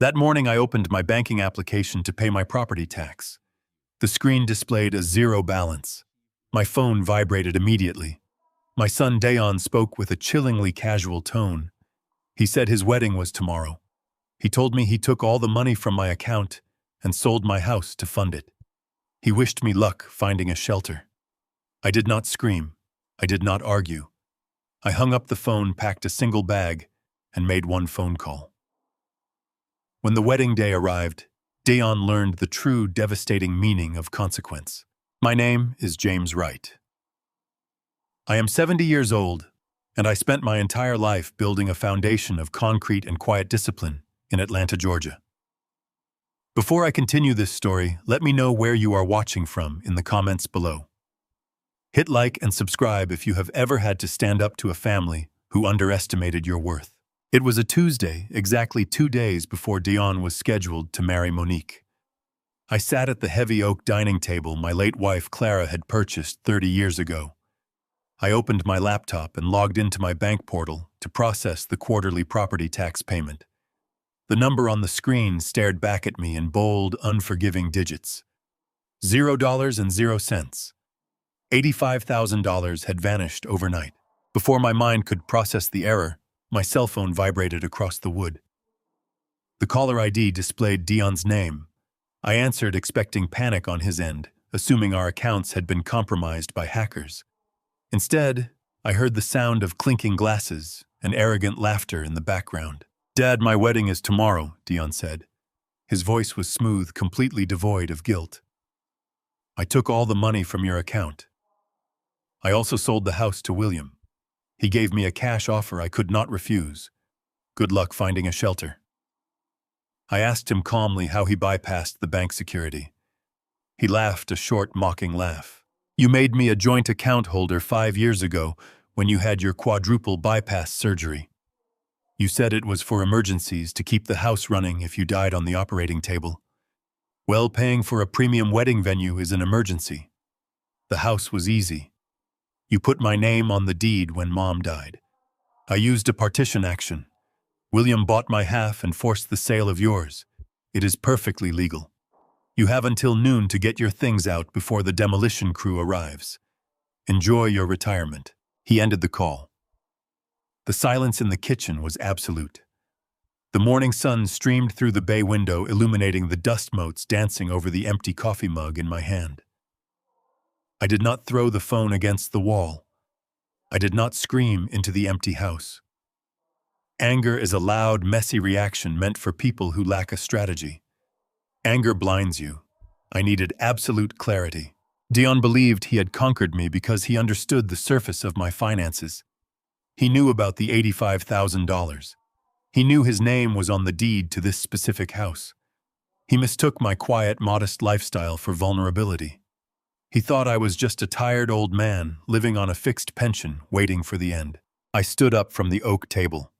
That morning I opened my banking application to pay my property tax. The screen displayed a zero balance. My phone vibrated immediately. My son Deon spoke with a chillingly casual tone. He said his wedding was tomorrow. He told me he took all the money from my account and sold my house to fund it. He wished me luck finding a shelter. I did not scream. I did not argue. I hung up the phone, packed a single bag, and made one phone call. When the wedding day arrived, Deon learned the true devastating meaning of consequence. My name is James Wright. I am 70 years old, and I spent my entire life building a foundation of concrete and quiet discipline in Atlanta, Georgia. Before I continue this story, let me know where you are watching from in the comments below. Hit like and subscribe if you have ever had to stand up to a family who underestimated your worth. It was a Tuesday, exactly 2 days before Deon was scheduled to marry Monique. I sat at the heavy oak dining table my late wife Clara had purchased 30 years ago. I opened my laptop and logged into my bank portal to process the quarterly property tax payment. The number on the screen stared back at me in bold, unforgiving digits. $0.00. $85,000 had vanished overnight. Before my mind could process the error, my cell phone vibrated across the wood. The caller ID displayed Deon's name. I answered, expecting panic on his end, assuming our accounts had been compromised by hackers. Instead, I heard the sound of clinking glasses and arrogant laughter in the background. "Dad, my wedding is tomorrow," Deon said. His voice was smooth, completely devoid of guilt. "I took all the money from your account. I also sold the house to William. He gave me a cash offer I could not refuse. Good luck finding a shelter." I asked him calmly how he bypassed the bank security. He laughed a short, mocking laugh. "You made me a joint account holder 5 years ago when you had your quadruple bypass surgery. You said it was for emergencies to keep the house running if you died on the operating table. Well, paying for a premium wedding venue is an emergency. The house was easy. You put my name on the deed when Mom died. I used a partition action. William bought my half and forced the sale of yours. It is perfectly legal. You have until noon to get your things out before the demolition crew arrives. Enjoy your retirement." He ended the call. The silence in the kitchen was absolute. The morning sun streamed through the bay window, illuminating the dust motes dancing over the empty coffee mug in my hand. I did not throw the phone against the wall. I did not scream into the empty house. Anger is a loud, messy reaction meant for people who lack a strategy. Anger blinds you. I needed absolute clarity. Deon believed he had conquered me because he understood the surface of my finances. He knew about the $85,000. He knew his name was on the deed to this specific house. He mistook my quiet, modest lifestyle for vulnerability. He thought I was just a tired old man living on a fixed pension, waiting for the end. I stood up from the oak table.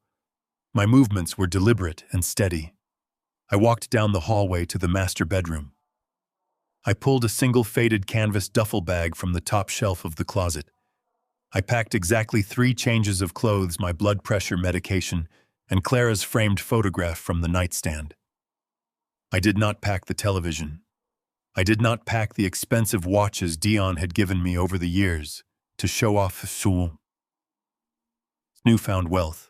My movements were deliberate and steady. I walked down the hallway to the master bedroom. I pulled a single faded canvas duffel bag from the top shelf of the closet. I packed exactly 3 changes of clothes, my blood pressure medication, and Clara's framed photograph from the nightstand. I did not pack the television. I did not pack the expensive watches Deon had given me over the years to show off his newfound wealth.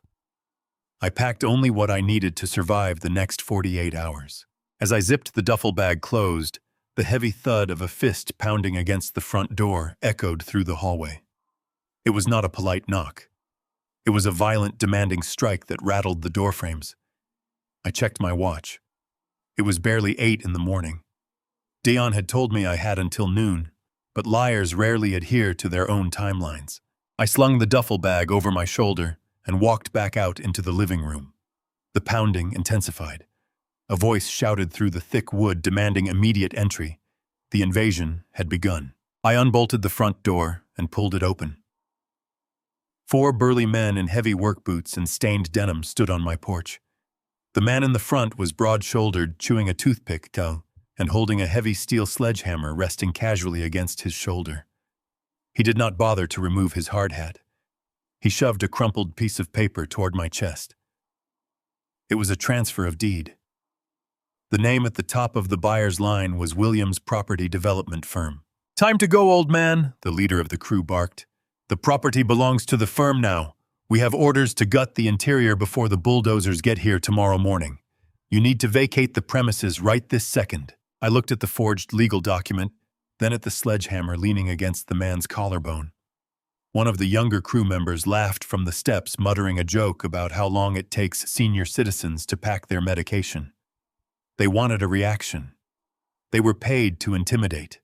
I packed only what I needed to survive the next 48 hours. As I zipped the duffel bag closed, the heavy thud of a fist pounding against the front door echoed through the hallway. It was not a polite knock. It was a violent, demanding strike that rattled the doorframes. I checked my watch. It was barely 8 in the morning. Deon had told me I had until noon, but liars rarely adhere to their own timelines. I slung the duffel bag over my shoulder and walked back out into the living room. The pounding intensified. A voice shouted through the thick wood, demanding immediate entry. The invasion had begun. I unbolted the front door and pulled it open. 4 burly men in heavy work boots and stained denim stood on my porch. The man in the front was broad-shouldered, chewing a toothpick and holding a heavy steel sledgehammer resting casually against his shoulder. He did not bother to remove his hard hat. He shoved a crumpled piece of paper toward my chest. It was a transfer of deed. The name at the top of the buyer's line was Williams Property Development Firm. "Time to go, old man," the leader of the crew barked. "The property belongs to the firm now. We have orders to gut the interior before the bulldozers get here tomorrow morning. You need to vacate the premises right this second." I looked at the forged legal document, then at the sledgehammer leaning against the man's collarbone. One of the younger crew members laughed from the steps, muttering a joke about how long it takes senior citizens to pack their medication. They wanted a reaction. They were paid to intimidate.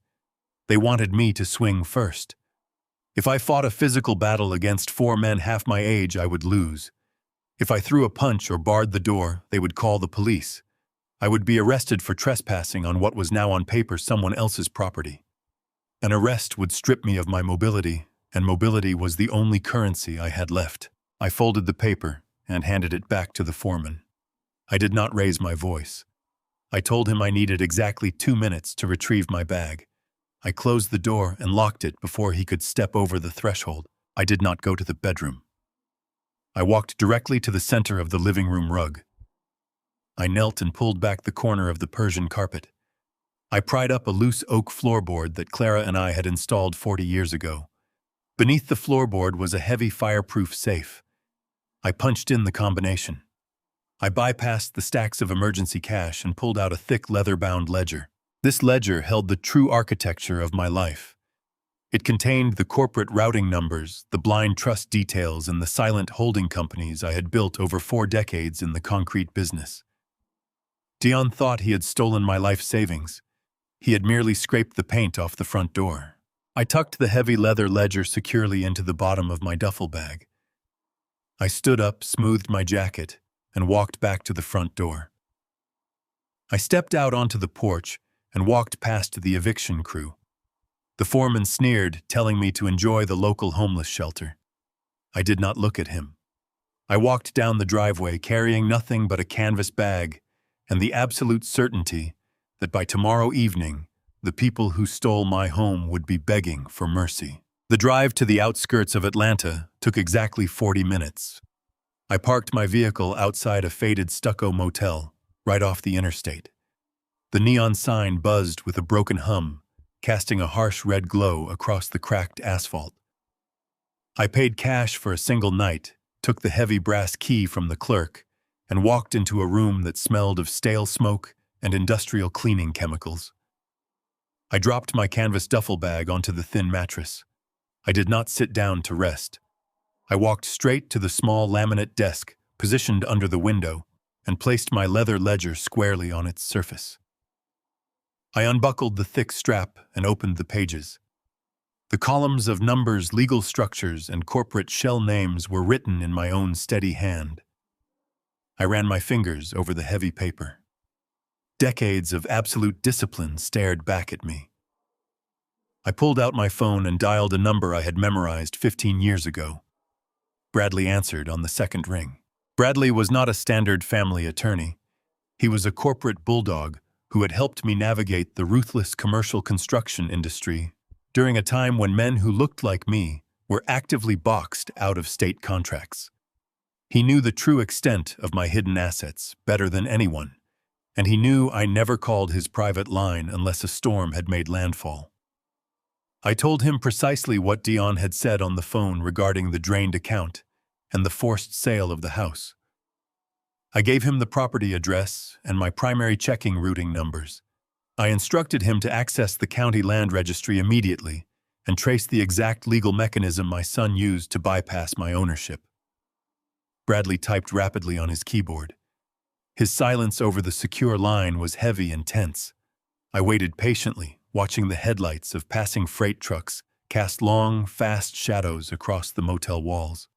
They wanted me to swing first. If I fought a physical battle against 4 men half my age, I would lose. If I threw a punch or barred the door, they would call the police. I would be arrested for trespassing on what was now on paper someone else's property. An arrest would strip me of my mobility, and mobility was the only currency I had left. I folded the paper and handed it back to the foreman. I did not raise my voice. I told him I needed exactly 2 minutes to retrieve my bag. I closed the door and locked it before he could step over the threshold. I did not go to the bedroom. I walked directly to the center of the living room rug. I knelt and pulled back the corner of the Persian carpet. I pried up a loose oak floorboard that Clara and I had installed 40 years ago. Beneath the floorboard was a heavy fireproof safe. I punched in the combination. I bypassed the stacks of emergency cash and pulled out a thick leather-bound ledger. This ledger held the true architecture of my life. It contained the corporate routing numbers, the blind trust details, and the silent holding companies I had built over 4 decades in the concrete business. Deon thought he had stolen my life savings. He had merely scraped the paint off the front door. I tucked the heavy leather ledger securely into the bottom of my duffel bag. I stood up, smoothed my jacket, and walked back to the front door. I stepped out onto the porch and walked past the eviction crew. The foreman sneered, telling me to enjoy the local homeless shelter. I did not look at him. I walked down the driveway carrying nothing but a canvas bag and the absolute certainty that by tomorrow evening, the people who stole my home would be begging for mercy. The drive to the outskirts of Atlanta took exactly 40 minutes. I parked my vehicle outside a faded stucco motel, right off the interstate. The neon sign buzzed with a broken hum, casting a harsh red glow across the cracked asphalt. I paid cash for a single night, took the heavy brass key from the clerk, and walked into a room that smelled of stale smoke and industrial cleaning chemicals. I dropped my canvas duffel bag onto the thin mattress. I did not sit down to rest. I walked straight to the small laminate desk positioned under the window and placed my leather ledger squarely on its surface. I unbuckled the thick strap and opened the pages. The columns of numbers, legal structures, and corporate shell names were written in my own steady hand. I ran my fingers over the heavy paper. Decades of absolute discipline stared back at me. I pulled out my phone and dialed a number I had memorized 15 years ago. Bradley answered on the second ring. Bradley was not a standard family attorney. He was a corporate bulldog who had helped me navigate the ruthless commercial construction industry during a time when men who looked like me were actively boxed out of state contracts. He knew the true extent of my hidden assets better than anyone, and he knew I never called his private line unless a storm had made landfall. I told him precisely what Deon had said on the phone regarding the drained account and the forced sale of the house. I gave him the property address and my primary checking routing numbers. I instructed him to access the county land registry immediately and trace the exact legal mechanism my son used to bypass my ownership. Bradley typed rapidly on his keyboard. His silence over the secure line was heavy and tense. I waited patiently, watching the headlights of passing freight trucks cast long, fast shadows across the motel walls.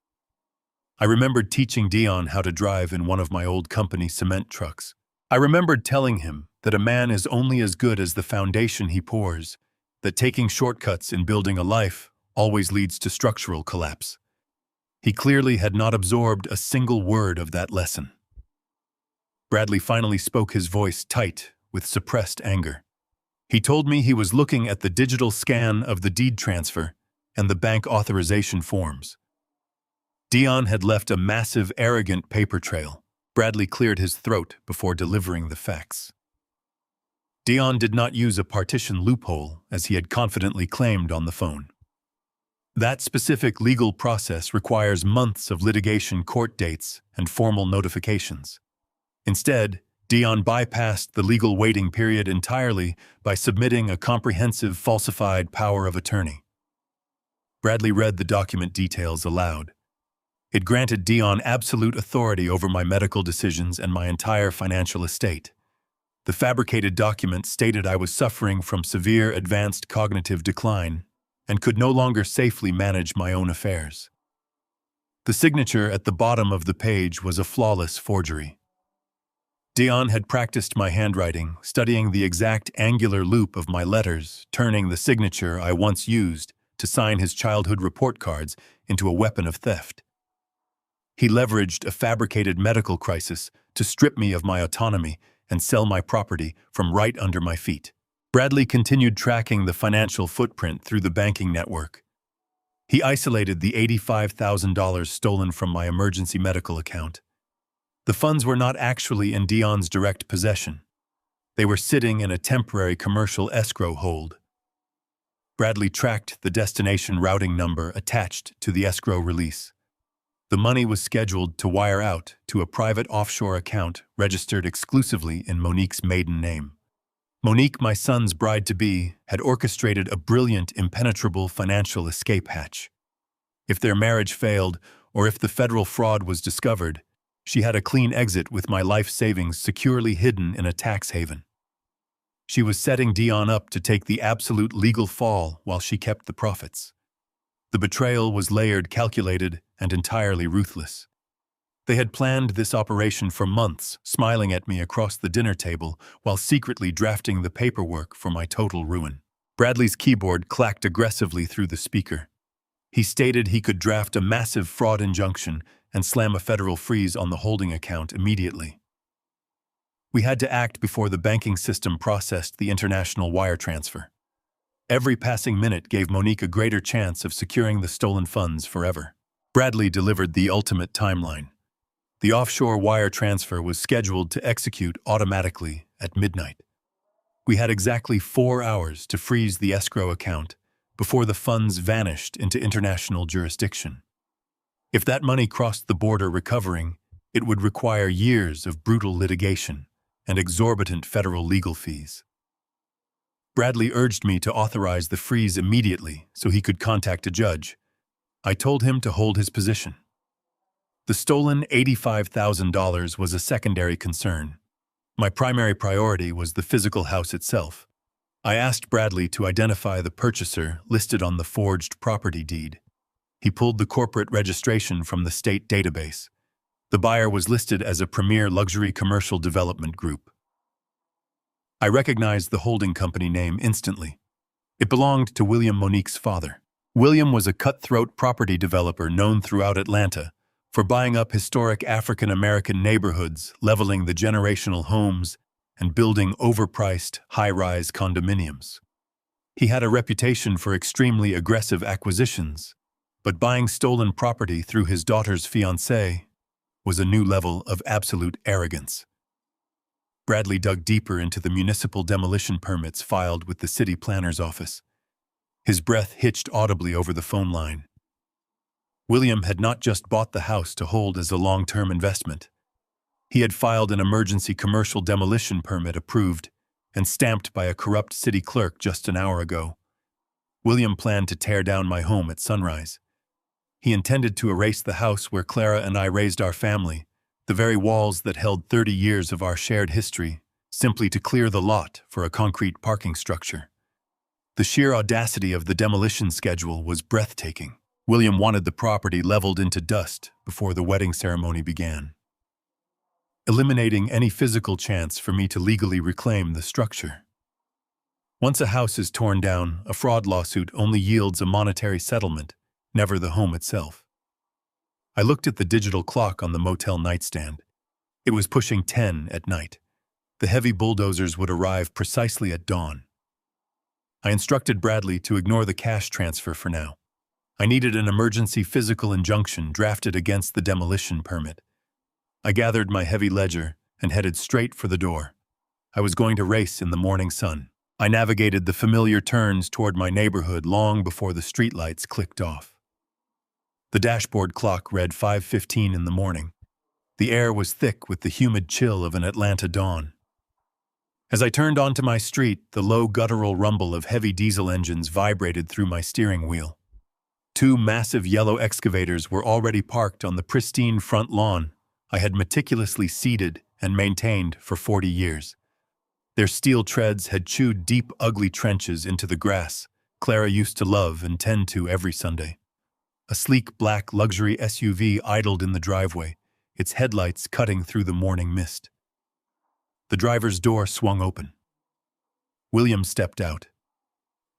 I remembered teaching Deon how to drive in one of my old company cement trucks. I remembered telling him that a man is only as good as the foundation he pours, that taking shortcuts in building a life always leads to structural collapse. He clearly had not absorbed a single word of that lesson. Bradley finally spoke, his voice tight with suppressed anger. He told me he was looking at the digital scan of the deed transfer and the bank authorization forms. Deon had left a massive, arrogant paper trail. Bradley cleared his throat before delivering the facts. Deon did not use a partition loophole, as he had confidently claimed on the phone. That specific legal process requires months of litigation court dates and formal notifications. Instead, Deon bypassed the legal waiting period entirely by submitting a comprehensive falsified power of attorney. Bradley read the document details aloud. It granted Deon absolute authority over my medical decisions and my entire financial estate. The fabricated document stated I was suffering from severe advanced cognitive decline and could no longer safely manage my own affairs. The signature at the bottom of the page was a flawless forgery. Deon had practiced my handwriting, studying the exact angular loop of my letters, turning the signature I once used to sign his childhood report cards into a weapon of theft. He leveraged a fabricated medical crisis to strip me of my autonomy and sell my property from right under my feet. Bradley continued tracking the financial footprint through the banking network. He isolated the $85,000 stolen from my emergency medical account. The funds were not actually in Deon's direct possession. They were sitting in a temporary commercial escrow hold. Bradley tracked the destination routing number attached to the escrow release. The money was scheduled to wire out to a private offshore account registered exclusively in Monique's maiden name. Monique, my son's bride-to-be, had orchestrated a brilliant, impenetrable financial escape hatch. If their marriage failed, or if the federal fraud was discovered, she had a clean exit with my life savings securely hidden in a tax haven. She was setting Deon up to take the absolute legal fall while she kept the profits. The betrayal was layered, calculated, and entirely ruthless. They had planned this operation for months, smiling at me across the dinner table while secretly drafting the paperwork for my total ruin. Bradley's keyboard clacked aggressively through the speaker. He stated he could draft a massive fraud injunction and slam a federal freeze on the holding account immediately. We had to act before the banking system processed the international wire transfer. Every passing minute gave Monique a greater chance of securing the stolen funds forever. Bradley delivered the ultimate timeline. The offshore wire transfer was scheduled to execute automatically at midnight. We had exactly 4 hours to freeze the escrow account before the funds vanished into international jurisdiction. If that money crossed the border recovering, it would require years of brutal litigation and exorbitant federal legal fees. Bradley urged me to authorize the freeze immediately so he could contact a judge. I told him to hold his position. The stolen $85,000 was a secondary concern. My primary priority was the physical house itself. I asked Bradley to identify the purchaser listed on the forged property deed. He pulled the corporate registration from the state database. The buyer was listed as a premier luxury commercial development group. I recognized the holding company name instantly. It belonged to William Monique's father. William was a cutthroat property developer known throughout Atlanta for buying up historic African-American neighborhoods, leveling the generational homes, and building overpriced, high-rise condominiums. He had a reputation for extremely aggressive acquisitions, but buying stolen property through his daughter's fiancé was a new level of absolute arrogance. Bradley dug deeper into the municipal demolition permits filed with the city planner's office. His breath hitched audibly over the phone line. William had not just bought the house to hold as a long-term investment. He had filed an emergency commercial demolition permit approved and stamped by a corrupt city clerk just an hour ago. William planned to tear down my home at sunrise. He intended to erase the house where Clara and I raised our family, the very walls that held 30 years of our shared history, simply to clear the lot for a concrete parking structure. The sheer audacity of the demolition schedule was breathtaking. William wanted the property leveled into dust before the wedding ceremony began, eliminating any physical chance for me to legally reclaim the structure. Once a house is torn down, a fraud lawsuit only yields a monetary settlement, never the home itself. I looked at the digital clock on the motel nightstand. It was pushing 10 at night. The heavy bulldozers would arrive precisely at dawn. I instructed Bradley to ignore the cash transfer for now. I needed an emergency physical injunction drafted against the demolition permit. I gathered my heavy ledger and headed straight for the door. I was going to race in the morning sun. I navigated the familiar turns toward my neighborhood long before the streetlights clicked off. The dashboard clock read 5:15 in the morning. The air was thick with the humid chill of an Atlanta dawn. As I turned onto my street, the low guttural rumble of heavy diesel engines vibrated through my steering wheel. Two massive yellow excavators were already parked on the pristine front lawn I had meticulously seeded and maintained for 40 years. Their steel treads had chewed deep, ugly trenches into the grass Clara used to love and tend to every Sunday. A sleek black luxury SUV idled in the driveway, its headlights cutting through the morning mist. The driver's door swung open. William stepped out.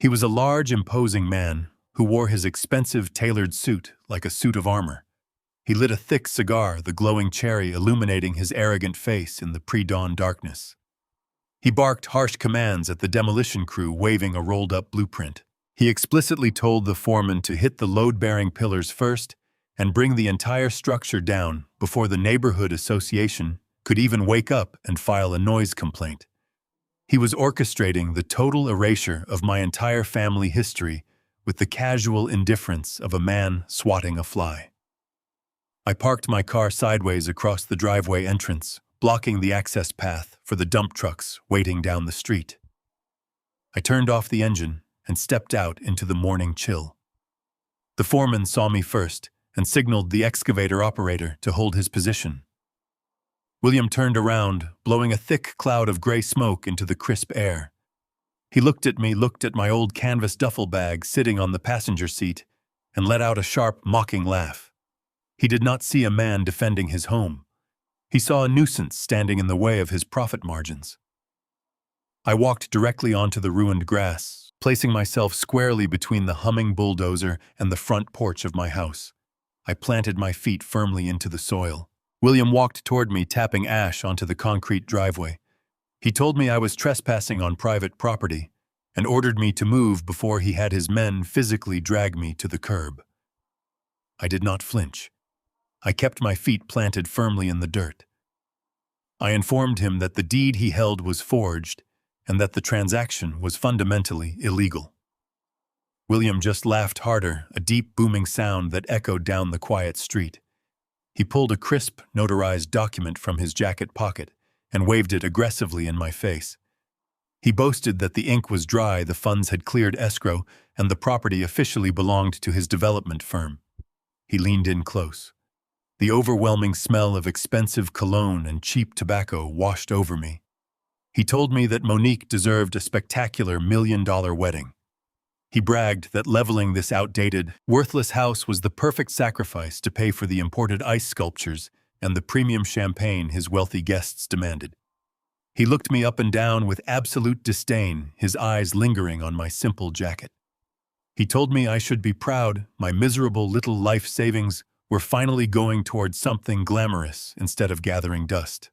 He was a large, imposing man who wore his expensive tailored suit like a suit of armor. He lit a thick cigar, the glowing cherry illuminating his arrogant face in the pre-dawn darkness. He barked harsh commands at the demolition crew waving a rolled-up blueprint. He explicitly told the foreman to hit the load-bearing pillars first and bring the entire structure down before the neighborhood association could even wake up and file a noise complaint. He was orchestrating the total erasure of my entire family history with the casual indifference of a man swatting a fly. I parked my car sideways across the driveway entrance, blocking the access path for the dump trucks waiting down the street. I turned off the engine and stepped out into the morning chill. The foreman saw me first and signaled the excavator operator to hold his position. William turned around, blowing a thick cloud of gray smoke into the crisp air. He looked at me, looked at my old canvas duffel bag sitting on the passenger seat, and let out a sharp, mocking laugh. He did not see a man defending his home. He saw a nuisance standing in the way of his profit margins. I walked directly onto the ruined grass, placing myself squarely between the humming bulldozer and the front porch of my house. I planted my feet firmly into the soil. William walked toward me, tapping ash onto the concrete driveway. He told me I was trespassing on private property and ordered me to move before he had his men physically drag me to the curb. I did not flinch. I kept my feet planted firmly in the dirt. I informed him that the deed he held was forged and that the transaction was fundamentally illegal. William just laughed harder, a deep booming sound that echoed down the quiet street. He pulled a crisp, notarized document from his jacket pocket and waved it aggressively in my face. He boasted that the ink was dry, the funds had cleared escrow, and the property officially belonged to his development firm. He leaned in close. The overwhelming smell of expensive cologne and cheap tobacco washed over me. He told me that Monique deserved a spectacular $1 million wedding. He bragged that leveling this outdated, worthless house was the perfect sacrifice to pay for the imported ice sculptures and the premium champagne his wealthy guests demanded. He looked me up and down with absolute disdain, his eyes lingering on my simple jacket. He told me I should be proud my miserable little life savings were finally going towards something glamorous instead of gathering dust.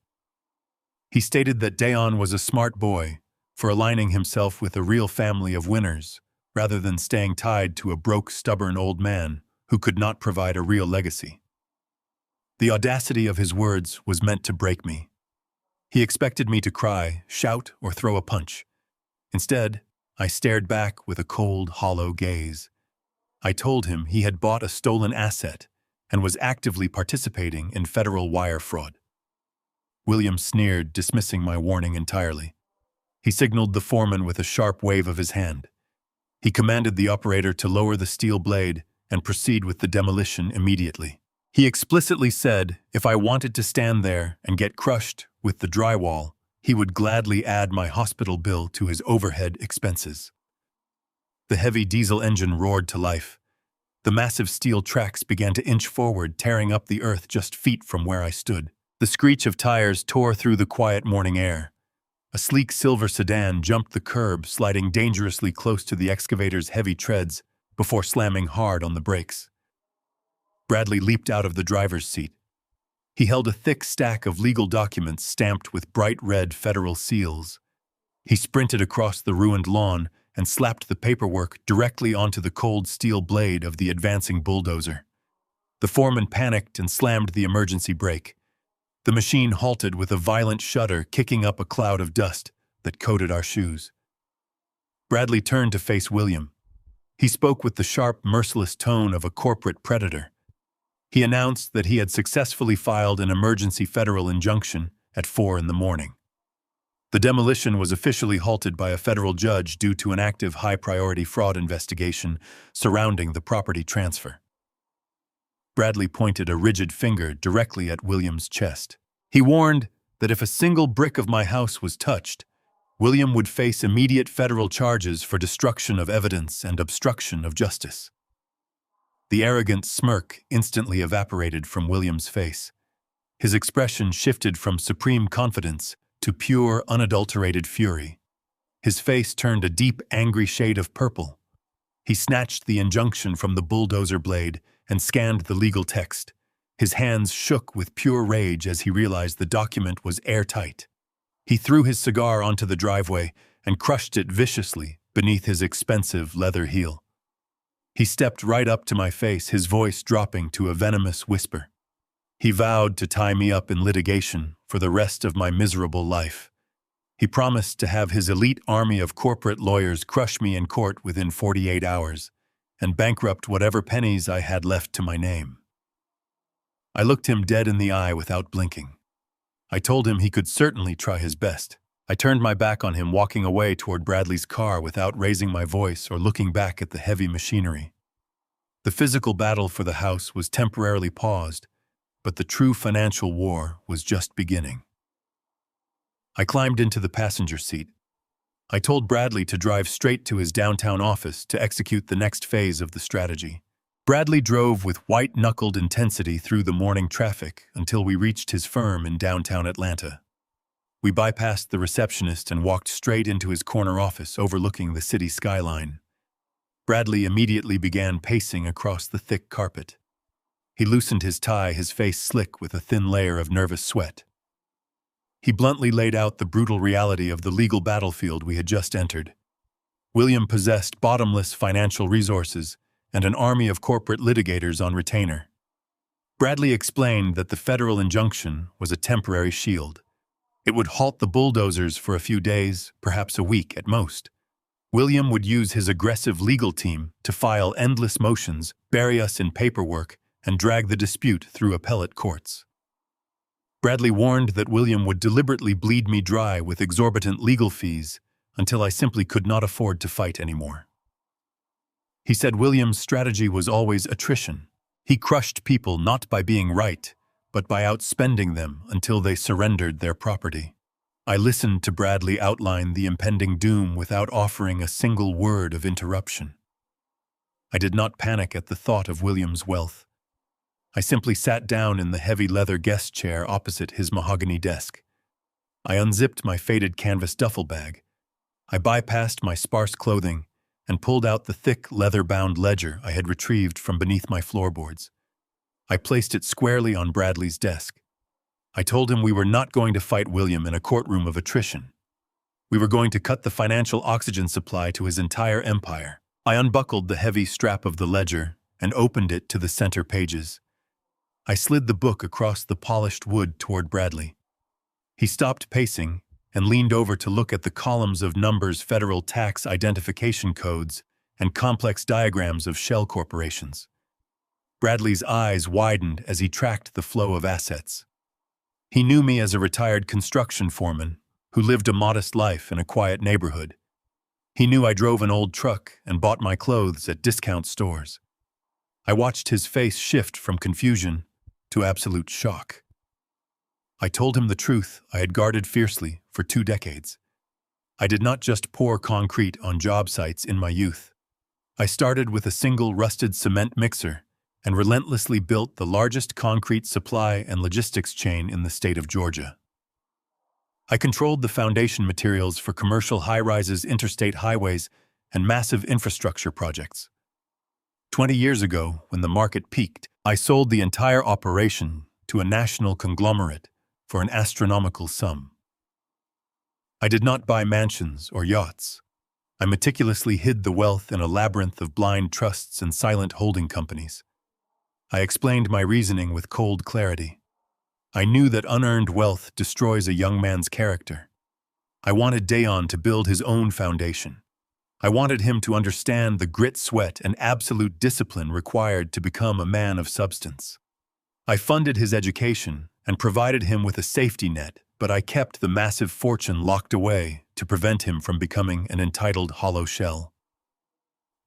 He stated that Deon was a smart boy for aligning himself with a real family of winners rather than staying tied to a broke, stubborn old man who could not provide a real legacy. The audacity of his words was meant to break me. He expected me to cry, shout, or throw a punch. Instead, I stared back with a cold, hollow gaze. I told him he had bought a stolen asset and was actively participating in federal wire fraud. William sneered, dismissing my warning entirely. He signaled the foreman with a sharp wave of his hand. He commanded the operator to lower the steel blade and proceed with the demolition immediately. He explicitly said if I wanted to stand there and get crushed with the drywall, he would gladly add my hospital bill to his overhead expenses. The heavy diesel engine roared to life. The massive steel tracks began to inch forward, tearing up the earth just feet from where I stood. The screech of tires tore through the quiet morning air. A sleek silver sedan jumped the curb, sliding dangerously close to the excavator's heavy treads before slamming hard on the brakes. Bradley leaped out of the driver's seat. He held a thick stack of legal documents stamped with bright red federal seals. He sprinted across the ruined lawn and slapped the paperwork directly onto the cold steel blade of the advancing bulldozer. The foreman panicked and slammed the emergency brake. The machine halted with a violent shudder, kicking up a cloud of dust that coated our shoes. Bradley turned to face William. He spoke with the sharp, merciless tone of a corporate predator. He announced that he had successfully filed an emergency federal injunction at 4 in the morning. The demolition was officially halted by a federal judge due to an active high-priority fraud investigation surrounding the property transfer. Bradley pointed a rigid finger directly at William's chest. He warned that if a single brick of my house was touched, William would face immediate federal charges for destruction of evidence and obstruction of justice. The arrogant smirk instantly evaporated from William's face. His expression shifted from supreme confidence to pure, unadulterated fury. His face turned a deep, angry shade of purple. He snatched the injunction from the bulldozer blade and scanned the legal text. His hands shook with pure rage as he realized the document was airtight. He threw his cigar onto the driveway and crushed it viciously beneath his expensive leather heel. He stepped right up to my face, his voice dropping to a venomous whisper. He vowed to tie me up in litigation for the rest of my miserable life. He promised to have his elite army of corporate lawyers crush me in court within 48 hours and bankrupt whatever pennies I had left to my name. I looked him dead in the eye without blinking. I told him he could certainly try his best. I turned my back on him, walking away toward Bradley's car without raising my voice or looking back at the heavy machinery. The physical battle for the house was temporarily paused, but the true financial war was just beginning. I climbed into the passenger seat. I told Bradley to drive straight to his downtown office to execute the next phase of the strategy. Bradley drove with white-knuckled intensity through the morning traffic until we reached his firm in downtown Atlanta. We bypassed the receptionist and walked straight into his corner office overlooking the city skyline. Bradley immediately began pacing across the thick carpet. He loosened his tie, his face slick with a thin layer of nervous sweat. He bluntly laid out the brutal reality of the legal battlefield we had just entered. William possessed bottomless financial resources and an army of corporate litigators on retainer. Bradley explained that the federal injunction was a temporary shield. It would halt the bulldozers for a few days, perhaps a week at most. William would use his aggressive legal team to file endless motions, bury us in paperwork, and drag the dispute through appellate courts. Bradley warned that William would deliberately bleed me dry with exorbitant legal fees until I simply could not afford to fight anymore. He said William's strategy was always attrition. He crushed people not by being right, but by outspending them until they surrendered their property. I listened to Bradley outline the impending doom without offering a single word of interruption. I did not panic at the thought of William's wealth. I simply sat down in the heavy leather guest chair opposite his mahogany desk. I unzipped my faded canvas duffel bag. I bypassed my sparse clothing and pulled out the thick, leather-bound ledger I had retrieved from beneath my floorboards. I placed it squarely on Bradley's desk. I told him we were not going to fight William in a courtroom of attrition. We were going to cut the financial oxygen supply to his entire empire. I unbuckled the heavy strap of the ledger and opened it to the center pages. I slid the book across the polished wood toward Bradley. He stopped pacing and leaned over to look at the columns of numbers, federal tax identification codes, and complex diagrams of shell corporations. Bradley's eyes widened as he tracked the flow of assets. He knew me as a retired construction foreman who lived a modest life in a quiet neighborhood. He knew I drove an old truck and bought my clothes at discount stores. I watched his face shift from confusion to absolute shock. I told him the truth I had guarded fiercely for 2 decades. I did not just pour concrete on job sites in my youth. I started with a single rusted cement mixer and relentlessly built the largest concrete supply and logistics chain in the state of Georgia. I controlled the foundation materials for commercial high-rises, interstate highways, and massive infrastructure projects. 20 years ago, when the market peaked, I sold the entire operation to a national conglomerate for an astronomical sum. I did not buy mansions or yachts. I meticulously hid the wealth in a labyrinth of blind trusts and silent holding companies. I explained my reasoning with cold clarity. I knew that unearned wealth destroys a young man's character. I wanted Deon to build his own foundation. I wanted him to understand the grit, sweat, and absolute discipline required to become a man of substance. I funded his education and provided him with a safety net, but I kept the massive fortune locked away to prevent him from becoming an entitled hollow shell.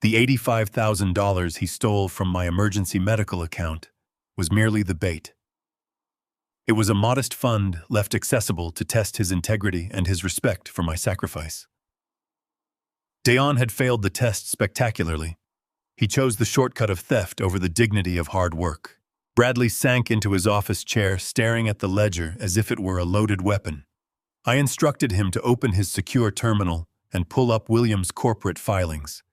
The $85,000 he stole from my emergency medical account was merely the bait. It was a modest fund left accessible to test his integrity and his respect for my sacrifice. Deon had failed the test spectacularly. He chose the shortcut of theft over the dignity of hard work. Bradley sank into his office chair, staring at the ledger as if it were a loaded weapon. I instructed him to open his secure terminal and pull up Williams' corporate filings.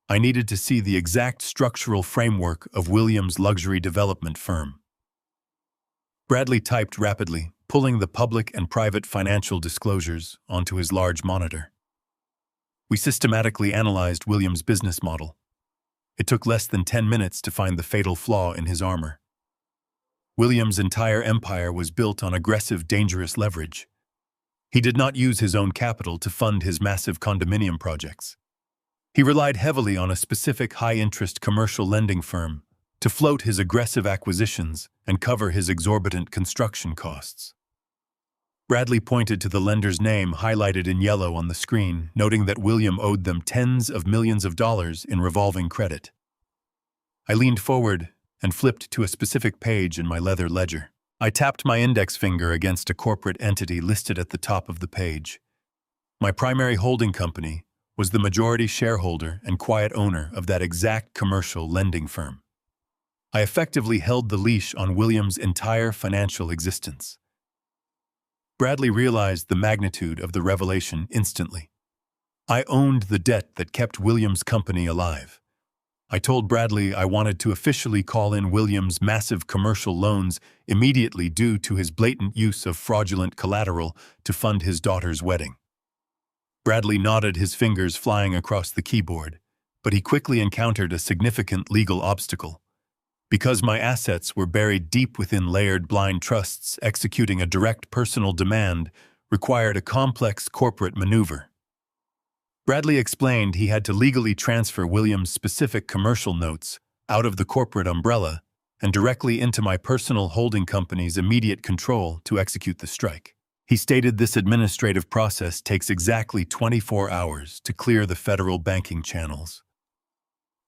I needed to see the exact structural framework of Williams' luxury development firm. Bradley typed rapidly, pulling the public and private financial disclosures onto his large monitor. We systematically analyzed Williams' business model. It took less than 10 minutes to find the fatal flaw in his armor. Williams' entire empire was built on aggressive, dangerous leverage. He did not use his own capital to fund his massive condominium projects. He relied heavily on a specific high-interest commercial lending firm to float his aggressive acquisitions and cover his exorbitant construction costs. Bradley pointed to the lender's name highlighted in yellow on the screen, noting that William owed them tens of millions of dollars in revolving credit. I leaned forward and flipped to a specific page in my leather ledger. I tapped my index finger against a corporate entity listed at the top of the page. My primary holding company was the majority shareholder and quiet owner of that exact commercial lending firm. I effectively held the leash on Williams' entire financial existence. Bradley realized the magnitude of the revelation instantly. I owned the debt that kept Williams' company alive. I told Bradley I wanted to officially call in Williams' massive commercial loans immediately due to his blatant use of fraudulent collateral to fund his daughter's wedding. Bradley nodded, his fingers flying across the keyboard, but he quickly encountered a significant legal obstacle. Because my assets were buried deep within layered blind trusts, executing a direct personal demand required a complex corporate maneuver. Bradley explained he had to legally transfer Williams' specific commercial notes out of the corporate umbrella and directly into my personal holding company's immediate control to execute the strike. He stated this administrative process takes exactly 24 hours to clear the federal banking channels.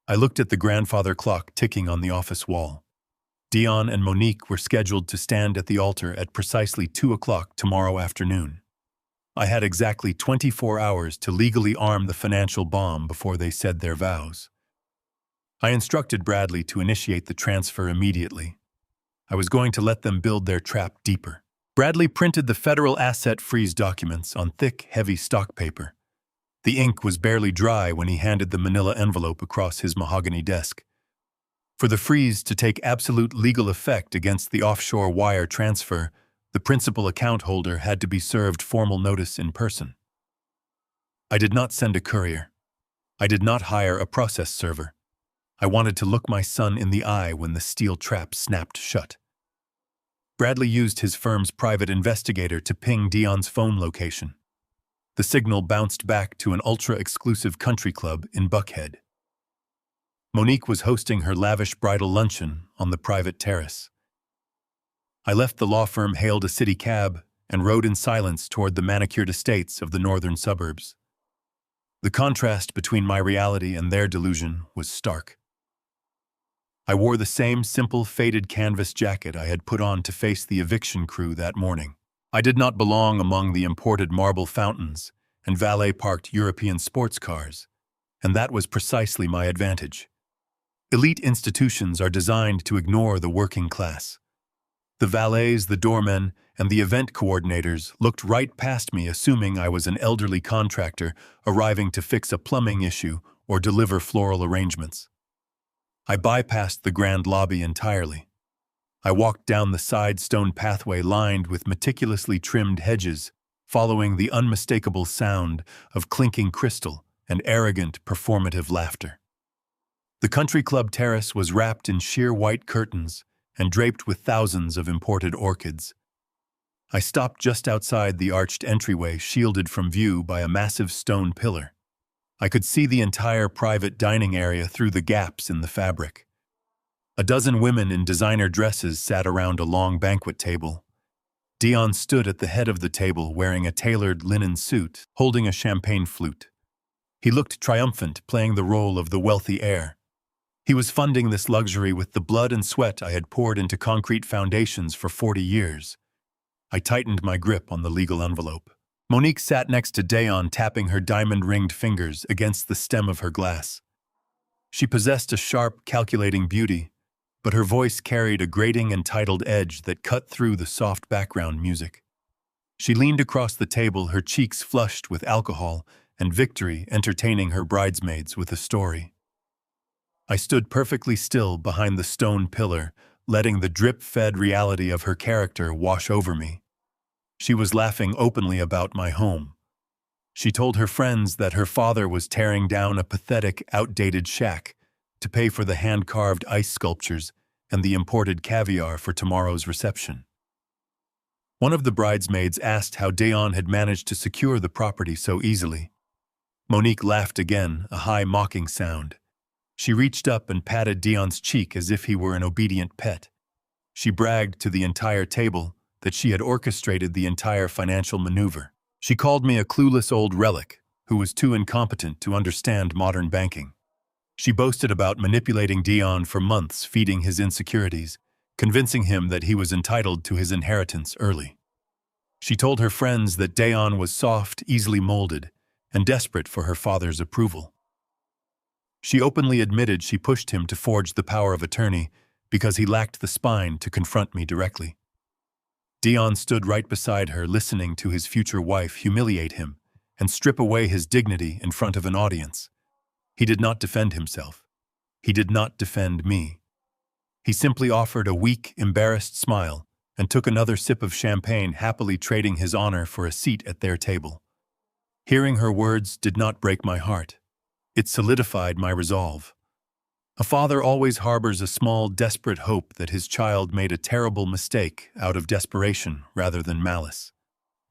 I looked at the grandfather clock ticking on the office wall. Deon and Monique were scheduled to stand at the altar at precisely 2 o'clock tomorrow afternoon. I had exactly 24 hours to legally arm the financial bomb before they said their vows. I instructed Bradley to initiate the transfer immediately. I was going to let them build their trap deeper. Bradley printed the federal asset freeze documents on thick, heavy stock paper. The ink was barely dry when he handed the manila envelope across his mahogany desk. For the freeze to take absolute legal effect against the offshore wire transfer, the principal account holder had to be served formal notice in person. I did not send a courier. I did not hire a process server. I wanted to look my son in the eye when the steel trap snapped shut. Bradley used his firm's private investigator to ping Deon's phone location. The signal bounced back to an ultra-exclusive country club in Buckhead. Monique was hosting her lavish bridal luncheon on the private terrace. I left the law firm, hailed a city cab, and rode in silence toward the manicured estates of the northern suburbs. The contrast between my reality and their delusion was stark. I wore the same simple, faded canvas jacket I had put on to face the eviction crew that morning. I did not belong among the imported marble fountains and valet-parked European sports cars, and that was precisely my advantage. Elite institutions are designed to ignore the working class. The valets, the doormen, and the event coordinators looked right past me, assuming I was an elderly contractor arriving to fix a plumbing issue or deliver floral arrangements. I bypassed the grand lobby entirely. I walked down the side stone pathway lined with meticulously trimmed hedges, following the unmistakable sound of clinking crystal and arrogant, performative laughter. The country club terrace was wrapped in sheer white curtains and draped with thousands of imported orchids. I stopped just outside the arched entryway, shielded from view by a massive stone pillar. I could see the entire private dining area through the gaps in the fabric. A dozen women in designer dresses sat around a long banquet table. Deon stood at the head of the table wearing a tailored linen suit, holding a champagne flute. He looked triumphant, playing the role of the wealthy heir. He was funding this luxury with the blood and sweat I had poured into concrete foundations for 40 years. I tightened my grip on the legal envelope. Monique sat next to Deon, tapping her diamond-ringed fingers against the stem of her glass. She possessed a sharp, calculating beauty, but her voice carried a grating, entitled edge that cut through the soft background music. She leaned across the table, her cheeks flushed with alcohol and victory, entertaining her bridesmaids with a story. I stood perfectly still behind the stone pillar, letting the drip-fed reality of her character wash over me. She was laughing openly about my home. She told her friends that her father was tearing down a pathetic, outdated shack to pay for the hand-carved ice sculptures and the imported caviar for tomorrow's reception. One of the bridesmaids asked how Deon had managed to secure the property so easily. Monique laughed again, a high, mocking sound. She reached up and patted Deon's cheek as if he were an obedient pet. She bragged to the entire table that she had orchestrated the entire financial maneuver. She called me a clueless old relic who was too incompetent to understand modern banking. She boasted about manipulating Deon for months, feeding his insecurities, convincing him that he was entitled to his inheritance early. She told her friends that Deon was soft, easily molded, and desperate for her father's approval. She openly admitted she pushed him to forge the power of attorney because he lacked the spine to confront me directly. Deon stood right beside her, listening to his future wife humiliate him and strip away his dignity in front of an audience. He did not defend himself. He did not defend me. He simply offered a weak, embarrassed smile and took another sip of champagne, happily trading his honor for a seat at their table. Hearing her words did not break my heart. It solidified my resolve. A father always harbors a small, desperate hope that his child made a terrible mistake out of desperation rather than malice.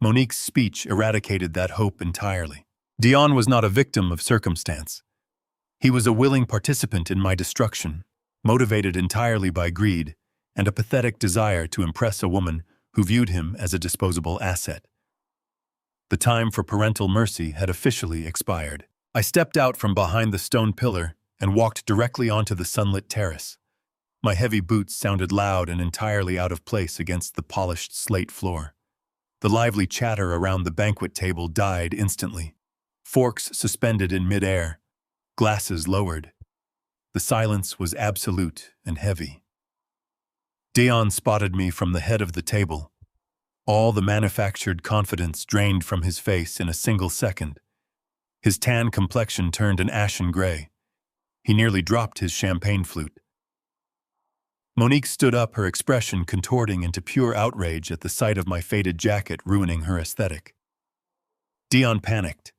Monique's speech eradicated that hope entirely. Deon was not a victim of circumstance. He was a willing participant in my destruction, motivated entirely by greed and a pathetic desire to impress a woman who viewed him as a disposable asset. The time for parental mercy had officially expired. I stepped out from behind the stone pillar and walked directly onto the sunlit terrace. My heavy boots sounded loud and entirely out of place against the polished slate floor. The lively chatter around the banquet table died instantly. Forks suspended in midair, glasses lowered. The silence was absolute and heavy. Deon spotted me from the head of the table. All the manufactured confidence drained from his face in a single second. His tan complexion turned an ashen gray. He nearly dropped his champagne flute. Monique stood up, her expression contorting into pure outrage at the sight of my faded jacket ruining her aesthetic. Deon panicked.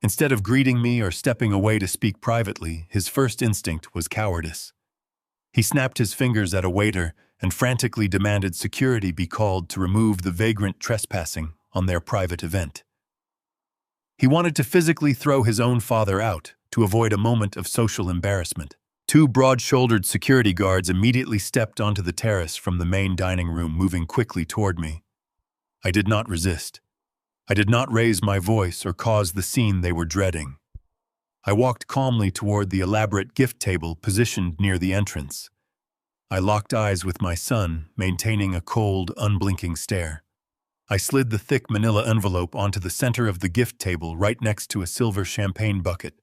Instead of greeting me or stepping away to speak privately, his first instinct was cowardice. He snapped his fingers at a waiter and frantically demanded security be called to remove the vagrant trespassing on their private event. He wanted to physically throw his own father out to avoid a moment of social embarrassment. Two broad-shouldered security guards immediately stepped onto the terrace from the main dining room, moving quickly toward me. I did not resist. I did not raise my voice or cause the scene they were dreading. I walked calmly toward the elaborate gift table positioned near the entrance. I locked eyes with my son, maintaining a cold, unblinking stare. I slid the thick manila envelope onto the center of the gift table right next to a silver champagne bucket.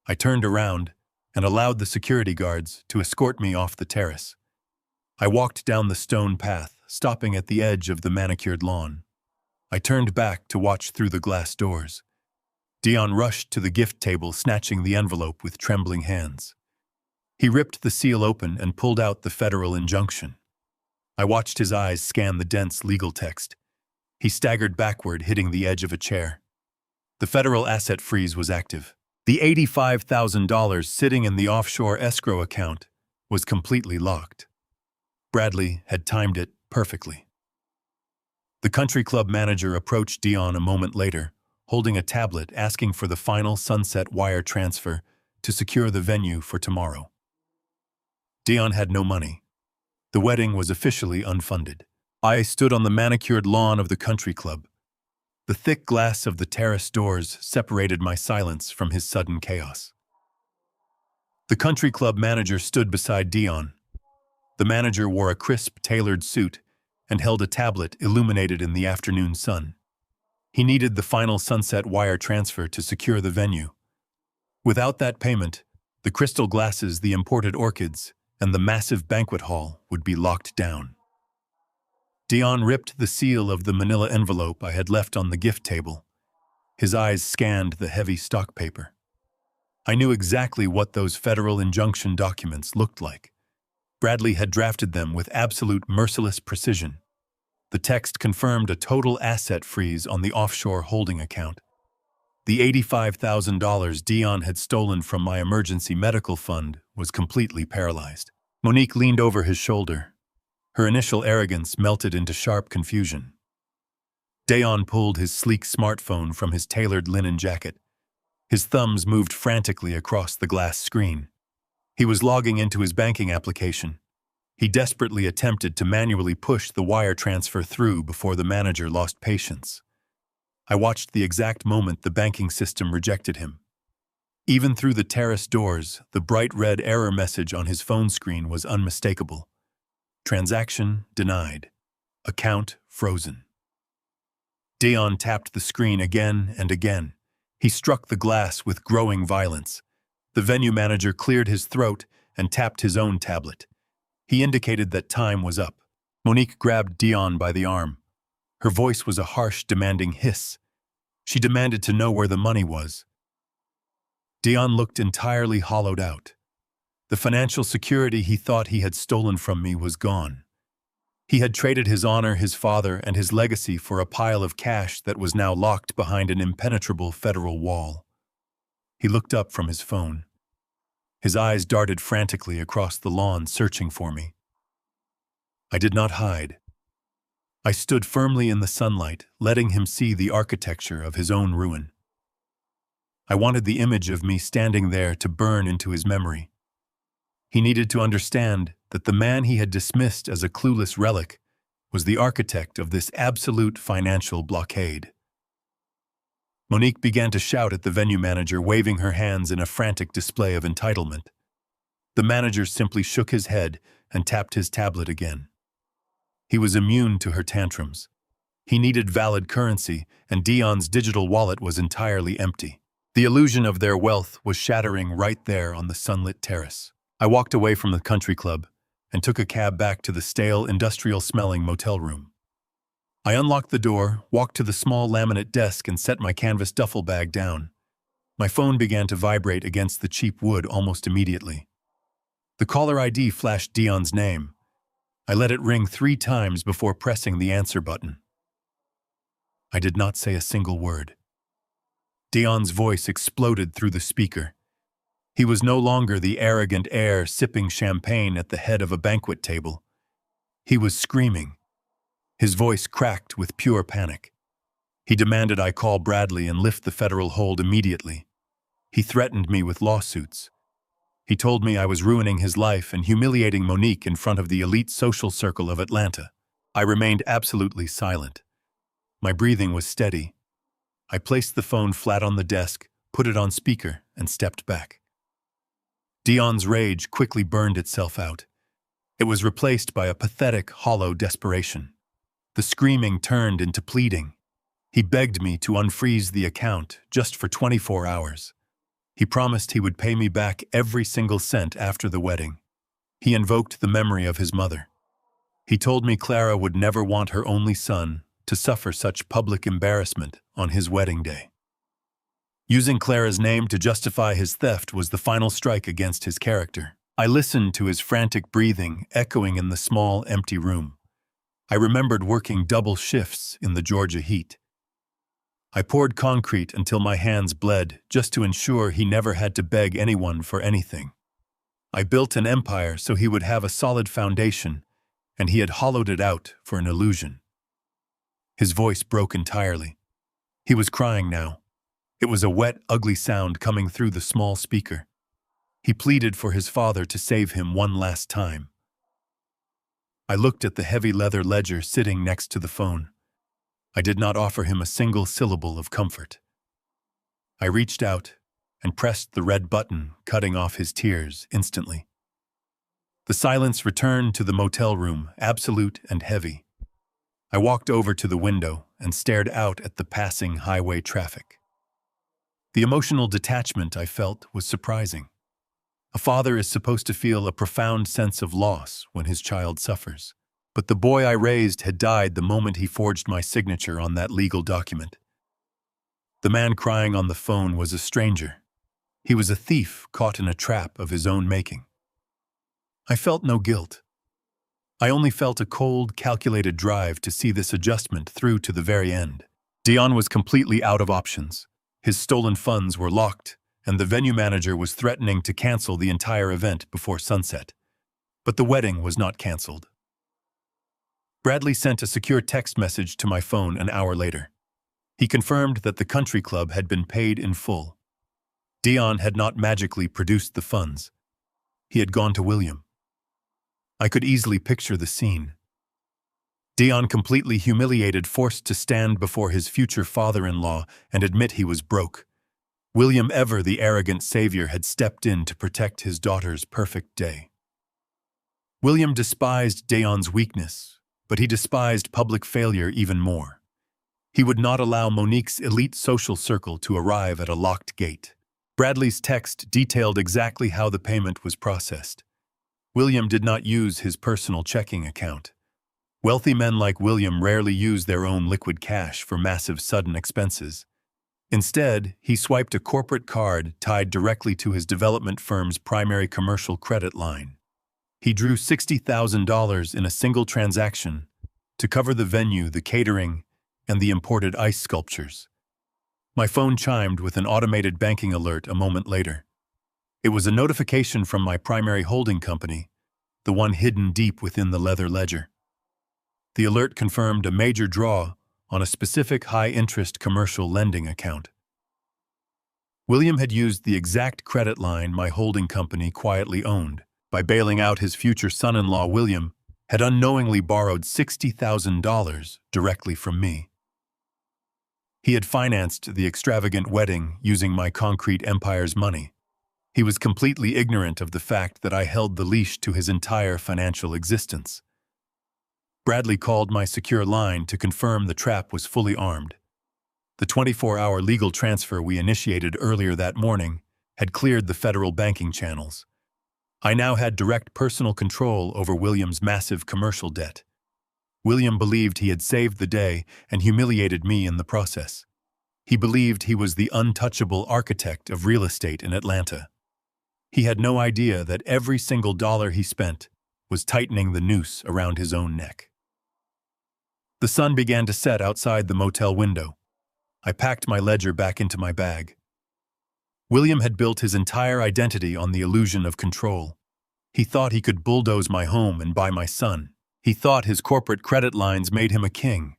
I turned around and allowed the security guards to escort me off the terrace. I walked down the stone path, stopping at the edge of the manicured lawn. I turned back to watch through the glass doors. Deon rushed to the gift table, snatching the envelope with trembling hands. He ripped the seal open and pulled out the federal injunction. I watched his eyes scan the dense legal text. He staggered backward, hitting the edge of a chair. The federal asset freeze was active. The $85,000 sitting in the offshore escrow account was completely locked. Bradley had timed it perfectly. The country club manager approached Deon a moment later, holding a tablet asking for the final sunset wire transfer to secure the venue for tomorrow. Deon had no money. The wedding was officially unfunded. I stood on the manicured lawn of the country club. The thick glass of the terrace doors separated my silence from his sudden chaos. The country club manager stood beside Deon. The manager wore a crisp, tailored suit and held a tablet illuminated in the afternoon sun. He needed the final sunset wire transfer to secure the venue. Without that payment, the crystal glasses, the imported orchids, and the massive banquet hall would be locked down. Deon ripped the seal of the manila envelope I had left on the gift table. His eyes scanned the heavy stock paper. I knew exactly what those federal injunction documents looked like. Bradley had drafted them with absolute merciless precision. The text confirmed a total asset freeze on the offshore holding account. The $85,000 Deon had stolen from my emergency medical fund was completely paralyzed. Monique leaned over his shoulder. Her initial arrogance melted into sharp confusion. Deon pulled his sleek smartphone from his tailored linen jacket. His thumbs moved frantically across the glass screen. He was logging into his banking application. He desperately attempted to manually push the wire transfer through before the manager lost patience. I watched the exact moment the banking system rejected him. Even through the terrace doors, the bright red error message on his phone screen was unmistakable. Transaction denied. Account frozen. Deon tapped the screen again and again. He struck the glass with growing violence. The venue manager cleared his throat and tapped his own tablet. He indicated that time was up. Monique grabbed Deon by the arm. Her voice was a harsh, demanding hiss. She demanded to know where the money was. Deon looked entirely hollowed out. The financial security he thought he had stolen from me was gone. He had traded his honor, his father, and his legacy for a pile of cash that was now locked behind an impenetrable federal wall. He looked up from his phone. His eyes darted frantically across the lawn, searching for me. I did not hide. I stood firmly in the sunlight, letting him see the architecture of his own ruin. I wanted the image of me standing there to burn into his memory. He needed to understand that the man he had dismissed as a clueless relic was the architect of this absolute financial blockade. Monique began to shout at the venue manager, waving her hands in a frantic display of entitlement. The manager simply shook his head and tapped his tablet again. He was immune to her tantrums. He needed valid currency, and Deon's digital wallet was entirely empty. The illusion of their wealth was shattering right there on the sunlit terrace. I walked away from the country club and took a cab back to the stale, industrial-smelling motel room. I unlocked the door, walked to the small laminate desk, and set my canvas duffel bag down. My phone began to vibrate against the cheap wood almost immediately. The caller ID flashed Deon's name. I let it ring 3 times before pressing the answer button. I did not say a single word. Deon's voice exploded through the speaker. He was no longer the arrogant heir sipping champagne at the head of a banquet table. He was screaming. His voice cracked with pure panic. He demanded I call Bradley and lift the federal hold immediately. He threatened me with lawsuits. He told me I was ruining his life and humiliating Monique in front of the elite social circle of Atlanta. I remained absolutely silent. My breathing was steady. I placed the phone flat on the desk, put it on speaker, and stepped back. Deon's rage quickly burned itself out. It was replaced by a pathetic, hollow desperation. The screaming turned into pleading. He begged me to unfreeze the account just for 24 hours. He promised he would pay me back every single cent after the wedding. He invoked the memory of his mother. He told me Clara would never want her only son to suffer such public embarrassment on his wedding day. Using Clara's name to justify his theft was the final strike against his character. I listened to his frantic breathing echoing in the small, empty room. I remembered working double shifts in the Georgia heat. I poured concrete until my hands bled just to ensure he never had to beg anyone for anything. I built an empire so he would have a solid foundation, and he had hollowed it out for an illusion. His voice broke entirely. He was crying now. It was a wet, ugly sound coming through the small speaker. He pleaded for his father to save him one last time. I looked at the heavy leather ledger sitting next to the phone. I did not offer him a single syllable of comfort. I reached out and pressed the red button, cutting off his tears instantly. The silence returned to the motel room, absolute and heavy. I walked over to the window and stared out at the passing highway traffic. The emotional detachment I felt was surprising. A father is supposed to feel a profound sense of loss when his child suffers. But the boy I raised had died the moment he forged my signature on that legal document. The man crying on the phone was a stranger. He was a thief caught in a trap of his own making. I felt no guilt. I only felt a cold, calculated drive to see this adjustment through to the very end. Deon was completely out of options. His stolen funds were locked, and the venue manager was threatening to cancel the entire event before sunset. But the wedding was not canceled. Bradley sent a secure text message to my phone an hour later. He confirmed that the country club had been paid in full. Deon had not magically produced the funds. He had gone to William. I could easily picture the scene. Deon, completely humiliated, forced to stand before his future father-in-law and admit he was broke. William, ever the arrogant savior, had stepped in to protect his daughter's perfect day. William despised Deon's weakness, but he despised public failure even more. He would not allow Monique's elite social circle to arrive at a locked gate. Bradley's text detailed exactly how the payment was processed. William did not use his personal checking account. Wealthy men like William rarely use their own liquid cash for massive sudden expenses. Instead, he swiped a corporate card tied directly to his development firm's primary commercial credit line. He drew $60,000 in a single transaction to cover the venue, the catering, and the imported ice sculptures. My phone chimed with an automated banking alert a moment later. It was a notification from my primary holding company, the one hidden deep within the leather ledger. The alert confirmed a major draw on a specific high-interest commercial lending account. William had used the exact credit line my holding company quietly owned. By bailing out his future son-in-law, William had unknowingly borrowed $60,000 directly from me. He had financed the extravagant wedding using my concrete empire's money. He was completely ignorant of the fact that I held the leash to his entire financial existence. Bradley called my secure line to confirm the trap was fully armed. The 24-hour legal transfer we initiated earlier that morning had cleared the federal banking channels. I now had direct personal control over William's massive commercial debt. William believed he had saved the day and humiliated me in the process. He believed he was the untouchable architect of real estate in Atlanta. He had no idea that every single dollar he spent was tightening the noose around his own neck. The sun began to set outside the motel window. I packed my ledger back into my bag. William had built his entire identity on the illusion of control. He thought he could bulldoze my home and buy my son. He thought his corporate credit lines made him a king.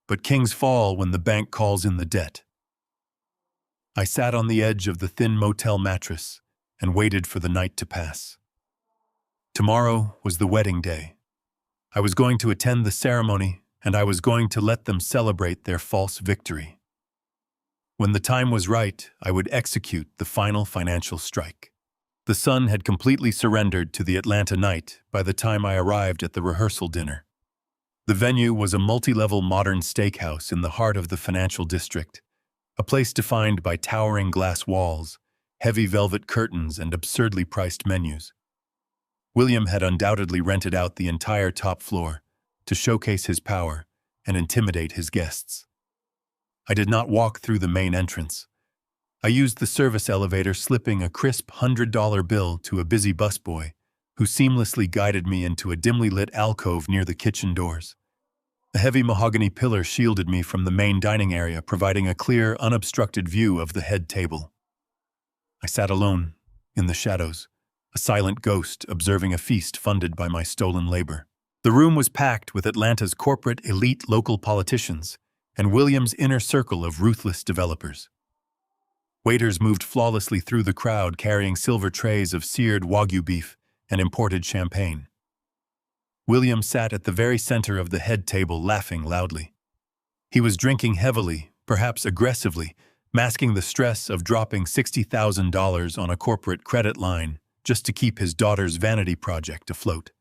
But kings fall when the bank calls in the debt. I sat on the edge of the thin motel mattress and waited for the night to pass. Tomorrow was the wedding day. I was going to attend the ceremony, and I was going to let them celebrate their false victory. When the time was right, I would execute the final financial strike. The sun had completely surrendered to the Atlanta night by the time I arrived at the rehearsal dinner. The venue was a multi-level modern steakhouse in the heart of the financial district, a place defined by towering glass walls, heavy velvet curtains, and absurdly priced menus. William had undoubtedly rented out the entire top floor to showcase his power and intimidate his guests. I did not walk through the main entrance. I used the service elevator, slipping a crisp $100 bill to a busy busboy who seamlessly guided me into a dimly lit alcove near the kitchen doors. A heavy mahogany pillar shielded me from the main dining area, providing a clear, unobstructed view of the head table. I sat alone, in the shadows, a silent ghost observing a feast funded by my stolen labor. The room was packed with Atlanta's corporate elite local politicians and William's inner circle of ruthless developers. Waiters moved flawlessly through the crowd carrying silver trays of seared Wagyu beef and imported champagne. William sat at the very center of the head table laughing loudly. He was drinking heavily, perhaps aggressively, masking the stress of dropping $60,000 on a corporate credit line just to keep his daughter's vanity project afloat.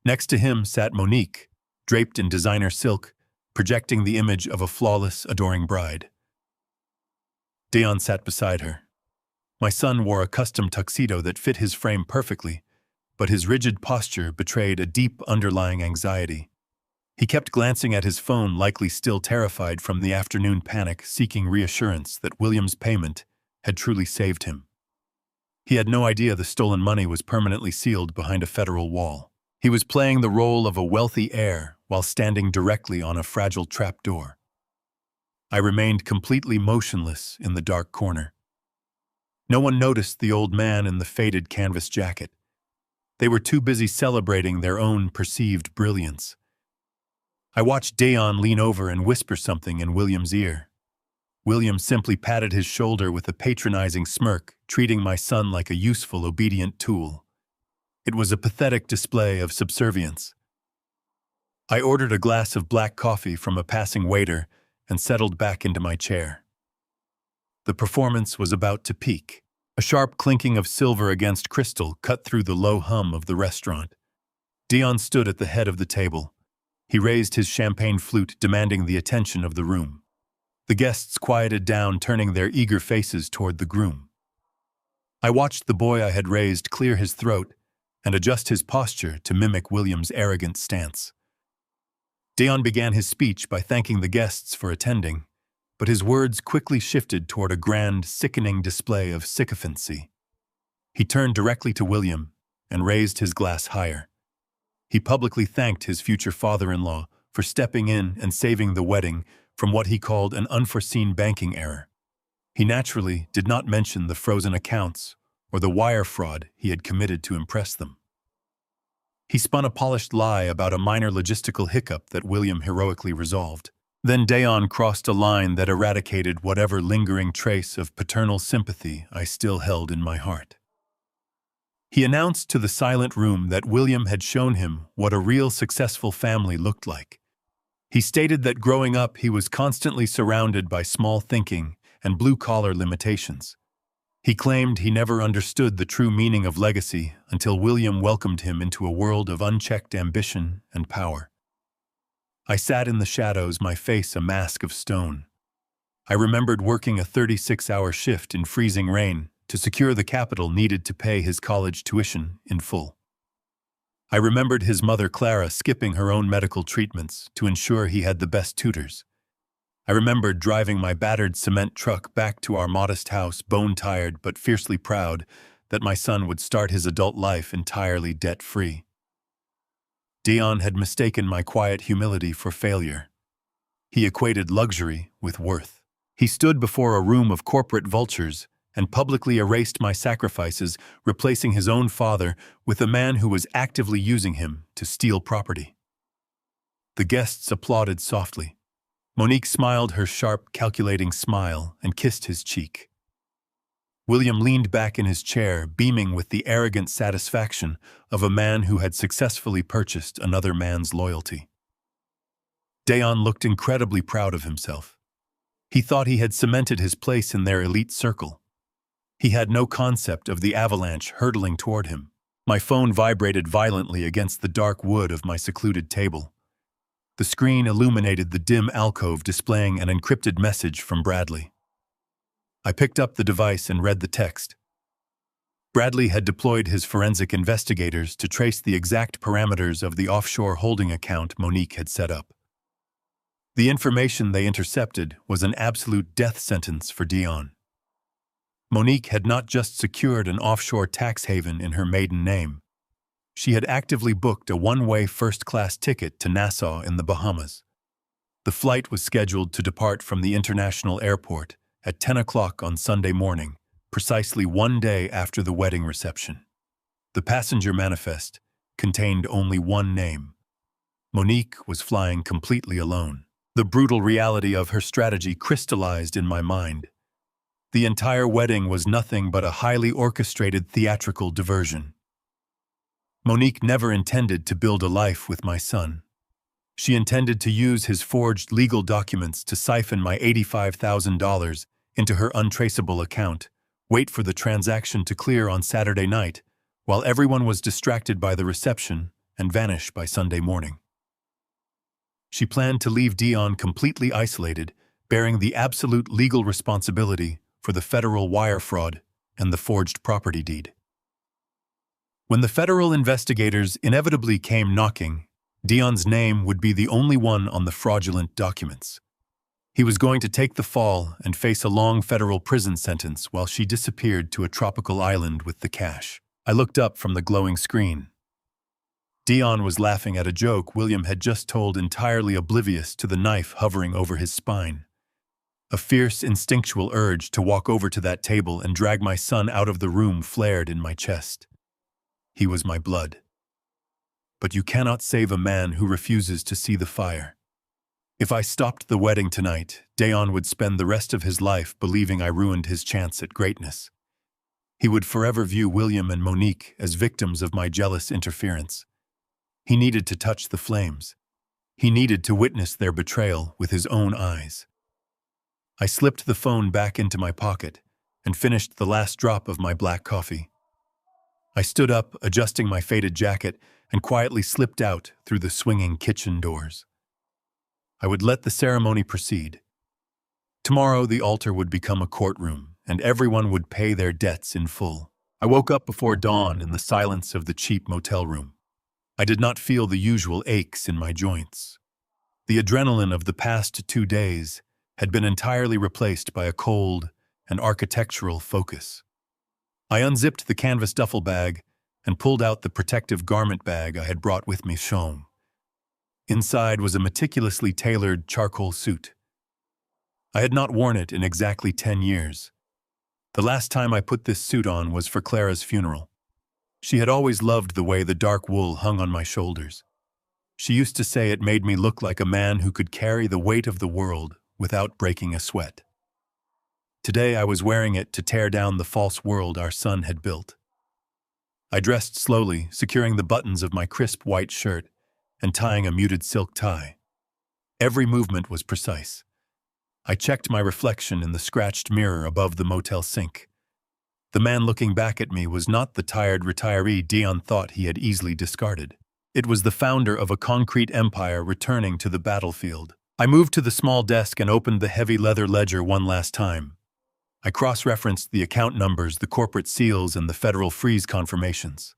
Next to him sat Monique, draped in designer silk, projecting the image of a flawless, adoring bride. Deon sat beside her. My son wore a custom tuxedo that fit his frame perfectly, but his rigid posture betrayed a deep underlying anxiety. He kept glancing at his phone, likely still terrified from the afternoon panic, seeking reassurance that William's payment had truly saved him. He had no idea the stolen money was permanently sealed behind a federal wall. He was playing the role of a wealthy heir while standing directly on a fragile trapdoor. I remained completely motionless in the dark corner. No one noticed the old man in the faded canvas jacket. They were too busy celebrating their own perceived brilliance. I watched Deon lean over and whisper something in William's ear. William simply patted his shoulder with a patronizing smirk, treating my son like a useful, obedient tool. It was a pathetic display of subservience. I ordered a glass of black coffee from a passing waiter and settled back into my chair. The performance was about to peak. A sharp clinking of silver against crystal cut through the low hum of the restaurant. Deon stood at the head of the table. He raised his champagne flute, demanding the attention of the room. The guests quieted down, turning their eager faces toward the groom. I watched the boy I had raised clear his throat and adjust his posture to mimic William's arrogant stance. Deon began his speech by thanking the guests for attending, but his words quickly shifted toward a grand, sickening display of sycophancy. He turned directly to William and raised his glass higher. He publicly thanked his future father-in-law for stepping in and saving the wedding from what he called an unforeseen banking error. He naturally did not mention the frozen accounts or the wire fraud he had committed to impress them. He spun a polished lie about a minor logistical hiccup that William heroically resolved. Then Deon crossed a line that eradicated whatever lingering trace of paternal sympathy I still held in my heart. He announced to the silent room that William had shown him what a real successful family looked like. He stated that growing up he was constantly surrounded by small thinking and blue-collar limitations. He claimed he never understood the true meaning of legacy until William welcomed him into a world of unchecked ambition and power. I sat in the shadows, my face a mask of stone. I remembered working a 36-hour shift in freezing rain to secure the capital needed to pay his college tuition in full. I remembered his mother Clara skipping her own medical treatments to ensure he had the best tutors. I remembered driving my battered cement truck back to our modest house, bone-tired but fiercely proud that my son would start his adult life entirely debt-free. Deon had mistaken my quiet humility for failure. He equated luxury with worth. He stood before a room of corporate vultures and publicly erased my sacrifices, replacing his own father with a man who was actively using him to steal property. The guests applauded softly. Monique smiled her sharp, calculating smile and kissed his cheek. William leaned back in his chair, beaming with the arrogant satisfaction of a man who had successfully purchased another man's loyalty. Deon looked incredibly proud of himself. He thought he had cemented his place in their elite circle. He had no concept of the avalanche hurtling toward him. My phone vibrated violently against the dark wood of my secluded table. The screen illuminated the dim alcove, displaying an encrypted message from Bradley. I picked up the device and read the text. Bradley had deployed his forensic investigators to trace the exact parameters of the offshore holding account Monique had set up. The information they intercepted was an absolute death sentence for Deon. Monique had not just secured an offshore tax haven in her maiden name. She had actively booked a one-way first-class ticket to Nassau in the Bahamas. The flight was scheduled to depart from the international airport at 10 o'clock on Sunday morning, precisely one day after the wedding reception. The passenger manifest, contained only one name. Monique was flying completely alone. The brutal reality of her strategy crystallized in my mind. The entire wedding was nothing but a highly orchestrated theatrical diversion. Monique never intended to build a life with my son. She intended to use his forged legal documents to siphon my $85,000 into her untraceable account, wait for the transaction to clear on Saturday night, while everyone was distracted by the reception, and vanish by Sunday morning. She planned to leave Deon completely isolated, bearing the absolute legal responsibility for the federal wire fraud and the forged property deed. When the federal investigators inevitably came knocking, Deon's name would be the only one on the fraudulent documents. He was going to take the fall and face a long federal prison sentence while she disappeared to a tropical island with the cash. I looked up from the glowing screen. Deon was laughing at a joke William had just told, entirely oblivious to the knife hovering over his spine. A fierce, instinctual urge to walk over to that table and drag my son out of the room flared in my chest. He was my blood. But you cannot save a man who refuses to see the fire. If I stopped the wedding tonight, Deon would spend the rest of his life believing I ruined his chance at greatness. He would forever view William and Monique as victims of my jealous interference. He needed to touch the flames. He needed to witness their betrayal with his own eyes. I slipped the phone back into my pocket and finished the last drop of my black coffee. I stood up, adjusting my faded jacket, and quietly slipped out through the swinging kitchen doors. I would let the ceremony proceed. Tomorrow the altar would become a courtroom, and everyone would pay their debts in full. I woke up before dawn in the silence of the cheap motel room. I did not feel the usual aches in my joints. The adrenaline of the past 2 days had been entirely replaced by a cold and architectural focus. I unzipped the canvas duffel bag and pulled out the protective garment bag I had brought with me home. Inside was a meticulously tailored charcoal suit. I had not worn it in exactly 10 years. The last time I put this suit on was for Clara's funeral. She had always loved the way the dark wool hung on my shoulders. She used to say it made me look like a man who could carry the weight of the world without breaking a sweat. Today I was wearing it to tear down the false world our son had built. I dressed slowly, securing the buttons of my crisp white shirt and tying a muted silk tie. Every movement was precise. I checked my reflection in the scratched mirror above the motel sink. The man looking back at me was not the tired retiree Deon thought he had easily discarded. It was the founder of a concrete empire returning to the battlefield. I moved to the small desk and opened the heavy leather ledger one last time. I cross-referenced the account numbers, the corporate seals, and the federal freeze confirmations.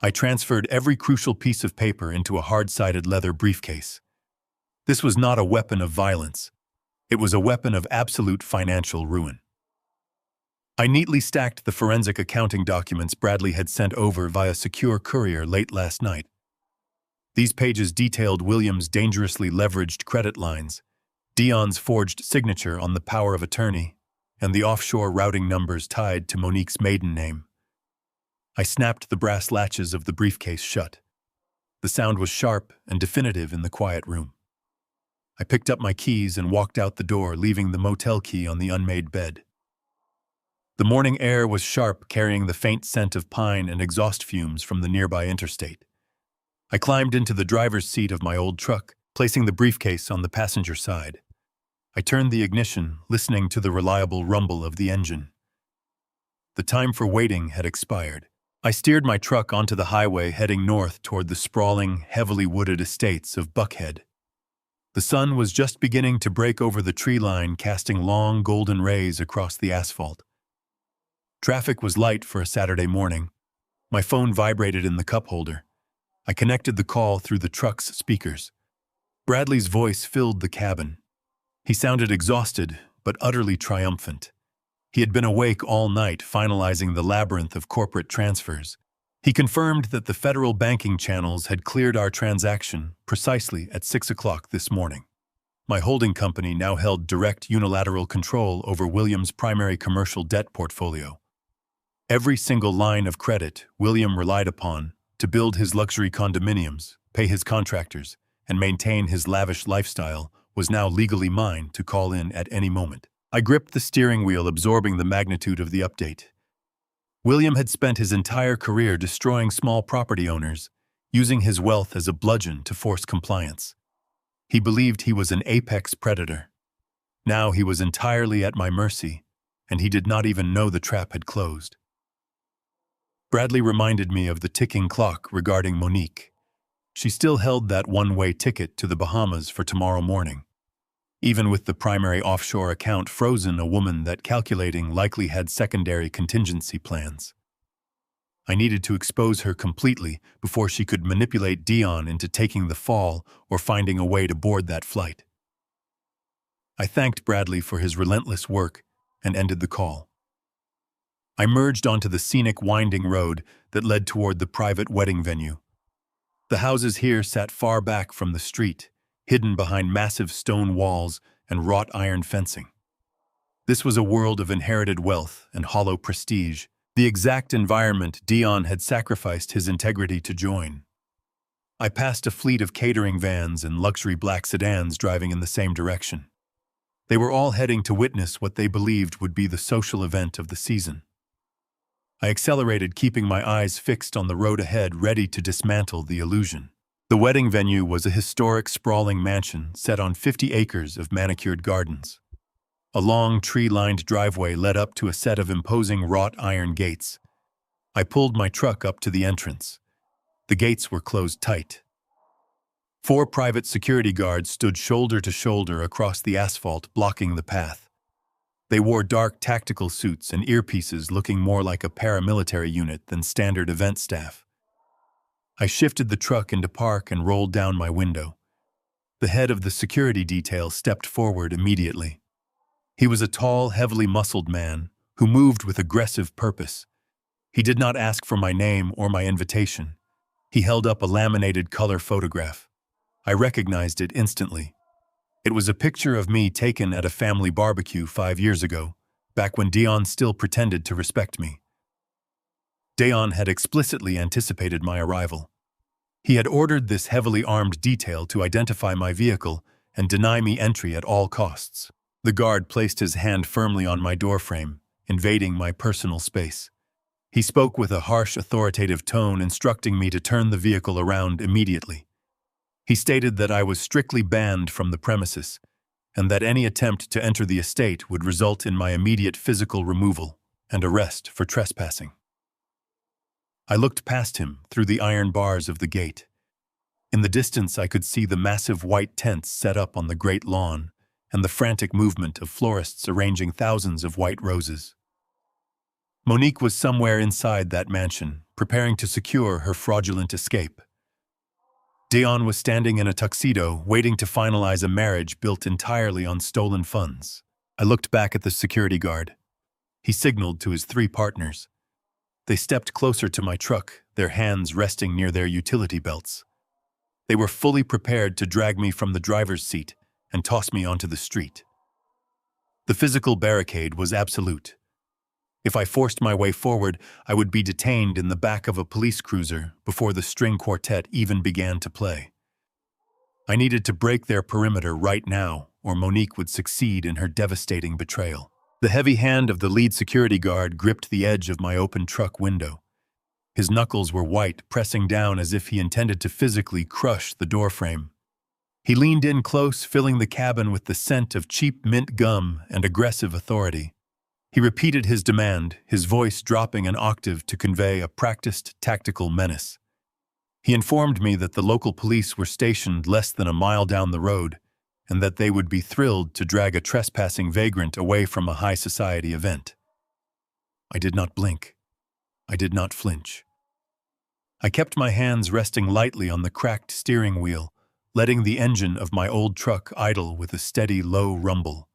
I transferred every crucial piece of paper into a hard-sided leather briefcase. This was not a weapon of violence. It was a weapon of absolute financial ruin. I neatly stacked the forensic accounting documents Bradley had sent over via secure courier late last night. These pages detailed William's dangerously leveraged credit lines, Deon's forged signature on the power of attorney, and the offshore routing numbers tied to Monique's maiden name. I snapped the brass latches of the briefcase shut. The sound was sharp and definitive in the quiet room. I picked up my keys and walked out the door, leaving the motel key on the unmade bed. The morning air was sharp, carrying the faint scent of pine and exhaust fumes from the nearby interstate. I climbed into the driver's seat of my old truck, placing the briefcase on the passenger side. I turned the ignition, listening to the reliable rumble of the engine. The time for waiting had expired. I steered my truck onto the highway, heading north toward the sprawling, heavily wooded estates of Buckhead. The sun was just beginning to break over the tree line, casting long golden rays across the asphalt. Traffic was light for a Saturday morning. My phone vibrated in the cup holder. I connected the call through the truck's speakers. Bradley's voice filled the cabin. He sounded exhausted, but utterly triumphant. He had been awake all night, finalizing the labyrinth of corporate transfers. He confirmed that the federal banking channels had cleared our transaction precisely at 6 o'clock this morning. My holding company now held direct unilateral control over William's primary commercial debt portfolio. Every single line of credit William relied upon To build his luxury condominiums, pay his contractors, and maintain his lavish lifestyle was now legally mine to call in at any moment. I gripped the steering wheel, absorbing the magnitude of the update. William had spent his entire career destroying small property owners, using his wealth as a bludgeon to force compliance. He believed he was an apex predator. Now he was entirely at my mercy, and he did not even know the trap had closed. Bradley reminded me of the ticking clock regarding Monique. She still held that one-way ticket to the Bahamas for tomorrow morning. Even with the primary offshore account frozen, a woman that calculating likely had secondary contingency plans. I needed to expose her completely before she could manipulate Deon into taking the fall or finding a way to board that flight. I thanked Bradley for his relentless work and ended the call. I merged onto the scenic winding road that led toward the private wedding venue. The houses here sat far back from the street, hidden behind massive stone walls and wrought iron fencing. This was a world of inherited wealth and hollow prestige, the exact environment Deon had sacrificed his integrity to join. I passed a fleet of catering vans and luxury black sedans driving in the same direction. They were all heading to witness what they believed would be the social event of the season. I accelerated, keeping my eyes fixed on the road ahead, ready to dismantle the illusion. The wedding venue was a historic, sprawling mansion set on 50 acres of manicured gardens. A long, tree-lined driveway led up to a set of imposing wrought iron gates. I pulled my truck up to the entrance. The gates were closed tight. 4 private security guards stood shoulder to shoulder across the asphalt, blocking the path. They wore dark tactical suits and earpieces, looking more like a paramilitary unit than standard event staff. I shifted the truck into park and rolled down my window. The head of the security detail stepped forward immediately. He was a tall, heavily muscled man who moved with aggressive purpose. He did not ask for my name or my invitation. He held up a laminated color photograph. I recognized it instantly. It was a picture of me taken at a family barbecue 5 years ago, back when Deon still pretended to respect me. Deon had explicitly anticipated my arrival. He had ordered this heavily armed detail to identify my vehicle and deny me entry at all costs. The guard placed his hand firmly on my doorframe, invading my personal space. He spoke with a harsh, authoritative tone, instructing me to turn the vehicle around immediately. He stated that I was strictly banned from the premises, and that any attempt to enter the estate would result in my immediate physical removal and arrest for trespassing. I looked past him through the iron bars of the gate. In the distance, I could see the massive white tents set up on the great lawn and the frantic movement of florists arranging thousands of white roses. Monique was somewhere inside that mansion, preparing to secure her fraudulent escape. Deon was standing in a tuxedo, waiting to finalize a marriage built entirely on stolen funds. I looked back at the security guard. He signaled to his 3 partners. They stepped closer to my truck, their hands resting near their utility belts. They were fully prepared to drag me from the driver's seat and toss me onto the street. The physical barricade was absolute. If I forced my way forward, I would be detained in the back of a police cruiser before the string quartet even began to play. I needed to break their perimeter right now, or Monique would succeed in her devastating betrayal. The heavy hand of the lead security guard gripped the edge of my open truck window. His knuckles were white, pressing down as if he intended to physically crush the doorframe. He leaned in close, filling the cabin with the scent of cheap mint gum and aggressive authority. He repeated his demand, his voice dropping an octave to convey a practiced, tactical menace. He informed me that the local police were stationed less than a mile down the road, and that they would be thrilled to drag a trespassing vagrant away from a high society event. I did not blink. I did not flinch. I kept my hands resting lightly on the cracked steering wheel, letting the engine of my old truck idle with a steady, low rumble.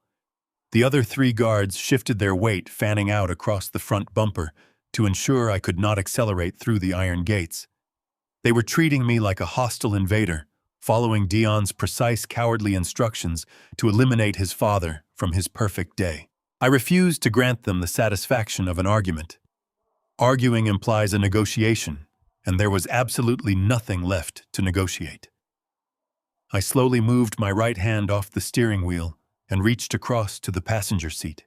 The other 3 guards shifted their weight, fanning out across the front bumper to ensure I could not accelerate through the iron gates. They were treating me like a hostile invader, following Deon's precise, cowardly instructions to eliminate his father from his perfect day. I refused to grant them the satisfaction of an argument. Arguing implies a negotiation, and there was absolutely nothing left to negotiate. I slowly moved my right hand off the steering wheel and reached across to the passenger seat.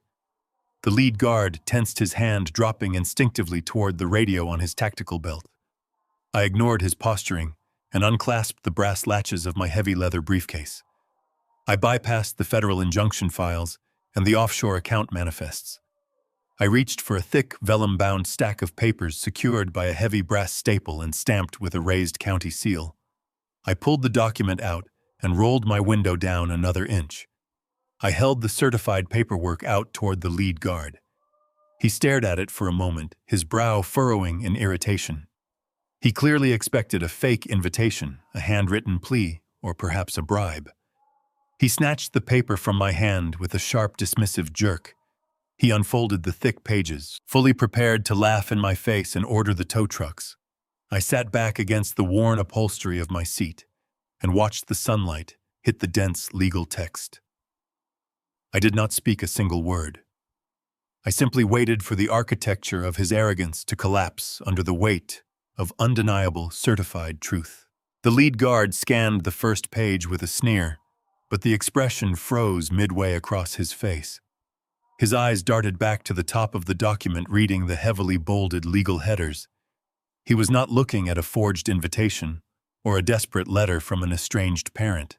The lead guard tensed his hand, dropping instinctively toward the radio on his tactical belt. I ignored his posturing and unclasped the brass latches of my heavy leather briefcase. I bypassed the federal injunction files and the offshore account manifests. I reached for a thick, vellum-bound stack of papers secured by a heavy brass staple and stamped with a raised county seal. I pulled the document out and rolled my window down another inch. I held the certified paperwork out toward the lead guard. He stared at it for a moment, his brow furrowing in irritation. He clearly expected a fake invitation, a handwritten plea, or perhaps a bribe. He snatched the paper from my hand with a sharp, dismissive jerk. He unfolded the thick pages, fully prepared to laugh in my face and order the tow trucks. I sat back against the worn upholstery of my seat and watched the sunlight hit the dense legal text. I did not speak a single word. I simply waited for the architecture of his arrogance to collapse under the weight of undeniable, certified truth. The lead guard scanned the first page with a sneer, but the expression froze midway across his face. His eyes darted back to the top of the document, reading the heavily bolded legal headers. He was not looking at a forged invitation or a desperate letter from an estranged parent.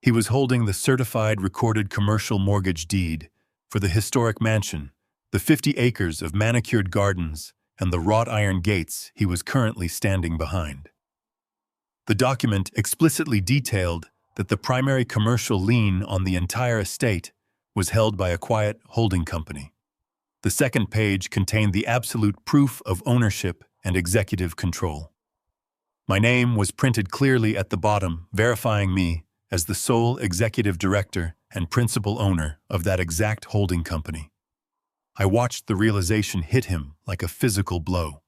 He was holding the certified recorded commercial mortgage deed for the historic mansion, the 50 acres of manicured gardens, and the wrought iron gates he was currently standing behind. The document explicitly detailed that the primary commercial lien on the entire estate was held by a quiet holding company. The second page contained the absolute proof of ownership and executive control. My name was printed clearly at the bottom, verifying me as the sole executive director and principal owner of that exact holding company. I watched the realization hit him like a physical blow.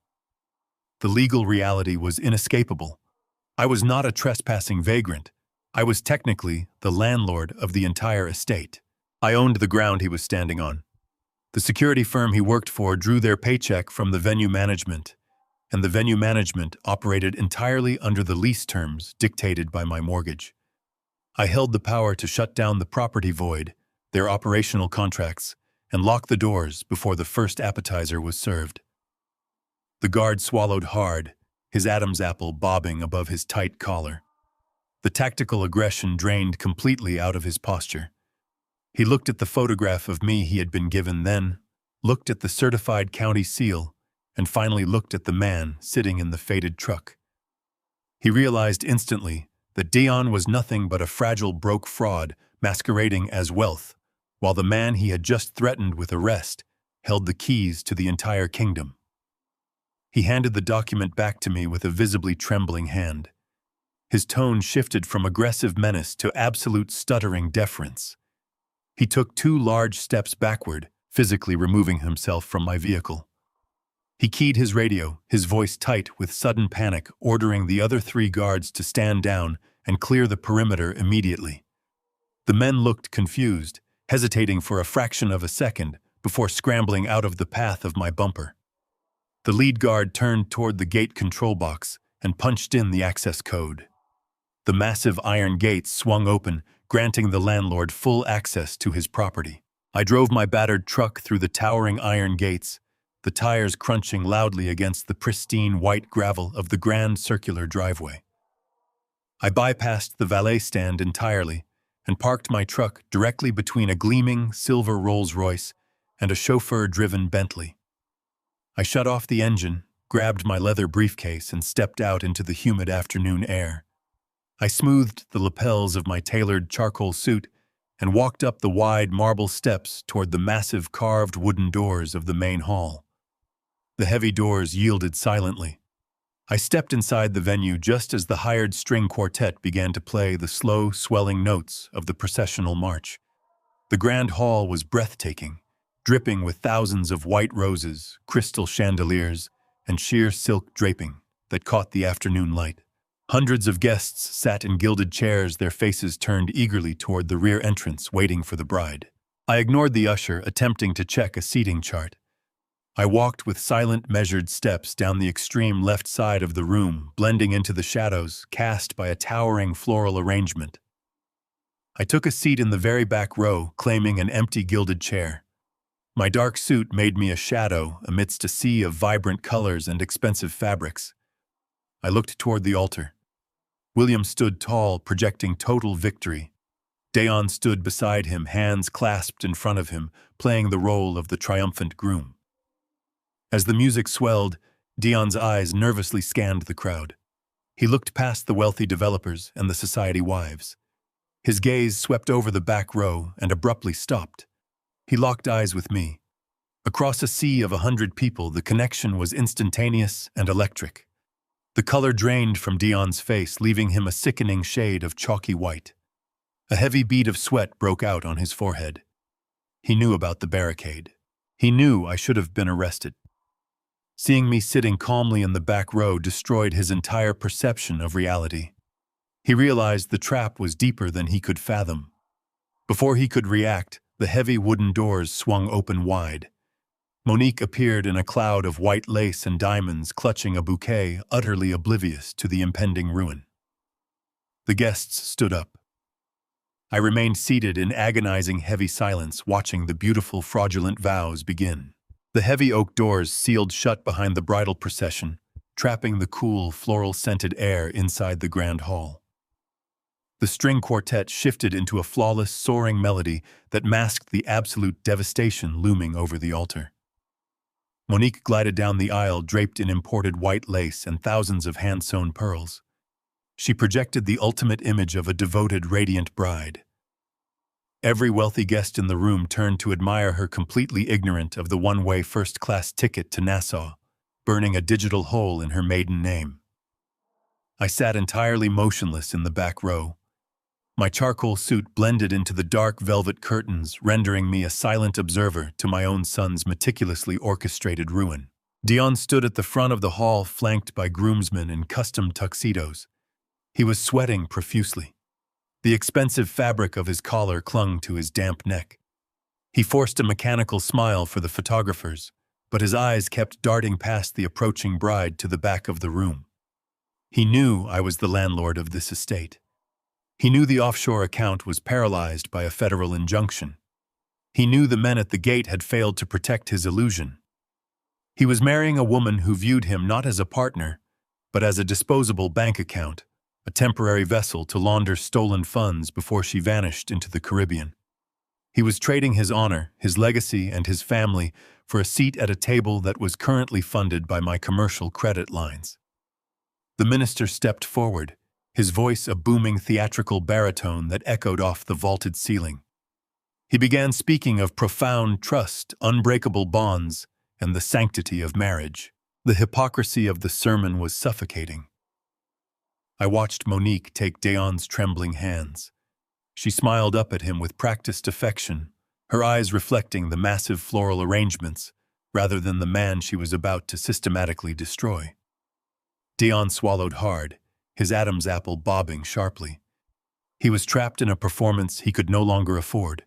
The legal reality was inescapable. I was not a trespassing vagrant. I was technically the landlord of the entire estate. I owned the ground he was standing on. The security firm he worked for drew their paycheck from the venue management, and the venue management operated entirely under the lease terms dictated by my mortgage. I held the power to shut down the property void, their operational contracts, and lock the doors before the first appetizer was served. The guard swallowed hard, his Adam's apple bobbing above his tight collar. The tactical aggression drained completely out of his posture. He looked at the photograph of me he had been given, then looked at the certified county seal, and finally looked at the man sitting in the faded truck. He realized instantly that Deon was nothing but a fragile broke fraud masquerading as wealth, while the man he had just threatened with arrest held the keys to the entire kingdom. He handed the document back to me with a visibly trembling hand. His tone shifted from aggressive menace to absolute stuttering deference. He took 2 large steps backward, physically removing himself from my vehicle. He keyed his radio, his voice tight with sudden panic, ordering the other 3 guards to stand down and clear the perimeter immediately. The men looked confused, hesitating for a fraction of a second before scrambling out of the path of my bumper. The lead guard turned toward the gate control box and punched in the access code. The massive iron gates swung open, granting the landlord full access to his property. I drove my battered truck through the towering iron gates, the tires crunching loudly against the pristine white gravel of the grand circular driveway. I bypassed the valet stand entirely and parked my truck directly between a gleaming silver Rolls-Royce and a chauffeur-driven Bentley. I shut off the engine, grabbed my leather briefcase, and stepped out into the humid afternoon air. I smoothed the lapels of my tailored charcoal suit and walked up the wide marble steps toward the massive carved wooden doors of the main hall. The heavy doors yielded silently. I stepped inside the venue just as the hired string quartet began to play the slow, swelling notes of the processional march. The grand hall was breathtaking, dripping with thousands of white roses, crystal chandeliers, and sheer silk draping that caught the afternoon light. Hundreds of guests sat in gilded chairs, their faces turned eagerly toward the rear entrance, waiting for the bride. I ignored the usher, attempting to check a seating chart. I walked with silent, measured steps down the extreme left side of the room, blending into the shadows cast by a towering floral arrangement. I took a seat in the very back row, claiming an empty gilded chair. My dark suit made me a shadow amidst a sea of vibrant colors and expensive fabrics. I looked toward the altar. William stood tall, projecting total victory. Deon stood beside him, hands clasped in front of him, playing the role of the triumphant groom. As the music swelled, Deon's eyes nervously scanned the crowd. He looked past the wealthy developers and the society wives. His gaze swept over the back row and abruptly stopped. He locked eyes with me. Across a sea of 100 people, the connection was instantaneous and electric. The color drained from Deon's face, leaving him a sickening shade of chalky white. A heavy bead of sweat broke out on his forehead. He knew about the barricade. He knew I should have been arrested. Seeing me sitting calmly in the back row destroyed his entire perception of reality. He realized the trap was deeper than he could fathom. Before he could react, the heavy wooden doors swung open wide. Monique appeared in a cloud of white lace and diamonds, clutching a bouquet, utterly oblivious to the impending ruin. The guests stood up. I remained seated in agonizing heavy silence, watching the beautiful fraudulent vows begin. The heavy oak doors sealed shut behind the bridal procession, trapping the cool, floral-scented air inside the grand hall. The string quartet shifted into a flawless, soaring melody that masked the absolute devastation looming over the altar. Monique glided down the aisle draped in imported white lace and thousands of hand-sewn pearls. She projected the ultimate image of a devoted, radiant bride. Every wealthy guest in the room turned to admire her, completely ignorant of the one-way first-class ticket to Nassau, burning a digital hole in her maiden name. I sat entirely motionless in the back row. My charcoal suit blended into the dark velvet curtains, rendering me a silent observer to my own son's meticulously orchestrated ruin. Deon stood at the front of the hall, flanked by groomsmen in custom tuxedos. He was sweating profusely. The expensive fabric of his collar clung to his damp neck. He forced a mechanical smile for the photographers, but his eyes kept darting past the approaching bride to the back of the room. He knew I was the landlord of this estate. He knew the offshore account was paralyzed by a federal injunction. He knew the men at the gate had failed to protect his illusion. He was marrying a woman who viewed him not as a partner, but as a disposable bank account, a temporary vessel to launder stolen funds before she vanished into the Caribbean. He was trading his honor, his legacy, and his family for a seat at a table that was currently funded by my commercial credit lines. The minister stepped forward, his voice a booming theatrical baritone that echoed off the vaulted ceiling. He began speaking of profound trust, unbreakable bonds, and the sanctity of marriage. The hypocrisy of the sermon was suffocating. I watched Monique take Deon's trembling hands. She smiled up at him with practiced affection, her eyes reflecting the massive floral arrangements rather than the man she was about to systematically destroy. Deon swallowed hard, his Adam's apple bobbing sharply. He was trapped in a performance he could no longer afford.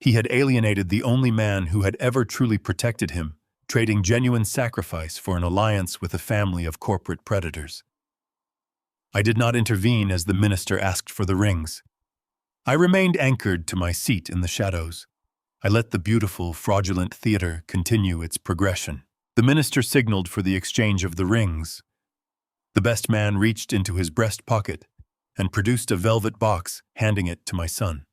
He had alienated the only man who had ever truly protected him, trading genuine sacrifice for an alliance with a family of corporate predators. I did not intervene as the minister asked for the rings. I remained anchored to my seat in the shadows. I let the beautiful, fraudulent theater continue its progression. The minister signaled for the exchange of the rings. The best man reached into his breast pocket and produced a velvet box, handing it to my son.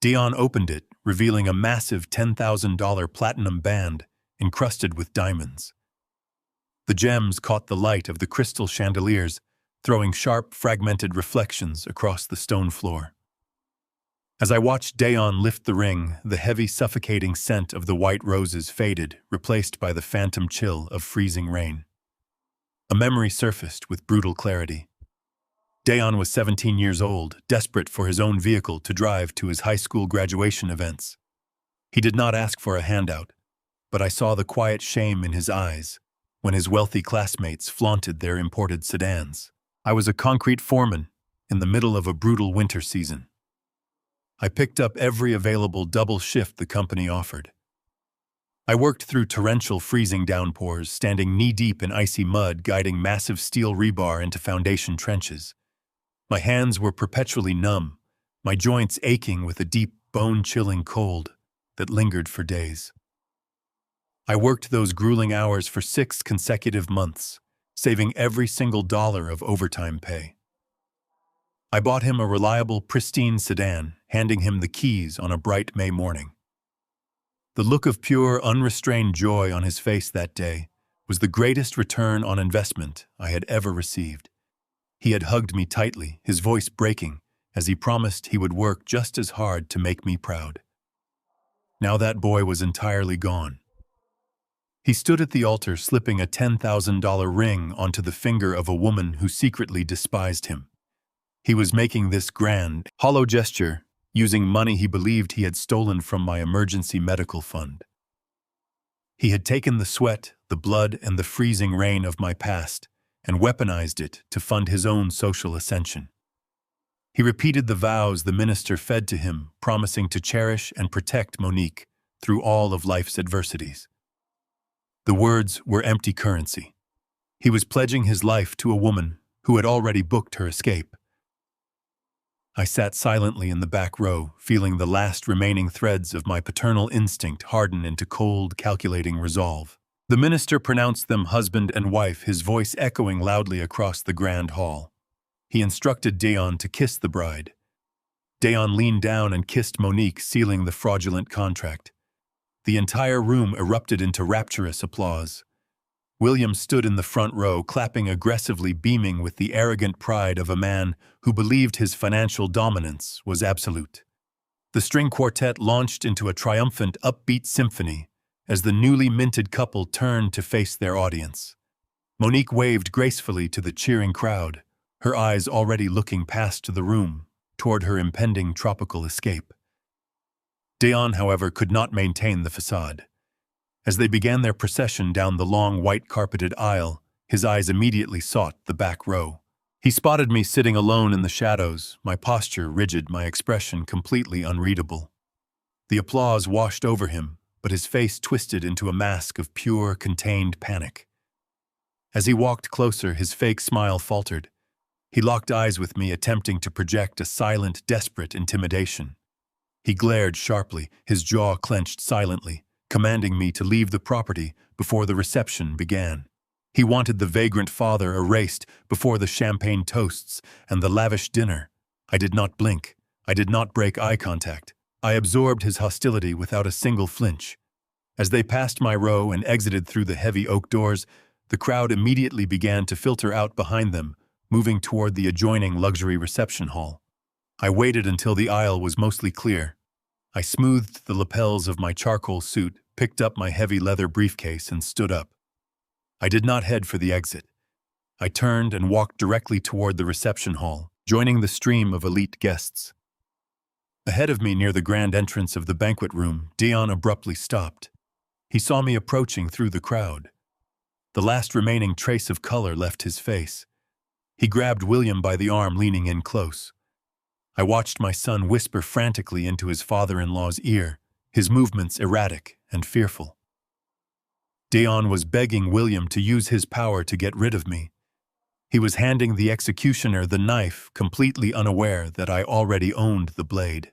Deon opened it, revealing a massive $10,000 platinum band encrusted with diamonds. The gems caught the light of the crystal chandeliers, throwing sharp, fragmented reflections across the stone floor. As I watched Deon lift the ring, the heavy, suffocating scent of the white roses faded, replaced by the phantom chill of freezing rain. A memory surfaced with brutal clarity. Deon was 17 years old, desperate for his own vehicle to drive to his high school graduation events. He did not ask for a handout, but I saw the quiet shame in his eyes when his wealthy classmates flaunted their imported sedans. I was a concrete foreman in the middle of a brutal winter season. I picked up every available double shift the company offered. I worked through torrential freezing downpours, standing knee-deep in icy mud, guiding massive steel rebar into foundation trenches. My hands were perpetually numb, my joints aching with a deep, bone-chilling cold that lingered for days. I worked those grueling hours for 6 consecutive months, saving every single dollar of overtime pay. I bought him a reliable, pristine sedan, handing him the keys on a bright May morning. The look of pure, unrestrained joy on his face that day was the greatest return on investment I had ever received. He had hugged me tightly, his voice breaking, as he promised he would work just as hard to make me proud. Now that boy was entirely gone. He stood at the altar, slipping a $10,000 ring onto the finger of a woman who secretly despised him. He was making this grand, hollow gesture using money he believed he had stolen from my emergency medical fund. He had taken the sweat, the blood, and the freezing rain of my past and weaponized it to fund his own social ascension. He repeated the vows the minister fed to him, promising to cherish and protect Monique through all of life's adversities. The words were empty currency. He was pledging his life to a woman who had already booked her escape. I sat silently in the back row, feeling the last remaining threads of my paternal instinct harden into cold, calculating resolve. The minister pronounced them husband and wife, his voice echoing loudly across the grand hall. He instructed Deon to kiss the bride. Deon leaned down and kissed Monique, sealing the fraudulent contract. The entire room erupted into rapturous applause. William stood in the front row, clapping aggressively, beaming with the arrogant pride of a man who believed his financial dominance was absolute. The string quartet launched into a triumphant, upbeat symphony as the newly minted couple turned to face their audience. Monique waved gracefully to the cheering crowd, her eyes already looking past the room toward her impending tropical escape. Deon, however, could not maintain the facade. As they began their procession down the long, white-carpeted aisle, his eyes immediately sought the back row. He spotted me sitting alone in the shadows, my posture rigid, my expression completely unreadable. The applause washed over him, but his face twisted into a mask of pure, contained panic. As he walked closer, his fake smile faltered. He locked eyes with me, attempting to project a silent, desperate intimidation. He glared sharply, his jaw clenched silently, commanding me to leave the property before the reception began. He wanted the vagrant father erased before the champagne toasts and the lavish dinner. I did not blink. I did not break eye contact. I absorbed his hostility without a single flinch. As they passed my row and exited through the heavy oak doors, the crowd immediately began to filter out behind them, moving toward the adjoining luxury reception hall. I waited until the aisle was mostly clear. I smoothed the lapels of my charcoal suit, picked up my heavy leather briefcase, and stood up. I did not head for the exit. I turned and walked directly toward the reception hall, joining the stream of elite guests. Ahead of me, near the grand entrance of the banquet room, Deon abruptly stopped. He saw me approaching through the crowd. The last remaining trace of color left his face. He grabbed William by the arm, leaning in close. I watched my son whisper frantically into his father-in-law's ear, his movements erratic and fearful. Deon was begging William to use his power to get rid of me. He was handing the executioner the knife, completely unaware that I already owned the blade.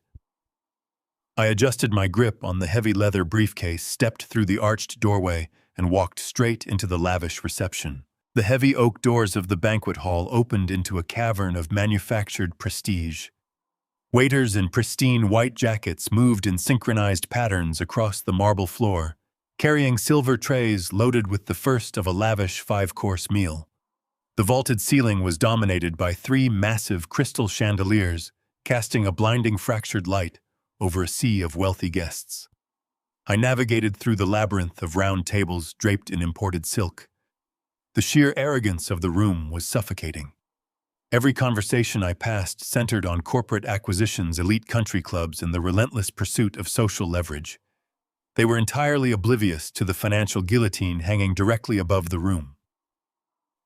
I adjusted my grip on the heavy leather briefcase, stepped through the arched doorway, and walked straight into the lavish reception. The heavy oak doors of the banquet hall opened into a cavern of manufactured prestige. Waiters in pristine white jackets moved in synchronized patterns across the marble floor, carrying silver trays loaded with the first of a lavish 5-course meal. The vaulted ceiling was dominated by 3 massive crystal chandeliers, casting a blinding fractured light over a sea of wealthy guests. I navigated through the labyrinth of round tables draped in imported silk. The sheer arrogance of the room was suffocating. Every conversation I passed centered on corporate acquisitions, elite country clubs, and the relentless pursuit of social leverage. They were entirely oblivious to the financial guillotine hanging directly above the room.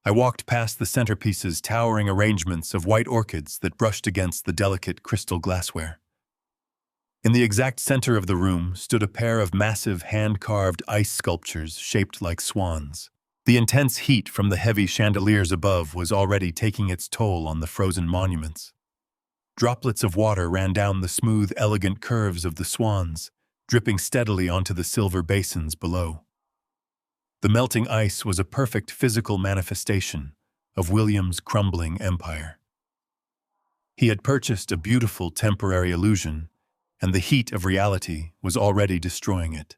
I walked past the centerpieces, towering arrangements of white orchids that brushed against the delicate crystal glassware. In the exact center of the room stood a pair of massive hand-carved ice sculptures shaped like swans. The intense heat from the heavy chandeliers above was already taking its toll on the frozen monuments. Droplets of water ran down the smooth, elegant curves of the swans, dripping steadily onto the silver basins below. The melting ice was a perfect physical manifestation of William's crumbling empire. He had purchased a beautiful temporary illusion, and the heat of reality was already destroying it.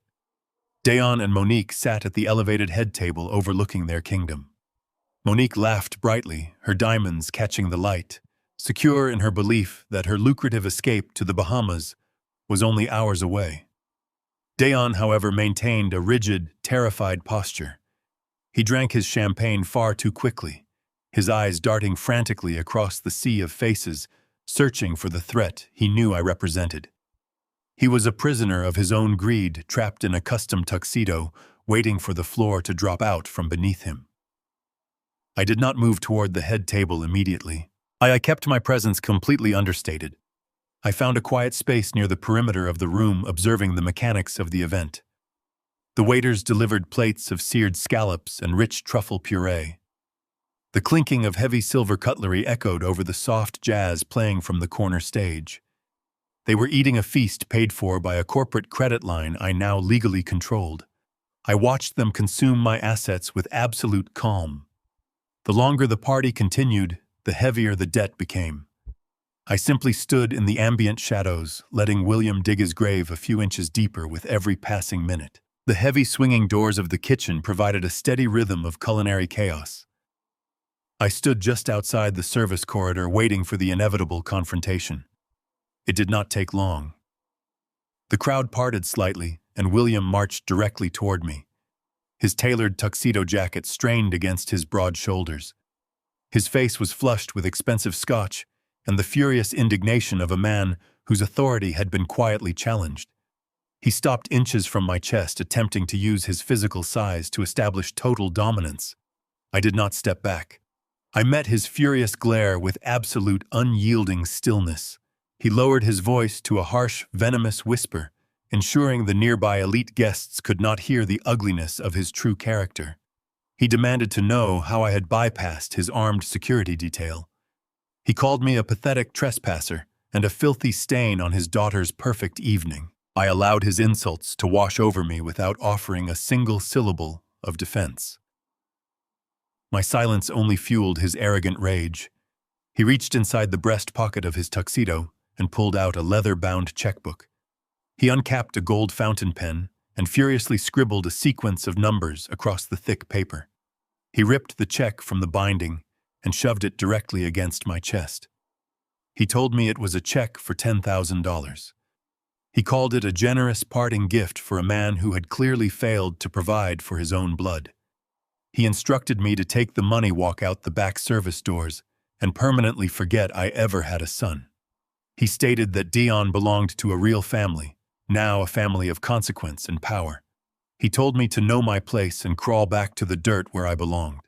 Deon and Monique sat at the elevated head table overlooking their kingdom. Monique laughed brightly, her diamonds catching the light, secure in her belief that her lucrative escape to the Bahamas was only hours away. Deon, however, maintained a rigid, terrified posture. He drank his champagne far too quickly, his eyes darting frantically across the sea of faces, searching for the threat he knew I represented. He was a prisoner of his own greed, trapped in a custom tuxedo, waiting for the floor to drop out from beneath him. I did not move toward the head table immediately. I kept my presence completely understated. I found a quiet space near the perimeter of the room, observing the mechanics of the event. The waiters delivered plates of seared scallops and rich truffle puree. The clinking of heavy silver cutlery echoed over the soft jazz playing from the corner stage. They were eating a feast paid for by a corporate credit line I now legally controlled. I watched them consume my assets with absolute calm. The longer the party continued, the heavier the debt became. I simply stood in the ambient shadows, letting William dig his grave a few inches deeper with every passing minute. The heavy swinging doors of the kitchen provided a steady rhythm of culinary chaos. I stood just outside the service corridor, waiting for the inevitable confrontation. It did not take long. The crowd parted slightly, and William marched directly toward me. His tailored tuxedo jacket strained against his broad shoulders. His face was flushed with expensive scotch and the furious indignation of a man whose authority had been quietly challenged. He stopped inches from my chest, attempting to use his physical size to establish total dominance. I did not step back. I met his furious glare with absolute unyielding stillness. He lowered his voice to a harsh, venomous whisper, ensuring the nearby elite guests could not hear the ugliness of his true character. He demanded to know how I had bypassed his armed security detail. He called me a pathetic trespasser and a filthy stain on his daughter's perfect evening. I allowed his insults to wash over me without offering a single syllable of defense. My silence only fueled his arrogant rage. He reached inside the breast pocket of his tuxedo and pulled out a leather-bound checkbook. He uncapped a gold fountain pen and furiously scribbled a sequence of numbers across the thick paper. He ripped the check from the binding and shoved it directly against my chest. He told me it was a check for $10,000. He called it a generous parting gift for a man who had clearly failed to provide for his own blood. He instructed me to take the money, walk out the back service doors, and permanently forget I ever had a son. He stated that Deon belonged to a real family, now a family of consequence and power. He told me to know my place and crawl back to the dirt where I belonged.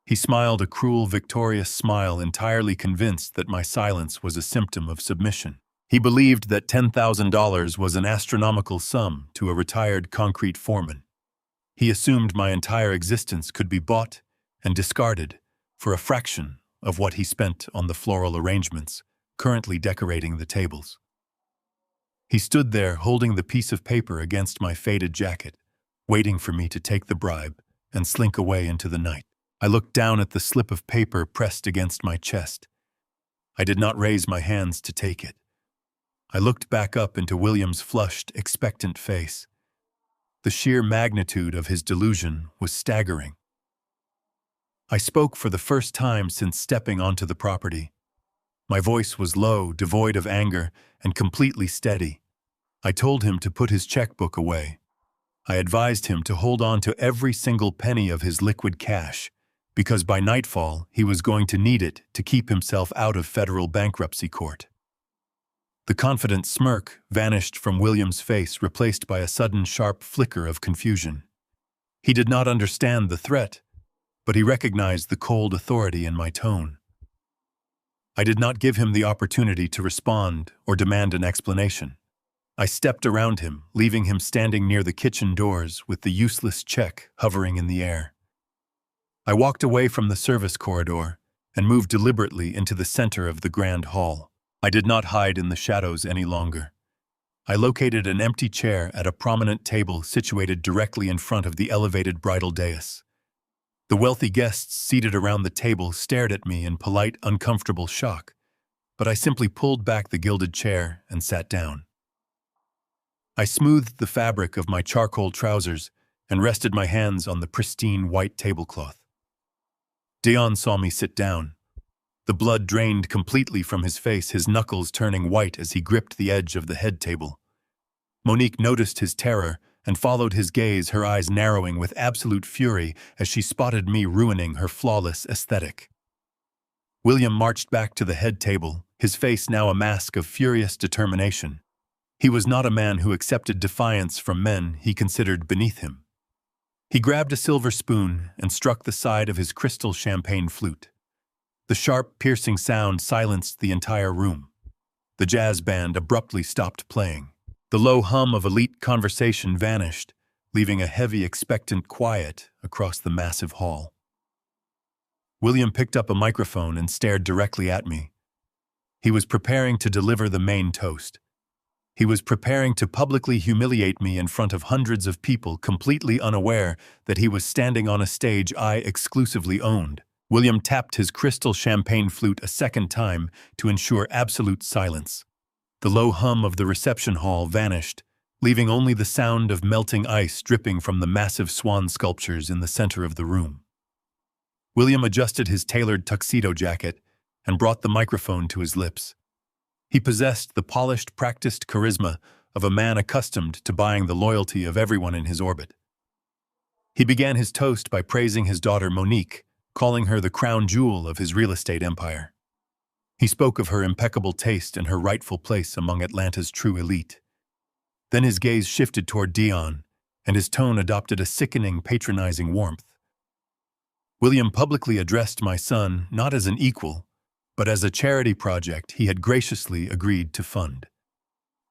He smiled a cruel, victorious smile, entirely convinced that my silence was a symptom of submission. He believed that $10,000 was an astronomical sum to a retired concrete foreman. He assumed my entire existence could be bought and discarded for a fraction of what he spent on the floral arrangements currently decorating the tables. He stood there holding the piece of paper against my faded jacket, waiting for me to take the bribe and slink away into the night. I looked down at the slip of paper pressed against my chest. I did not raise my hands to take it. I looked back up into William's flushed, expectant face. The sheer magnitude of his delusion was staggering. I spoke for the first time since stepping onto the property. My voice was low, devoid of anger, and completely steady. I told him to put his checkbook away. I advised him to hold on to every single penny of his liquid cash, because by nightfall he was going to need it to keep himself out of federal bankruptcy court. The confident smirk vanished from William's face, replaced by a sudden sharp flicker of confusion. He did not understand the threat, but he recognized the cold authority in my tone. I did not give him the opportunity to respond or demand an explanation. I stepped around him, leaving him standing near the kitchen doors with the useless check hovering in the air. I walked away from the service corridor and moved deliberately into the center of the grand hall. I did not hide in the shadows any longer. I located an empty chair at a prominent table situated directly in front of the elevated bridal dais. The wealthy guests seated around the table stared at me in polite, uncomfortable shock, but I simply pulled back the gilded chair and sat down. I smoothed the fabric of my charcoal trousers and rested my hands on the pristine white tablecloth. Deon saw me sit down. The blood drained completely from his face, his knuckles turning white as he gripped the edge of the head table. Monique noticed his terror and followed his gaze, her eyes narrowing with absolute fury as she spotted me ruining her flawless aesthetic. William marched back to the head table, his face now a mask of furious determination. He was not a man who accepted defiance from men he considered beneath him. He grabbed a silver spoon and struck the side of his crystal champagne flute. The sharp, piercing sound silenced the entire room. The jazz band abruptly stopped playing. The low hum of elite conversation vanished, leaving a heavy, expectant quiet across the massive hall. William picked up a microphone and stared directly at me. He was preparing to deliver the main toast. He was preparing to publicly humiliate me in front of hundreds of people, completely unaware that he was standing on a stage I exclusively owned. William tapped his crystal champagne flute a second time to ensure absolute silence. The low hum of the reception hall vanished, leaving only the sound of melting ice dripping from the massive swan sculptures in the center of the room. William adjusted his tailored tuxedo jacket and brought the microphone to his lips. He possessed the polished, practiced charisma of a man accustomed to buying the loyalty of everyone in his orbit. He began his toast by praising his daughter Monique, calling her the crown jewel of his real estate empire. He spoke of her impeccable taste and her rightful place among Atlanta's true elite. Then his gaze shifted toward Deon, and his tone adopted a sickening, patronizing warmth. William publicly addressed my son not as an equal, but as a charity project he had graciously agreed to fund.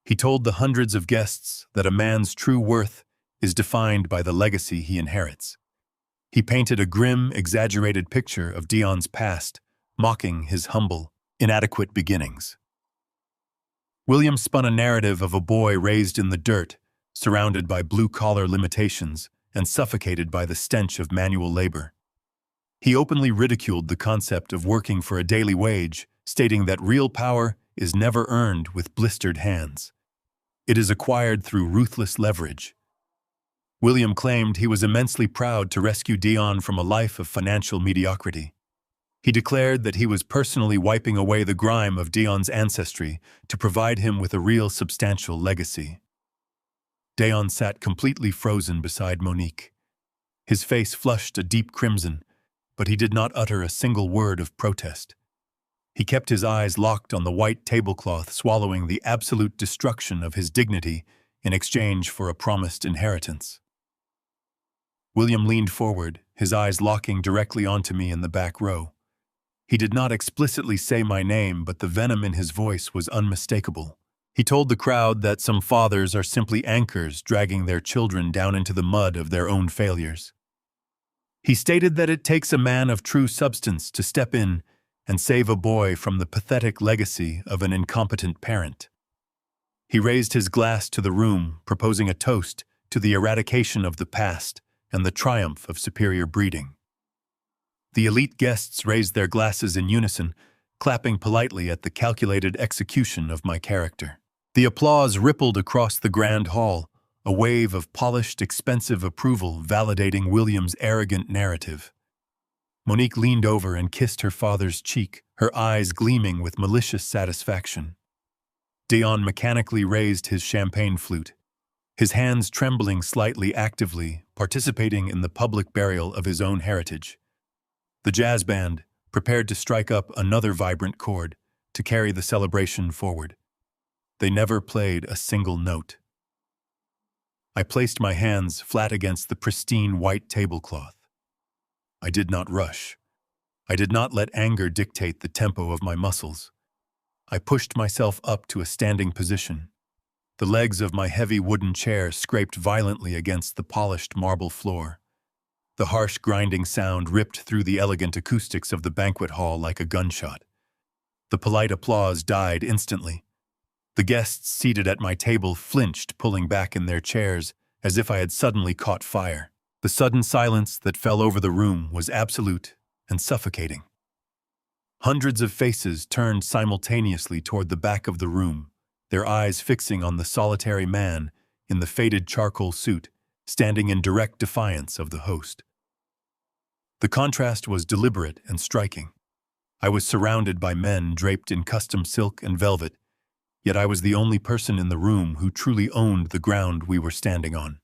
He told the hundreds of guests that a man's true worth is defined by the legacy he inherits. He painted a grim, exaggerated picture of Deon's past, mocking his humble, inadequate beginnings. William spun a narrative of a boy raised in the dirt, surrounded by blue-collar limitations and suffocated by the stench of manual labor. He openly ridiculed the concept of working for a daily wage, stating that real power is never earned with blistered hands. It is acquired through ruthless leverage. William claimed he was immensely proud to rescue Deon from a life of financial mediocrity. He declared that he was personally wiping away the grime of Deon's ancestry to provide him with a real substantial legacy. Deon sat completely frozen beside Monique. His face flushed a deep crimson, but he did not utter a single word of protest. He kept his eyes locked on the white tablecloth, swallowing the absolute destruction of his dignity in exchange for a promised inheritance. William leaned forward, his eyes locking directly onto me in the back row. He did not explicitly say my name, but the venom in his voice was unmistakable. He told the crowd that some fathers are simply anchors dragging their children down into the mud of their own failures. He stated that it takes a man of true substance to step in and save a boy from the pathetic legacy of an incompetent parent. He raised his glass to the room, proposing a toast to the eradication of the past and the triumph of superior breeding. The elite guests raised their glasses in unison, clapping politely at the calculated execution of my character. The applause rippled across the grand hall, a wave of polished, expensive approval validating William's arrogant narrative. Monique leaned over and kissed her father's cheek, her eyes gleaming with malicious satisfaction. Deon mechanically raised his champagne flute, his hands trembling slightly, actively participating in the public burial of his own heritage. The jazz band prepared to strike up another vibrant chord to carry the celebration forward. They never played a single note. I placed my hands flat against the pristine white tablecloth. I did not rush. I did not let anger dictate the tempo of my muscles. I pushed myself up to a standing position. The legs of my heavy wooden chair scraped violently against the polished marble floor. The harsh grinding sound ripped through the elegant acoustics of the banquet hall like a gunshot. The polite applause died instantly. The guests seated at my table flinched, pulling back in their chairs, as if I had suddenly caught fire. The sudden silence that fell over the room was absolute and suffocating. Hundreds of faces turned simultaneously toward the back of the room, their eyes fixing on the solitary man in the faded charcoal suit, standing in direct defiance of the host. The contrast was deliberate and striking. I was surrounded by men draped in custom silk and velvet, yet I was the only person in the room who truly owned the ground we were standing on.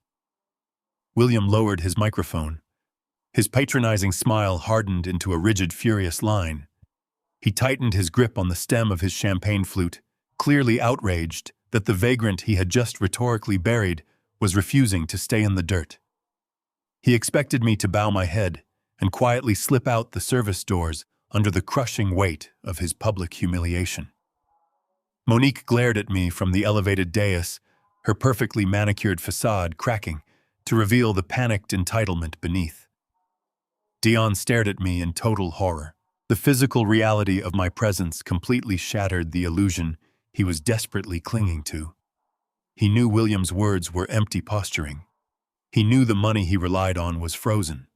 William lowered his microphone. His patronizing smile hardened into a rigid, furious line. He tightened his grip on the stem of his champagne flute, clearly outraged that the vagrant he had just rhetorically buried was refusing to stay in the dirt. He expected me to bow my head and quietly slip out the service doors under the crushing weight of his public humiliation. Monique glared at me from the elevated dais, her perfectly manicured facade cracking to reveal the panicked entitlement beneath. Deon stared at me in total horror. The physical reality of my presence completely shattered the illusion he was desperately clinging to. He knew William's words were empty posturing. He knew the money he relied on was frozen.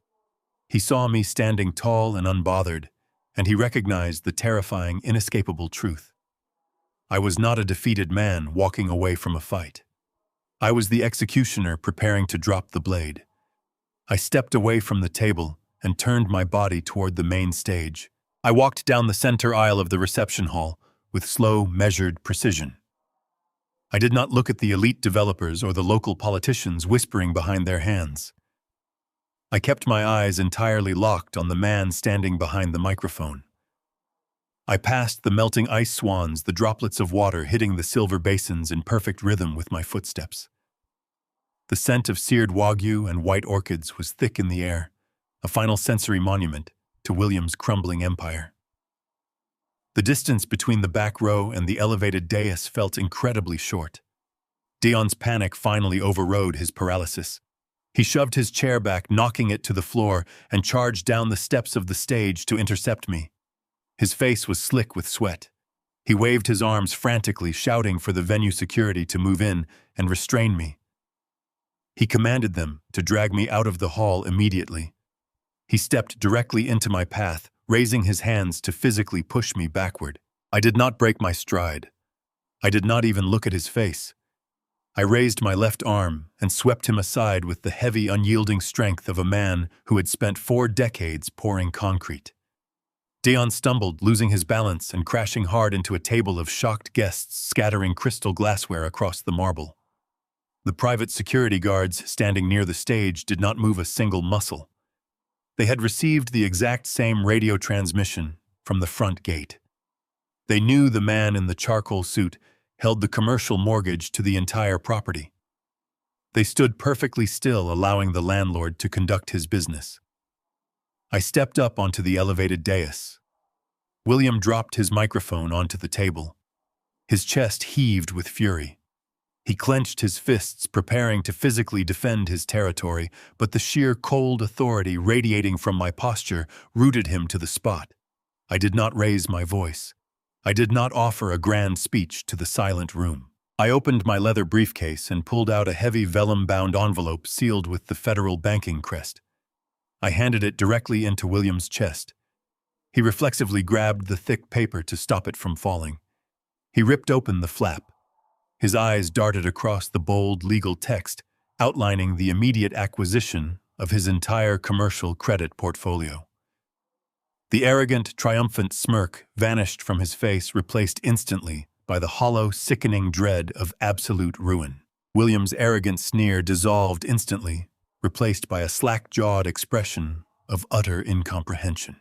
He saw me standing tall and unbothered, and he recognized the terrifying, inescapable truth. I was not a defeated man walking away from a fight. I was the executioner preparing to drop the blade. I stepped away from the table and turned my body toward the main stage. I walked down the center aisle of the reception hall with slow, measured precision. I did not look at the elite developers or the local politicians whispering behind their hands. I kept my eyes entirely locked on the man standing behind the microphone. I passed the melting ice swans, the droplets of water hitting the silver basins in perfect rhythm with my footsteps. The scent of seared wagyu and white orchids was thick in the air, a final sensory monument to William's crumbling empire. The distance between the back row and the elevated dais felt incredibly short. Deon's panic finally overrode his paralysis. He shoved his chair back, knocking it to the floor, and charged down the steps of the stage to intercept me. His face was slick with sweat. He waved his arms frantically, shouting for the venue security to move in and restrain me. He commanded them to drag me out of the hall immediately. He stepped directly into my path, raising his hands to physically push me backward. I did not break my stride. I did not even look at his face. I raised my left arm and swept him aside with the heavy, unyielding strength of a man who had spent 4 decades pouring concrete. Deon stumbled, losing his balance and crashing hard into a table of shocked guests scattering crystal glassware across the marble. The private security guards standing near the stage did not move a single muscle. They had received the exact same radio transmission from the front gate. They knew the man in the charcoal suit held the commercial mortgage to the entire property. They stood perfectly still, allowing the landlord to conduct his business. I stepped up onto the elevated dais. William dropped his microphone onto the table. His chest heaved with fury. He clenched his fists, preparing to physically defend his territory, but the sheer cold authority radiating from my posture rooted him to the spot. I did not raise my voice. I did not offer a grand speech to the silent room. I opened my leather briefcase and pulled out a heavy vellum-bound envelope sealed with the federal banking crest. I handed it directly into William's chest. He reflexively grabbed the thick paper to stop it from falling. He ripped open the flap. His eyes darted across the bold legal text, outlining the immediate acquisition of his entire commercial credit portfolio. The arrogant, triumphant smirk vanished from his face, replaced instantly by the hollow, sickening dread of absolute ruin. William's arrogant sneer dissolved instantly, replaced by a slack-jawed expression of utter incomprehension.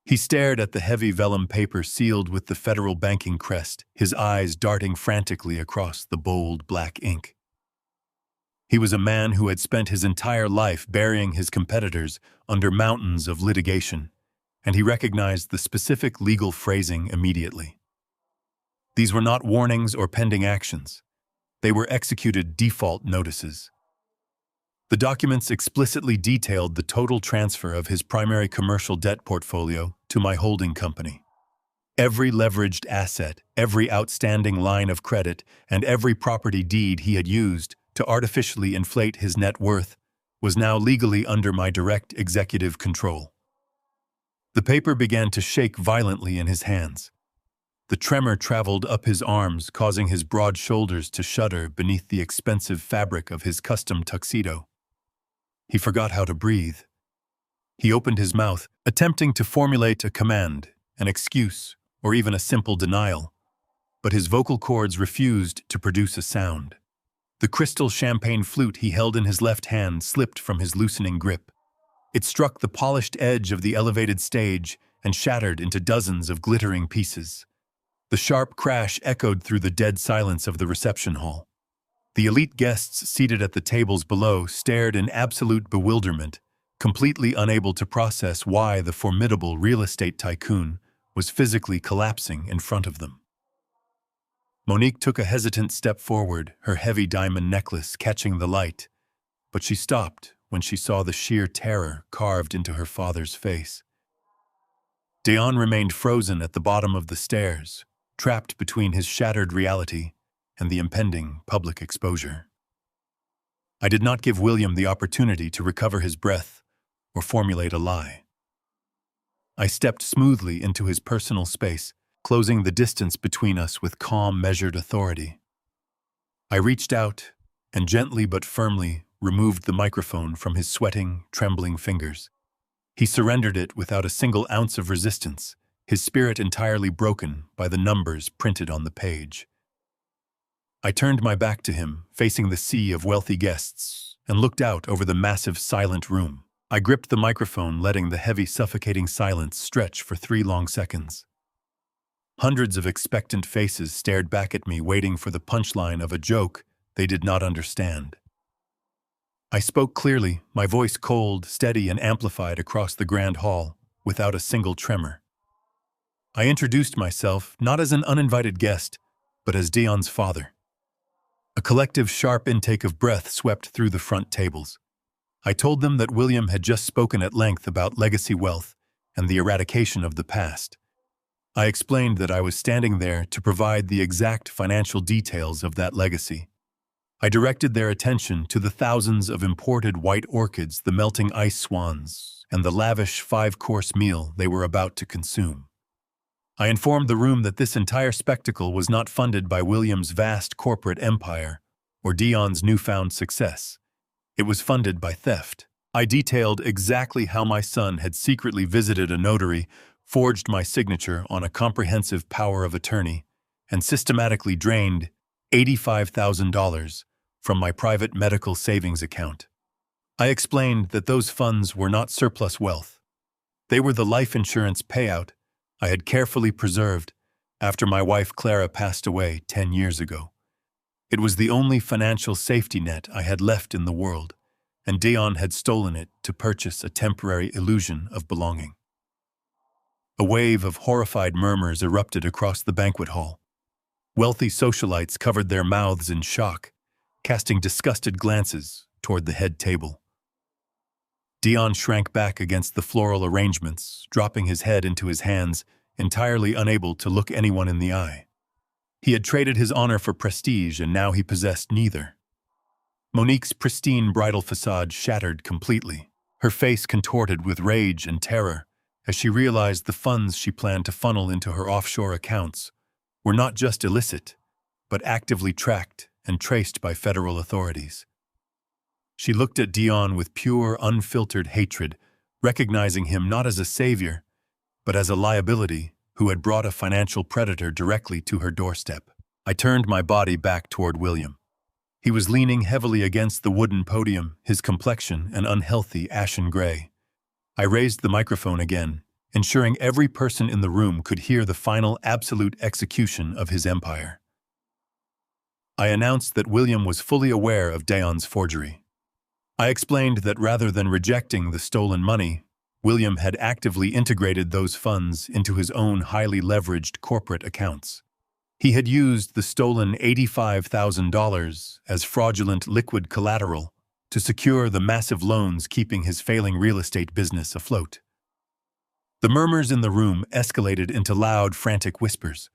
He stared at the heavy vellum paper sealed with the federal banking crest, his eyes darting frantically across the bold black ink. He was a man who had spent his entire life burying his competitors under mountains of litigation, and he recognized the specific legal phrasing immediately. These were not warnings or pending actions. They were executed default notices. The documents explicitly detailed the total transfer of his primary commercial debt portfolio to my holding company. Every leveraged asset, every outstanding line of credit, and every property deed he had used to artificially inflate his net worth was now legally under my direct executive control. The paper began to shake violently in his hands. The tremor traveled up his arms, causing his broad shoulders to shudder beneath the expensive fabric of his custom tuxedo. He forgot how to breathe. He opened his mouth, attempting to formulate a command, an excuse, or even a simple denial, but his vocal cords refused to produce a sound. The crystal champagne flute he held in his left hand slipped from his loosening grip. It struck the polished edge of the elevated stage and shattered into dozens of glittering pieces. The sharp crash echoed through the dead silence of the reception hall. The elite guests seated at the tables below stared in absolute bewilderment, completely unable to process why the formidable real estate tycoon was physically collapsing in front of them. Monique took a hesitant step forward, her heavy diamond necklace catching the light, but she stopped when she saw the sheer terror carved into her father's face. Deon remained frozen at the bottom of the stairs, trapped between his shattered reality and the impending public exposure. I did not give William the opportunity to recover his breath or formulate a lie. I stepped smoothly into his personal space, closing the distance between us with calm, measured authority. I reached out and gently but firmly removed the microphone from his sweating, trembling fingers. He surrendered it without a single ounce of resistance, his spirit entirely broken by the numbers printed on the page. I turned my back to him, facing the sea of wealthy guests, and looked out over the massive, silent room. I gripped the microphone, letting the heavy, suffocating silence stretch for 3 long seconds. Hundreds of expectant faces stared back at me, waiting for the punchline of a joke they did not understand. I spoke clearly, my voice cold, steady, and amplified across the grand hall, without a single tremor. I introduced myself not as an uninvited guest, but as Deon's father. A collective sharp intake of breath swept through the front tables. I told them that William had just spoken at length about legacy wealth and the eradication of the past. I explained that I was standing there to provide the exact financial details of that legacy. I directed their attention to the thousands of imported white orchids, the melting ice swans, and the lavish 5-course meal they were about to consume. I informed the room that this entire spectacle was not funded by William's vast corporate empire or Deon's newfound success. It was funded by theft. I detailed exactly how my son had secretly visited a notary, forged my signature on a comprehensive power of attorney, and systematically drained $85,000 from my private medical savings account. I explained that those funds were not surplus wealth. They were the life insurance payout I had carefully preserved after my wife Clara passed away 10 years ago. It was the only financial safety net I had left in the world, and Deon had stolen it to purchase a temporary illusion of belonging. A wave of horrified murmurs erupted across the banquet hall. Wealthy socialites covered their mouths in shock, casting disgusted glances toward the head table. Deon shrank back against the floral arrangements, dropping his head into his hands, entirely unable to look anyone in the eye. He had traded his honor for prestige, and now he possessed neither. Monique's pristine bridal facade shattered completely, her face contorted with rage and terror as she realized the funds she planned to funnel into her offshore accounts were not just illicit, but actively tracked and traced by federal authorities. She looked at Deon with pure, unfiltered hatred, recognizing him not as a savior, but as a liability who had brought a financial predator directly to her doorstep. I turned my body back toward William. He was leaning heavily against the wooden podium, his complexion an unhealthy ashen gray. I raised the microphone again, ensuring every person in the room could hear the final absolute execution of his empire. I announced that William was fully aware of Deon's forgery. I explained that rather than rejecting the stolen money, William had actively integrated those funds into his own highly leveraged corporate accounts. He had used the stolen $85,000 as fraudulent liquid collateral to secure the massive loans keeping his failing real estate business afloat. The murmurs in the room escalated into loud, frantic whispers.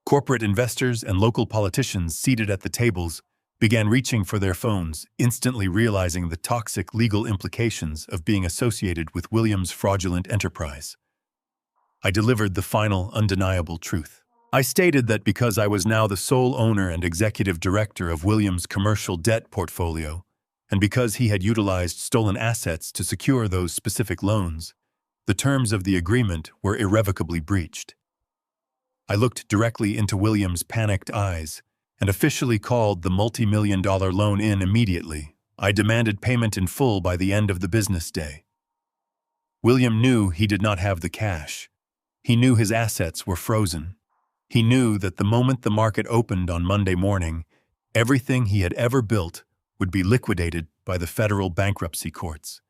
Corporate investors and local politicians seated at the tables began reaching for their phones, instantly realizing the toxic legal implications of being associated with William's fraudulent enterprise. I delivered the final, undeniable truth. I stated that because I was now the sole owner and executive director of William's commercial debt portfolio, and because he had utilized stolen assets to secure those specific loans, the terms of the agreement were irrevocably breached. I looked directly into William's panicked eyes and officially called the multi-million-dollar loan in immediately. I demanded payment in full by the end of the business day. William knew he did not have the cash. He knew his assets were frozen. He knew that the moment the market opened on Monday morning, everything he had ever built would be liquidated by the federal bankruptcy courts.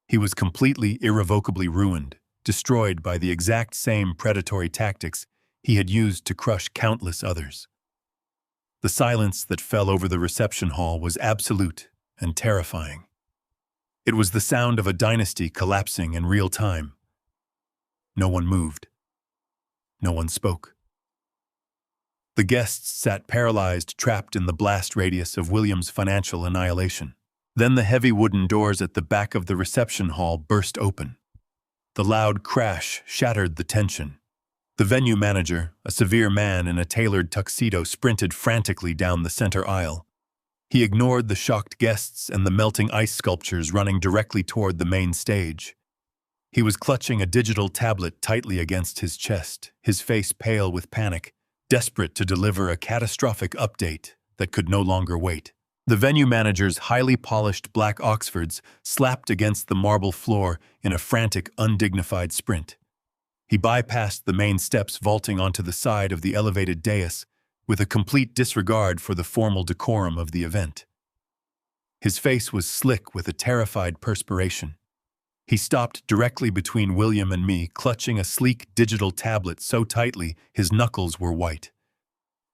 He was completely, irrevocably ruined, destroyed by the exact same predatory tactics he had used to crush countless others. The silence that fell over the reception hall was absolute and terrifying. It was the sound of a dynasty collapsing in real time. No one moved. No one spoke. The guests sat paralyzed, trapped in the blast radius of William's financial annihilation. Then the heavy wooden doors at the back of the reception hall burst open. The loud crash shattered the tension. The venue manager, a severe man in a tailored tuxedo, sprinted frantically down the center aisle. He ignored the shocked guests and the melting ice sculptures running directly toward the main stage. He was clutching a digital tablet tightly against his chest, his face pale with panic, desperate to deliver a catastrophic update that could no longer wait. The venue manager's highly polished black Oxfords slapped against the marble floor in a frantic, undignified sprint. He bypassed the main steps, vaulting onto the side of the elevated dais with a complete disregard for the formal decorum of the event. His face was slick with a terrified perspiration. He stopped directly between William and me, clutching a sleek digital tablet so tightly his knuckles were white.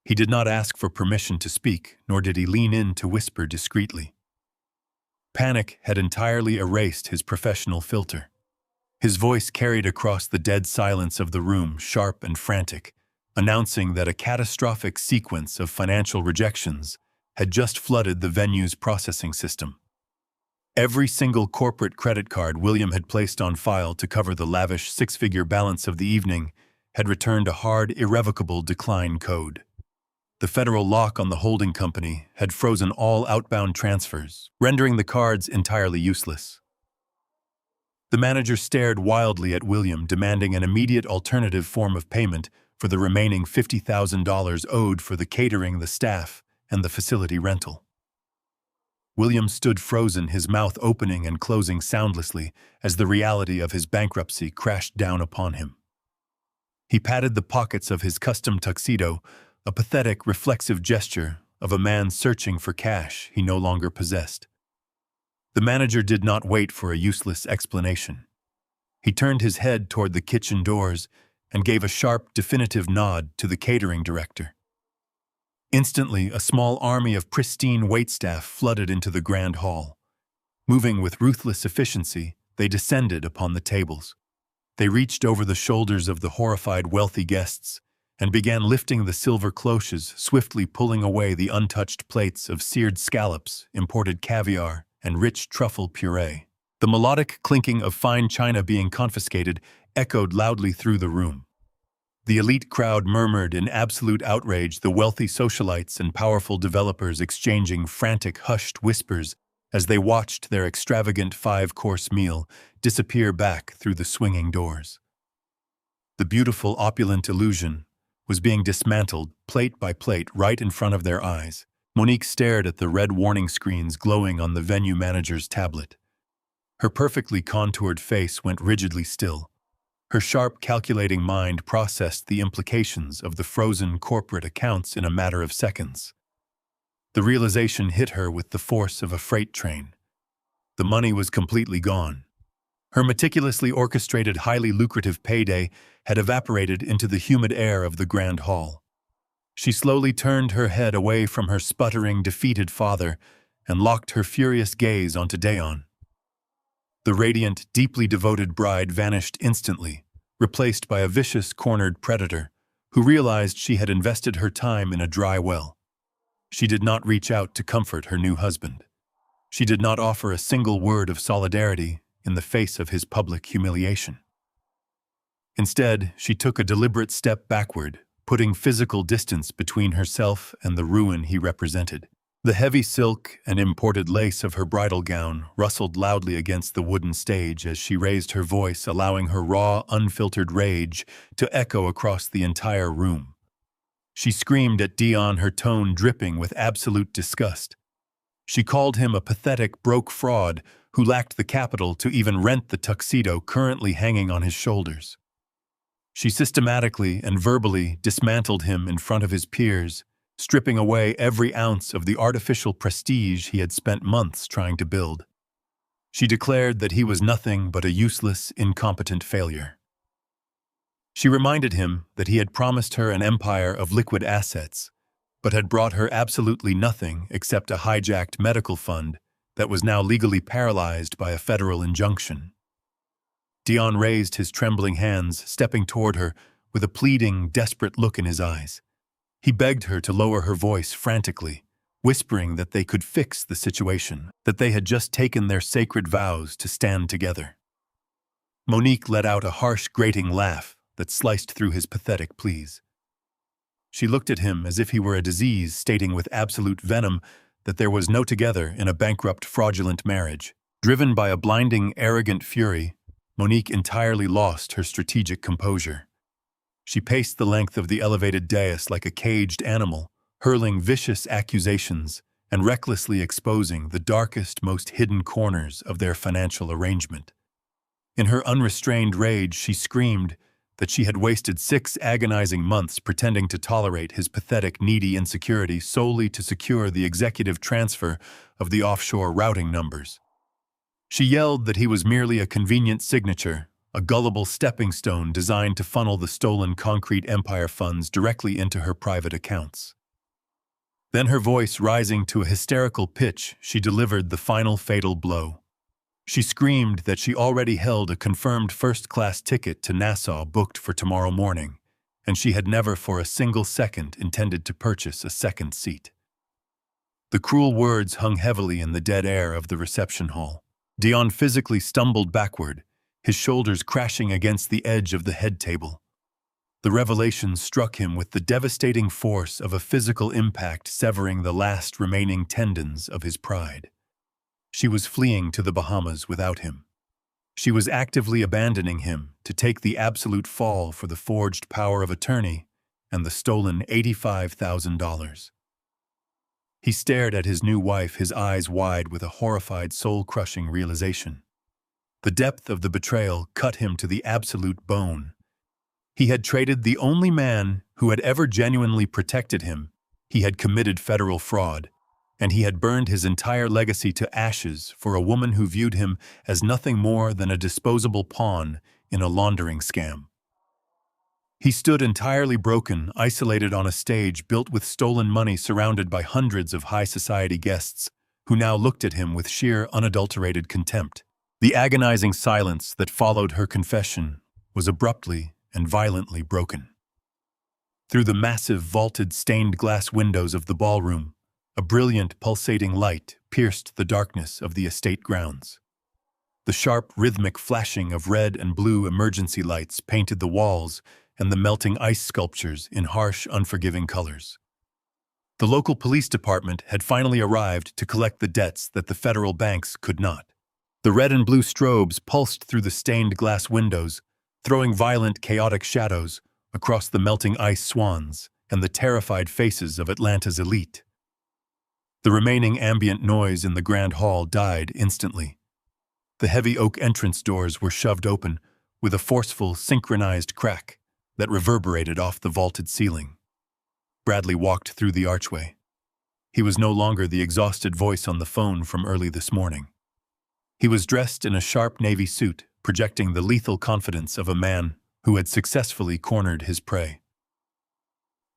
He did not ask for permission to speak, nor did he lean in to whisper discreetly. Panic had entirely erased his professional filter. His voice carried across the dead silence of the room, sharp and frantic, announcing that a catastrophic sequence of financial rejections had just flooded the venue's processing system. Every single corporate credit card William had placed on file to cover the lavish six-figure balance of the evening had returned a hard, irrevocable decline code. The federal lock on the holding company had frozen all outbound transfers, rendering the cards entirely useless. The manager stared wildly at William, demanding an immediate alternative form of payment for the remaining $50,000 owed for the catering, the staff, and the facility rental. William stood frozen, his mouth opening and closing soundlessly as the reality of his bankruptcy crashed down upon him. He patted the pockets of his custom tuxedo, a pathetic, reflexive gesture of a man searching for cash he no longer possessed. The manager did not wait for a useless explanation. He turned his head toward the kitchen doors and gave a sharp, definitive nod to the catering director. Instantly, a small army of pristine waitstaff flooded into the grand hall. Moving with ruthless efficiency, they descended upon the tables. They reached over the shoulders of the horrified wealthy guests and began lifting the silver cloches, swiftly pulling away the untouched plates of seared scallops, imported caviar, and rich truffle puree. The melodic clinking of fine china being confiscated echoed loudly through the room. The elite crowd murmured in absolute outrage, the wealthy socialites and powerful developers exchanging frantic, hushed whispers as they watched their extravagant five-course meal disappear back through the swinging doors. The beautiful, opulent illusion was being dismantled, plate by plate, right in front of their eyes. Monique stared at the red warning screens glowing on the venue manager's tablet. Her perfectly contoured face went rigidly still. Her sharp, calculating mind processed the implications of the frozen corporate accounts in a matter of seconds. The realization hit her with the force of a freight train. The money was completely gone. Her meticulously orchestrated, highly lucrative payday had evaporated into the humid air of the grand hall. She slowly turned her head away from her sputtering, defeated father and locked her furious gaze onto Deon. The radiant, deeply devoted bride vanished instantly, replaced by a vicious, cornered predator who realized she had invested her time in a dry well. She did not reach out to comfort her new husband. She did not offer a single word of solidarity in the face of his public humiliation. Instead, she took a deliberate step backward, putting physical distance between herself and the ruin he represented. The heavy silk and imported lace of her bridal gown rustled loudly against the wooden stage as she raised her voice, allowing her raw, unfiltered rage to echo across the entire room. She screamed at Deon, her tone dripping with absolute disgust. She called him a pathetic, broke fraud who lacked the capital to even rent the tuxedo currently hanging on his shoulders. She systematically and verbally dismantled him in front of his peers, stripping away every ounce of the artificial prestige he had spent months trying to build. She declared that he was nothing but a useless, incompetent failure. She reminded him that he had promised her an empire of liquid assets, but had brought her absolutely nothing except a hijacked medical fund that was now legally paralyzed by a federal injunction. Deon raised his trembling hands, stepping toward her with a pleading, desperate look in his eyes. He begged her to lower her voice frantically, whispering that they could fix the situation, that they had just taken their sacred vows to stand together. Monique let out a harsh, grating laugh that sliced through his pathetic pleas. She looked at him as if he were a disease, stating with absolute venom that there was no together in a bankrupt, fraudulent marriage. Driven by a blinding, arrogant fury, Monique entirely lost her strategic composure. She paced the length of the elevated dais like a caged animal, hurling vicious accusations and recklessly exposing the darkest, most hidden corners of their financial arrangement. In her unrestrained rage, she screamed that she had wasted 6 agonizing months pretending to tolerate his pathetic, needy insecurity solely to secure the executive transfer of the offshore routing numbers. She yelled that he was merely a convenient signature, a gullible stepping stone designed to funnel the stolen concrete empire funds directly into her private accounts. Then, her voice rising to a hysterical pitch, she delivered the final fatal blow. She screamed that she already held a confirmed first-class ticket to Nassau booked for tomorrow morning, and she had never for a single second intended to purchase a second seat. The cruel words hung heavily in the dead air of the reception hall. Deon physically stumbled backward, his shoulders crashing against the edge of the head table. The revelation struck him with the devastating force of a physical impact, severing the last remaining tendons of his pride. She was fleeing to the Bahamas without him. She was actively abandoning him to take the absolute fall for the forged power of attorney and the stolen $85,000. He stared at his new wife, his eyes wide with a horrified, soul-crushing realization. The depth of the betrayal cut him to the absolute bone. He had traded the only man who had ever genuinely protected him. He had committed federal fraud, and he had burned his entire legacy to ashes for a woman who viewed him as nothing more than a disposable pawn in a laundering scam. He stood entirely broken, isolated on a stage built with stolen money, surrounded by hundreds of high society guests who now looked at him with sheer, unadulterated contempt. The agonizing silence that followed her confession was abruptly and violently broken. Through the massive, vaulted, stained glass windows of the ballroom, a brilliant, pulsating light pierced the darkness of the estate grounds. The sharp, rhythmic flashing of red and blue emergency lights painted the walls and the melting ice sculptures in harsh, unforgiving colors. The local police department had finally arrived to collect the debts that the federal banks could not. The red and blue strobes pulsed through the stained glass windows, throwing violent, chaotic shadows across the melting ice swans and the terrified faces of Atlanta's elite. The remaining ambient noise in the grand hall died instantly. The heavy oak entrance doors were shoved open with a forceful, synchronized crack that reverberated off the vaulted ceiling. Bradley walked through the archway. He was no longer the exhausted voice on the phone from early this morning. He was dressed in a sharp navy suit, projecting the lethal confidence of a man who had successfully cornered his prey.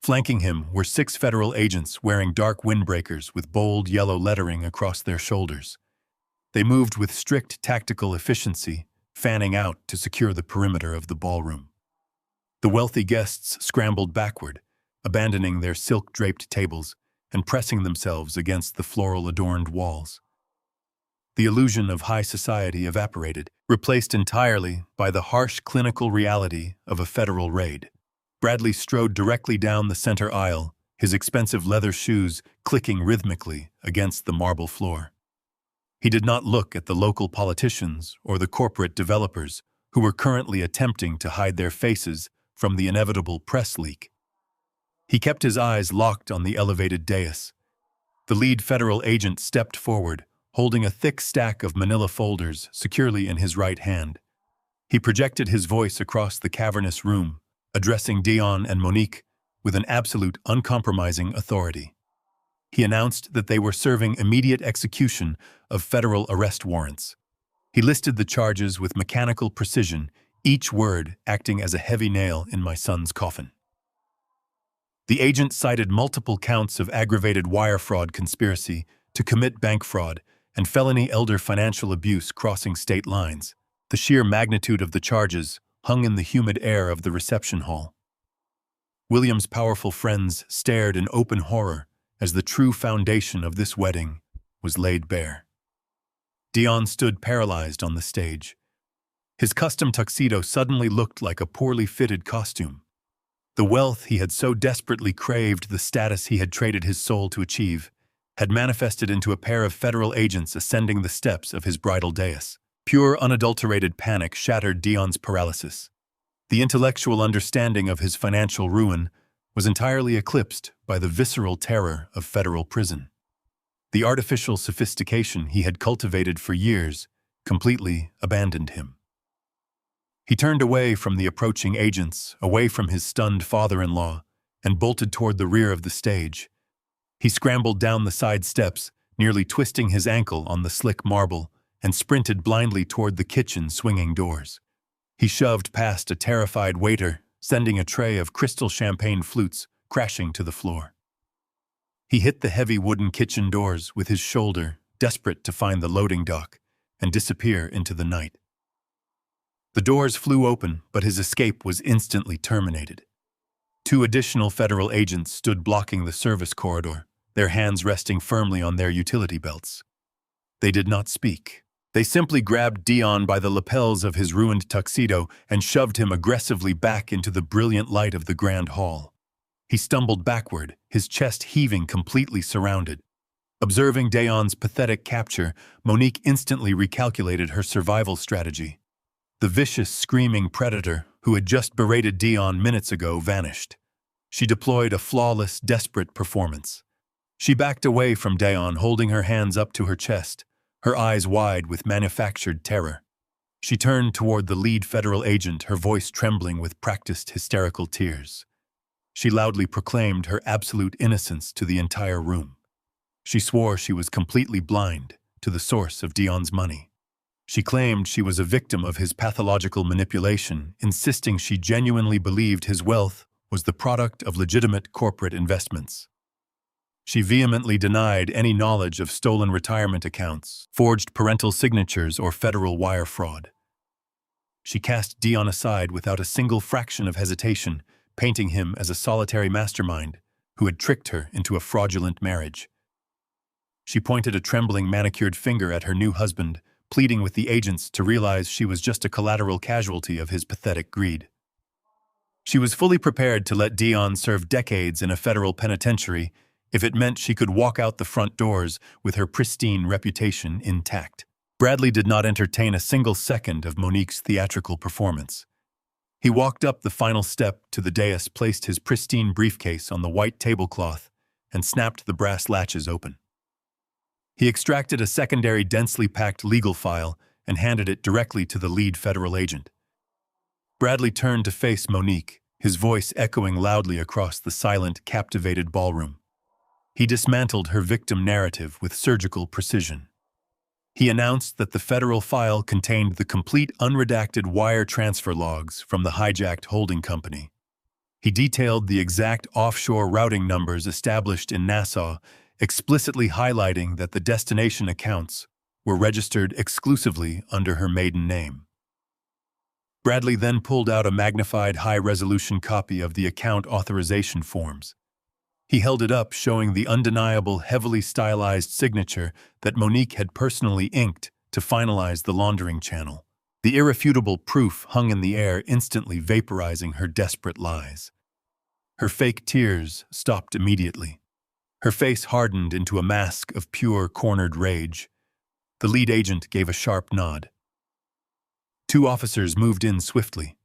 Flanking him were 6 federal agents wearing dark windbreakers with bold yellow lettering across their shoulders. They moved with strict tactical efficiency, fanning out to secure the perimeter of the ballroom. The wealthy guests scrambled backward, abandoning their silk-draped tables and pressing themselves against the floral-adorned walls. The illusion of high society evaporated, replaced entirely by the harsh clinical reality of a federal raid. Bradley strode directly down the center aisle, his expensive leather shoes clicking rhythmically against the marble floor. He did not look at the local politicians or the corporate developers who were currently attempting to hide their faces from the inevitable press leak. He kept his eyes locked on the elevated dais. The lead federal agent stepped forward, holding a thick stack of manila folders securely in his right hand. He projected his voice across the cavernous room, addressing Deon and Monique with an absolute, uncompromising authority. He announced that they were serving immediate execution of federal arrest warrants. He listed the charges with mechanical precision, each word acting as a heavy nail in my son's coffin. The agent cited multiple counts of aggravated wire fraud conspiracy to commit bank fraud and felony elder financial abuse crossing state lines. The sheer magnitude of the charges hung in the humid air of the reception hall. William's powerful friends stared in open horror as the true foundation of this wedding was laid bare. Deon stood paralyzed on the stage. His custom tuxedo suddenly looked like a poorly fitted costume. The wealth he had so desperately craved, the status he had traded his soul to achieve, had manifested into a pair of federal agents ascending the steps of his bridal dais. Pure, unadulterated panic shattered Deon's paralysis. The intellectual understanding of his financial ruin was entirely eclipsed by the visceral terror of federal prison. The artificial sophistication he had cultivated for years completely abandoned him. He turned away from the approaching agents, away from his stunned father-in-law, and bolted toward the rear of the stage. He scrambled down the side steps, nearly twisting his ankle on the slick marble, and sprinted blindly toward the kitchen swinging doors. He shoved past a terrified waiter, sending a tray of crystal champagne flutes crashing to the floor. He hit the heavy wooden kitchen doors with his shoulder, desperate to find the loading dock and disappear into the night. The doors flew open, but his escape was instantly terminated. 2 additional federal agents stood blocking the service corridor, their hands resting firmly on their utility belts. They did not speak. They simply grabbed Deon by the lapels of his ruined tuxedo and shoved him aggressively back into the brilliant light of the grand hall. He stumbled backward, his chest heaving, completely surrounded. Observing Deon's pathetic capture, Monique instantly recalculated her survival strategy. The vicious, screaming predator who had just berated Deon minutes ago vanished. She deployed a flawless, desperate performance. She backed away from Deon, holding her hands up to her chest, her eyes wide with manufactured terror. She turned toward the lead federal agent, her voice trembling with practiced hysterical tears. She loudly proclaimed her absolute innocence to the entire room. She swore she was completely blind to the source of Deon's money. She claimed she was a victim of his pathological manipulation, insisting she genuinely believed his wealth was the product of legitimate corporate investments. She vehemently denied any knowledge of stolen retirement accounts, forged parental signatures, or federal wire fraud. She cast Deon aside without a single fraction of hesitation, painting him as a solitary mastermind who had tricked her into a fraudulent marriage. She pointed a trembling manicured finger at her new husband, pleading with the agents to realize she was just a collateral casualty of his pathetic greed. She was fully prepared to let Deon serve decades in a federal penitentiary if it meant she could walk out the front doors with her pristine reputation intact. Bradley did not entertain a single second of Monique's theatrical performance. He walked up the final step to the dais, placed his pristine briefcase on the white tablecloth, and snapped the brass latches open. He extracted a secondary densely packed legal file and handed it directly to the lead federal agent. Bradley turned to face Monique, his voice echoing loudly across the silent, captivated ballroom. He dismantled her victim narrative with surgical precision. He announced that the federal file contained the complete unredacted wire transfer logs from the hijacked holding company. He detailed the exact offshore routing numbers established in Nassau, explicitly highlighting that the destination accounts were registered exclusively under her maiden name. Bradley then pulled out a magnified high-resolution copy of the account authorization forms. He held it up, showing the undeniable, heavily stylized signature that Monique had personally inked to finalize the laundering channel. The irrefutable proof hung in the air, instantly vaporizing her desperate lies. Her fake tears stopped immediately. Her face hardened into a mask of pure, cornered rage. The lead agent gave a sharp nod. Two officers moved in swiftly.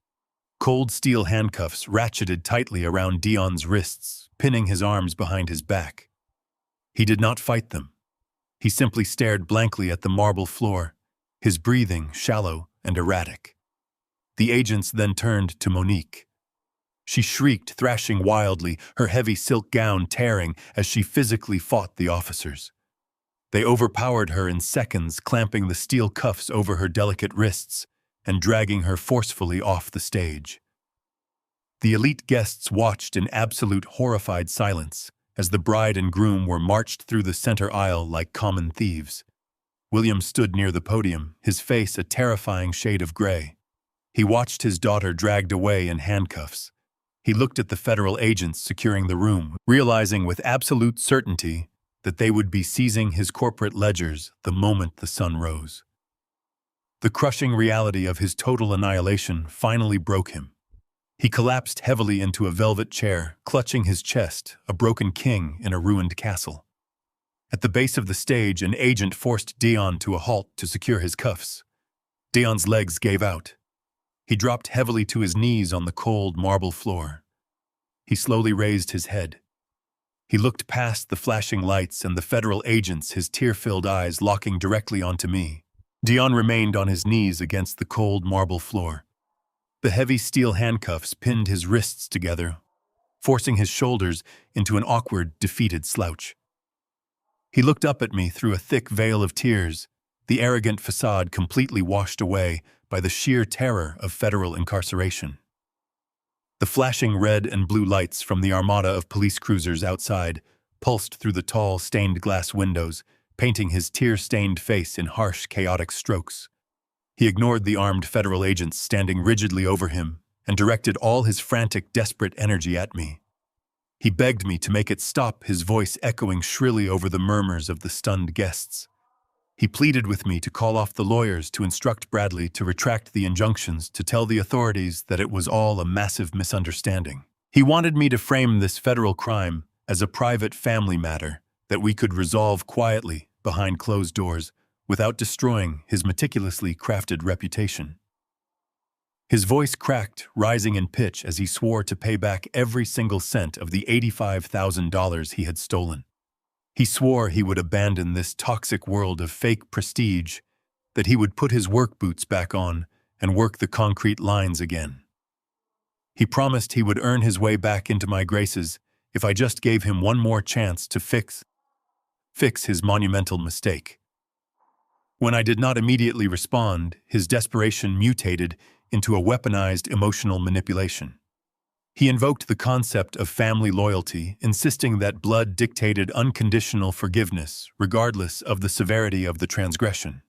Cold steel handcuffs ratcheted tightly around Deon's wrists, pinning his arms behind his back. He did not fight them. He simply stared blankly at the marble floor, his breathing shallow and erratic. The agents then turned to Monique. She shrieked, thrashing wildly, her heavy silk gown tearing as she physically fought the officers. They overpowered her in seconds, clamping the steel cuffs over her delicate wrists and dragging her forcefully off the stage. The elite guests watched in absolute horrified silence as the bride and groom were marched through the center aisle like common thieves. William stood near the podium, his face a terrifying shade of gray. He watched his daughter dragged away in handcuffs. He looked at the federal agents securing the room, realizing with absolute certainty that they would be seizing his corporate ledgers the moment the sun rose. The crushing reality of his total annihilation finally broke him. He collapsed heavily into a velvet chair, clutching his chest, a broken king in a ruined castle. At the base of the stage, an agent forced Deon to a halt to secure his cuffs. Deon's legs gave out. He dropped heavily to his knees on the cold marble floor. He slowly raised his head. He looked past the flashing lights and the federal agents, his tear-filled eyes locking directly onto me. Deon remained on his knees against the cold marble floor. The heavy steel handcuffs pinned his wrists together, forcing his shoulders into an awkward, defeated slouch. He looked up at me through a thick veil of tears, the arrogant facade completely washed away by the sheer terror of federal incarceration. The flashing red and blue lights from the armada of police cruisers outside pulsed through the tall, stained glass windows, painting his tear-stained face in harsh, chaotic strokes. He ignored the armed federal agents standing rigidly over him and directed all his frantic, desperate energy at me. He begged me to make it stop, his voice echoing shrilly over the murmurs of the stunned guests. He pleaded with me to call off the lawyers, to instruct Bradley to retract the injunctions, to tell the authorities that it was all a massive misunderstanding. He wanted me to frame this federal crime as a private family matter that we could resolve quietly behind closed doors without destroying his meticulously crafted reputation. His voice cracked, rising in pitch as he swore to pay back every single cent of the $85,000 he had stolen. He swore he would abandon this toxic world of fake prestige, that he would put his work boots back on and work the concrete lines again. He promised he would earn his way back into my graces if I just gave him one more chance to fix his monumental mistake. When I did not immediately respond, his desperation mutated into a weaponized emotional manipulation. He invoked the concept of family loyalty, insisting that blood dictated unconditional forgiveness, regardless of the severity of the transgression.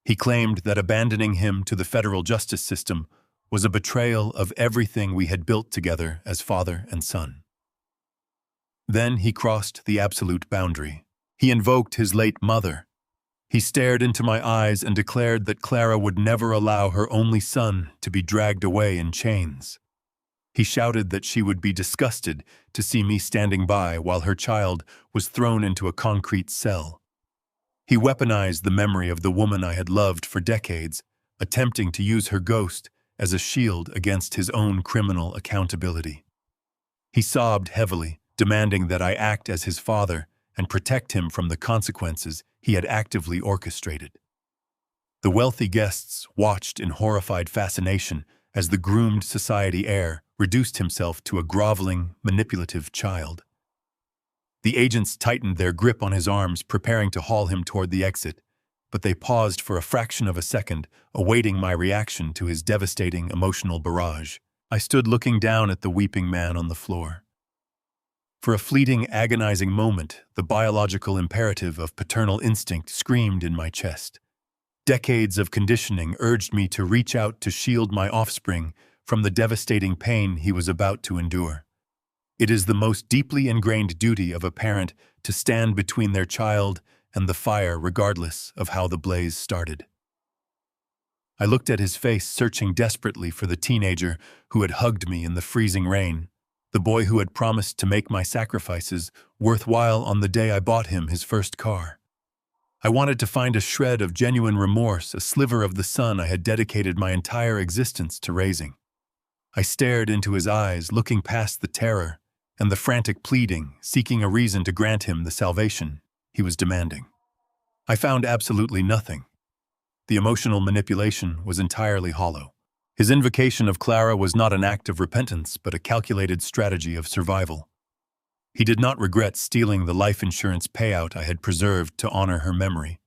He claimed that abandoning him to the federal justice system was a betrayal of everything we had built together as father and son. Then he crossed the absolute boundary. He invoked his late mother. He stared into my eyes and declared that Clara would never allow her only son to be dragged away in chains. He shouted that she would be disgusted to see me standing by while her child was thrown into a concrete cell. He weaponized the memory of the woman I had loved for decades, attempting to use her ghost as a shield against his own criminal accountability. He sobbed heavily, demanding that I act as his father and protect him from the consequences he had actively orchestrated. The wealthy guests watched in horrified fascination as the groomed society heir reduced himself to a groveling, manipulative child. The agents tightened their grip on his arms, preparing to haul him toward the exit, but they paused for a fraction of a second, awaiting my reaction to his devastating emotional barrage. I stood looking down at the weeping man on the floor. For a fleeting, agonizing moment, the biological imperative of paternal instinct screamed in my chest. Decades of conditioning urged me to reach out to shield my offspring from the devastating pain he was about to endure. It is the most deeply ingrained duty of a parent to stand between their child and the fire regardless of how the blaze started. I looked at his face, searching desperately for the teenager who had hugged me in the freezing rain, the boy who had promised to make my sacrifices worthwhile on the day I bought him his first car. I wanted to find a shred of genuine remorse, a sliver of the son I had dedicated my entire existence to raising. I stared into his eyes, looking past the terror and the frantic pleading, seeking a reason to grant him the salvation he was demanding. I found absolutely nothing. The emotional manipulation was entirely hollow. His invocation of Clara was not an act of repentance, but a calculated strategy of survival. He did not regret stealing the life insurance payout I had preserved to honor her memory.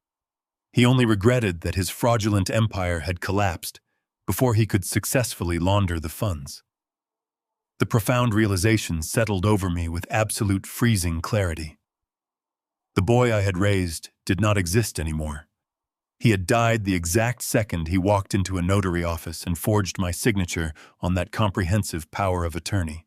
He only regretted that his fraudulent empire had collapsed before he could successfully launder the funds. The profound realization settled over me with absolute freezing clarity. The boy I had raised did not exist anymore. He had died the exact second he walked into a notary office and forged my signature on that comprehensive power of attorney.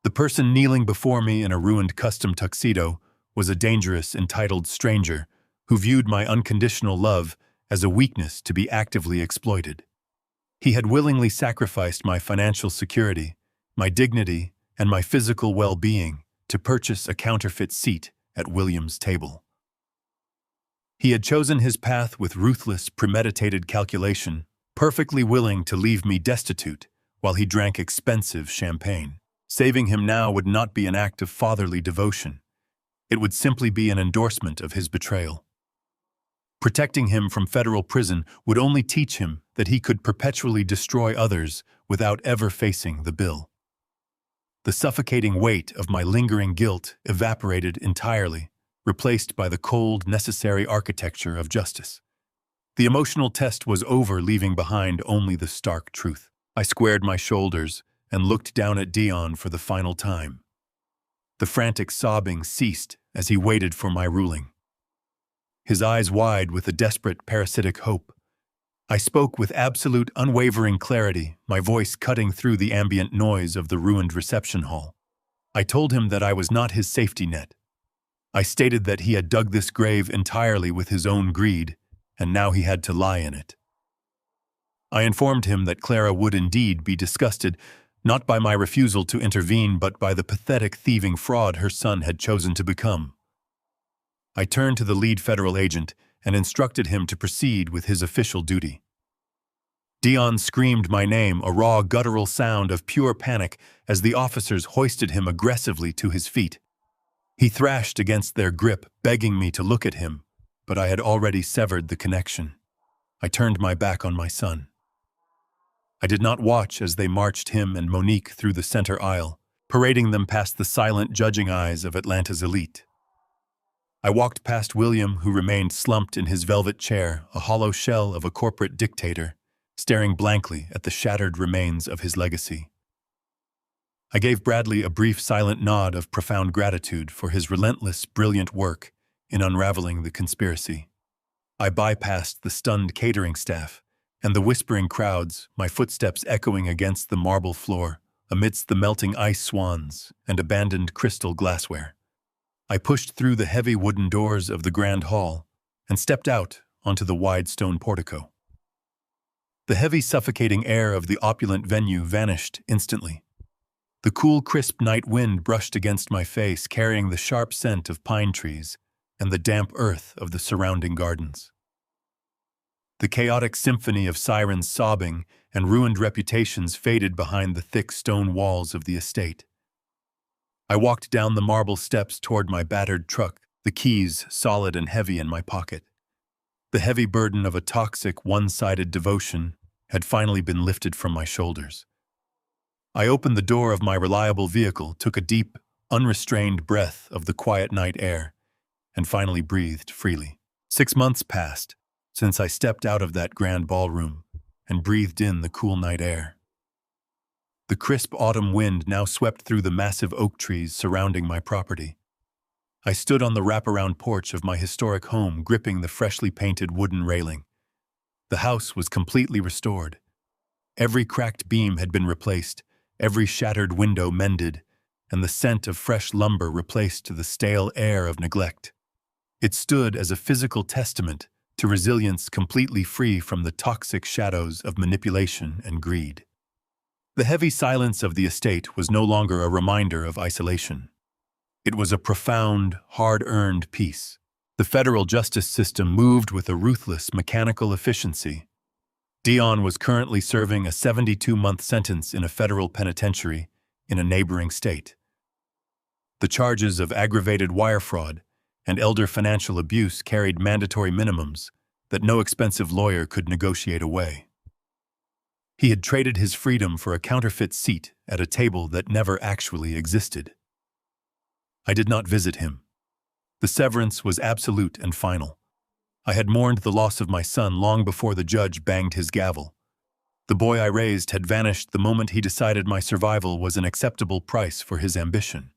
The person kneeling before me in a ruined custom tuxedo was a dangerous, entitled stranger who viewed my unconditional love as a weakness to be actively exploited. He had willingly sacrificed my financial security, my dignity, and my physical well-being to purchase a counterfeit seat at William's table. He had chosen his path with ruthless, premeditated calculation, perfectly willing to leave me destitute while he drank expensive champagne. Saving him now would not be an act of fatherly devotion. It would simply be an endorsement of his betrayal. Protecting him from federal prison would only teach him that he could perpetually destroy others without ever facing the bill. The suffocating weight of my lingering guilt evaporated entirely, replaced by the cold, necessary architecture of justice. The emotional test was over, leaving behind only the stark truth. I squared my shoulders and looked down at Deon for the final time. The frantic sobbing ceased as he waited for my ruling. His eyes wide with a desperate, parasitic hope. I spoke with absolute, unwavering clarity, my voice cutting through the ambient noise of the ruined reception hall. I told him that I was not his safety net. I stated that he had dug this grave entirely with his own greed, and now he had to lie in it. I informed him that Clara would indeed be disgusted, not by my refusal to intervene, but by the pathetic, thieving fraud her son had chosen to become. I turned to the lead federal agent and instructed him to proceed with his official duty. Deon screamed my name, a raw, guttural sound of pure panic, as the officers hoisted him aggressively to his feet. He thrashed against their grip, begging me to look at him, but I had already severed the connection. I turned my back on my son. I did not watch as they marched him and Monique through the center aisle, parading them past the silent, judging eyes of Atlanta's elite. I walked past William, who remained slumped in his velvet chair, a hollow shell of a corporate dictator, staring blankly at the shattered remains of his legacy. I gave Bradley a brief, silent nod of profound gratitude for his relentless, brilliant work in unraveling the conspiracy. I bypassed the stunned catering staff and the whispering crowds, my footsteps echoing against the marble floor, amidst the melting ice swans and abandoned crystal glassware. I pushed through the heavy wooden doors of the grand hall and stepped out onto the wide stone portico. The heavy, suffocating air of the opulent venue vanished instantly. The cool, crisp night wind brushed against my face, carrying the sharp scent of pine trees and the damp earth of the surrounding gardens. The chaotic symphony of sirens sobbing and ruined reputations faded behind the thick stone walls of the estate. I walked down the marble steps toward my battered truck, the keys solid and heavy in my pocket. The heavy burden of a toxic, one-sided devotion had finally been lifted from my shoulders. I opened the door of my reliable vehicle, took a deep, unrestrained breath of the quiet night air, and finally breathed freely. 6 months passed since I stepped out of that grand ballroom and breathed in the cool night air. The crisp autumn wind now swept through the massive oak trees surrounding my property. I stood on the wraparound porch of my historic home, gripping the freshly painted wooden railing. The house was completely restored. Every cracked beam had been replaced, every shattered window mended, and the scent of fresh lumber replaced the stale air of neglect. It stood as a physical testament to resilience completely free from the toxic shadows of manipulation and greed. The heavy silence of the estate was no longer a reminder of isolation. It was a profound, hard-earned peace. The federal justice system moved with a ruthless, mechanical efficiency. Deon was currently serving a 72-month sentence in a federal penitentiary in a neighboring state. The charges of aggravated wire fraud and elder financial abuse carried mandatory minimums that no expensive lawyer could negotiate away. He had traded his freedom for a counterfeit seat at a table that never actually existed. I did not visit him. The severance was absolute and final. I had mourned the loss of my son long before the judge banged his gavel. The boy I raised had vanished the moment he decided my survival was an acceptable price for his ambition.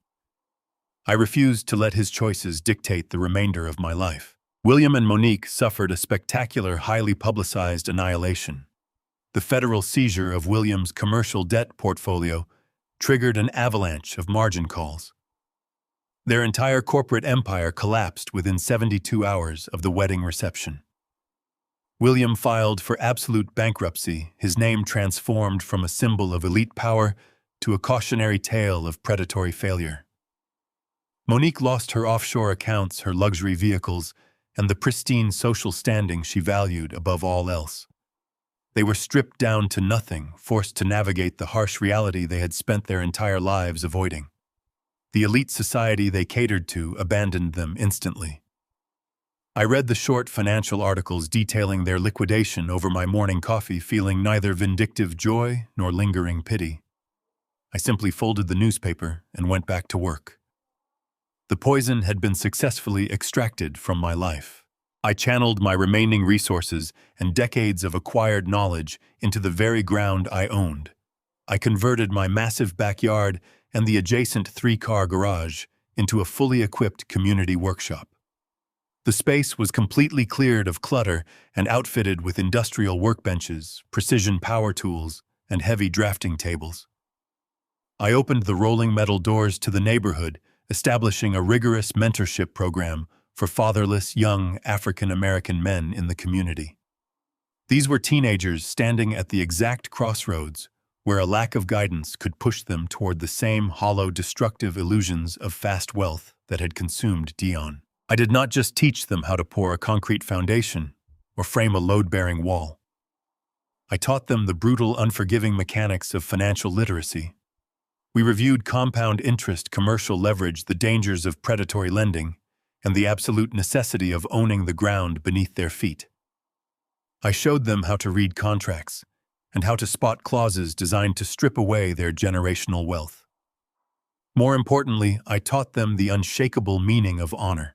I refused to let his choices dictate the remainder of my life. William and Monique suffered a spectacular, highly publicized annihilation. The federal seizure of William's commercial debt portfolio triggered an avalanche of margin calls. Their entire corporate empire collapsed within 72 hours of the wedding reception. William filed for absolute bankruptcy, his name transformed from a symbol of elite power to a cautionary tale of predatory failure. Monique lost her offshore accounts, her luxury vehicles, and the pristine social standing she valued above all else. They were stripped down to nothing, forced to navigate the harsh reality they had spent their entire lives avoiding. The elite society they catered to abandoned them instantly. I read the short financial articles detailing their liquidation over my morning coffee, feeling neither vindictive joy nor lingering pity. I simply folded the newspaper and went back to work. The poison had been successfully extracted from my life. I channeled my remaining resources and decades of acquired knowledge into the very ground I owned. I converted my massive backyard and the adjacent 3-car garage into a fully equipped community workshop. The space was completely cleared of clutter and outfitted with industrial workbenches, precision power tools, and heavy drafting tables. I opened the rolling metal doors to the neighborhood, establishing a rigorous mentorship program for fatherless young African-American men in the community. These were teenagers standing at the exact crossroads where a lack of guidance could push them toward the same hollow, destructive illusions of fast wealth that had consumed Deon. I did not just teach them how to pour a concrete foundation or frame a load-bearing wall. I taught them the brutal, unforgiving mechanics of financial literacy. We reviewed compound interest, commercial leverage, the dangers of predatory lending, and the absolute necessity of owning the ground beneath their feet. I showed them how to read contracts and how to spot clauses designed to strip away their generational wealth. More importantly, I taught them the unshakable meaning of honor.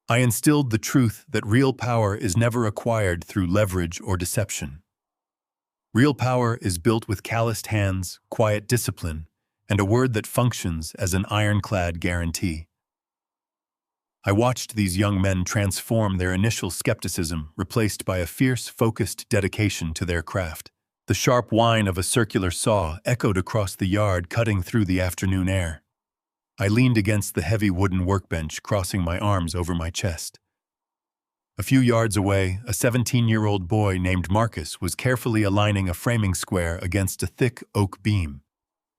I instilled the truth that real power is never acquired through leverage or deception. Real power is built with calloused hands, quiet discipline, and a word that functions as an ironclad guarantee. I watched these young men transform their initial skepticism, replaced by a fierce, focused dedication to their craft. The sharp whine of a circular saw echoed across the yard, cutting through the afternoon air. I leaned against the heavy wooden workbench, crossing my arms over my chest. A few yards away, a 17-year-old boy named Marcus was carefully aligning a framing square against a thick oak beam.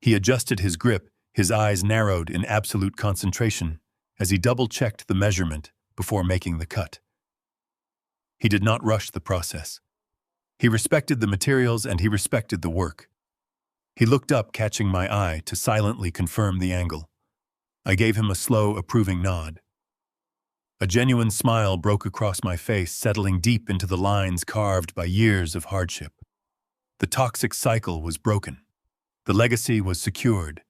He adjusted his grip, his eyes narrowed in absolute concentration, as he double-checked the measurement before making the cut. He did not rush the process. He respected the materials and he respected the work. He looked up, catching my eye, to silently confirm the angle. I gave him a slow, approving nod. A genuine smile broke across my face, settling deep into the lines carved by years of hardship. The toxic cycle was broken. The legacy was secured.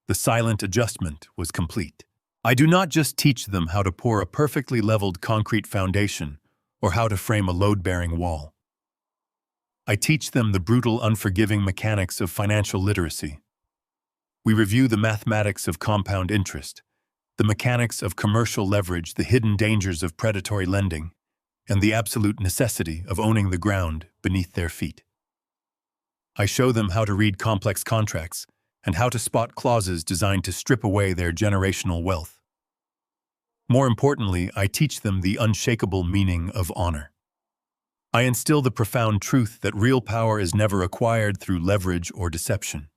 The silent adjustment was complete. I do not just teach them how to pour a perfectly leveled concrete foundation or how to frame a load-bearing wall. I teach them the brutal, unforgiving mechanics of financial literacy. We review the mathematics of compound interest, the mechanics of commercial leverage, the hidden dangers of predatory lending, and the absolute necessity of owning the ground beneath their feet. I show them how to read complex contracts and how to spot clauses designed to strip away their generational wealth. More importantly, I teach them the unshakable meaning of honor. I instill the profound truth that real power is never acquired through leverage or deception.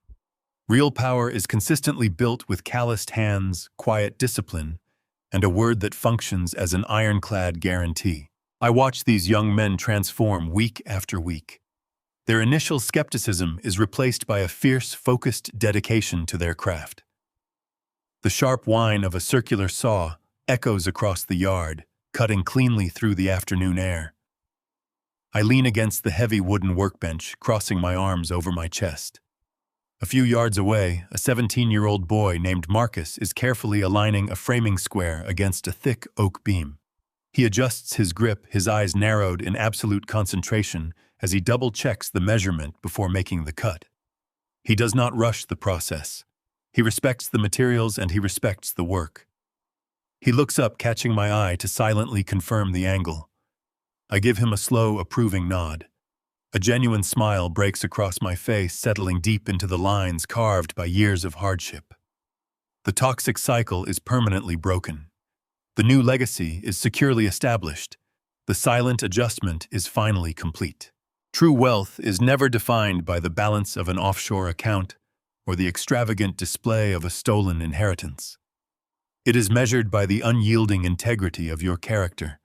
Real power is consistently built with calloused hands, quiet discipline, and a word that functions as an ironclad guarantee. I watch these young men transform week after week. Their initial skepticism is replaced by a fierce, focused dedication to their craft. The sharp whine of a circular saw echoes across the yard, cutting cleanly through the afternoon air. I lean against the heavy wooden workbench, crossing my arms over my chest. A few yards away, a 17-year-old boy named Marcus is carefully aligning a framing square against a thick oak beam. He adjusts his grip, his eyes narrowed in absolute concentration as he double-checks the measurement before making the cut. He does not rush the process. He respects the materials and he respects the work. He looks up, catching my eye to silently confirm the angle. I give him a slow, approving nod. A genuine smile breaks across my face, settling deep into the lines carved by years of hardship. The toxic cycle is permanently broken. The new legacy is securely established. The silent adjustment is finally complete. True wealth is never defined by the balance of an offshore account or the extravagant display of a stolen inheritance. It is measured by the unyielding integrity of your character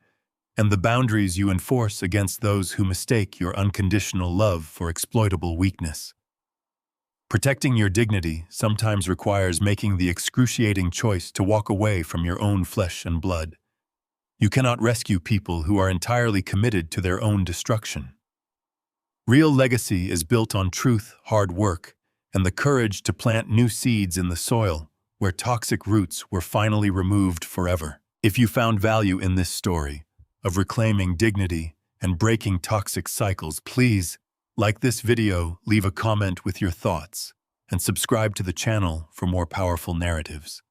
and the boundaries you enforce against those who mistake your unconditional love for exploitable weakness. Protecting your dignity sometimes requires making the excruciating choice to walk away from your own flesh and blood. You cannot rescue people who are entirely committed to their own destruction. Real legacy is built on truth, hard work, and the courage to plant new seeds in the soil where toxic roots were finally removed forever. If you found value in this story of reclaiming dignity and breaking toxic cycles, please like this video, leave a comment with your thoughts, and subscribe to the channel for more powerful narratives.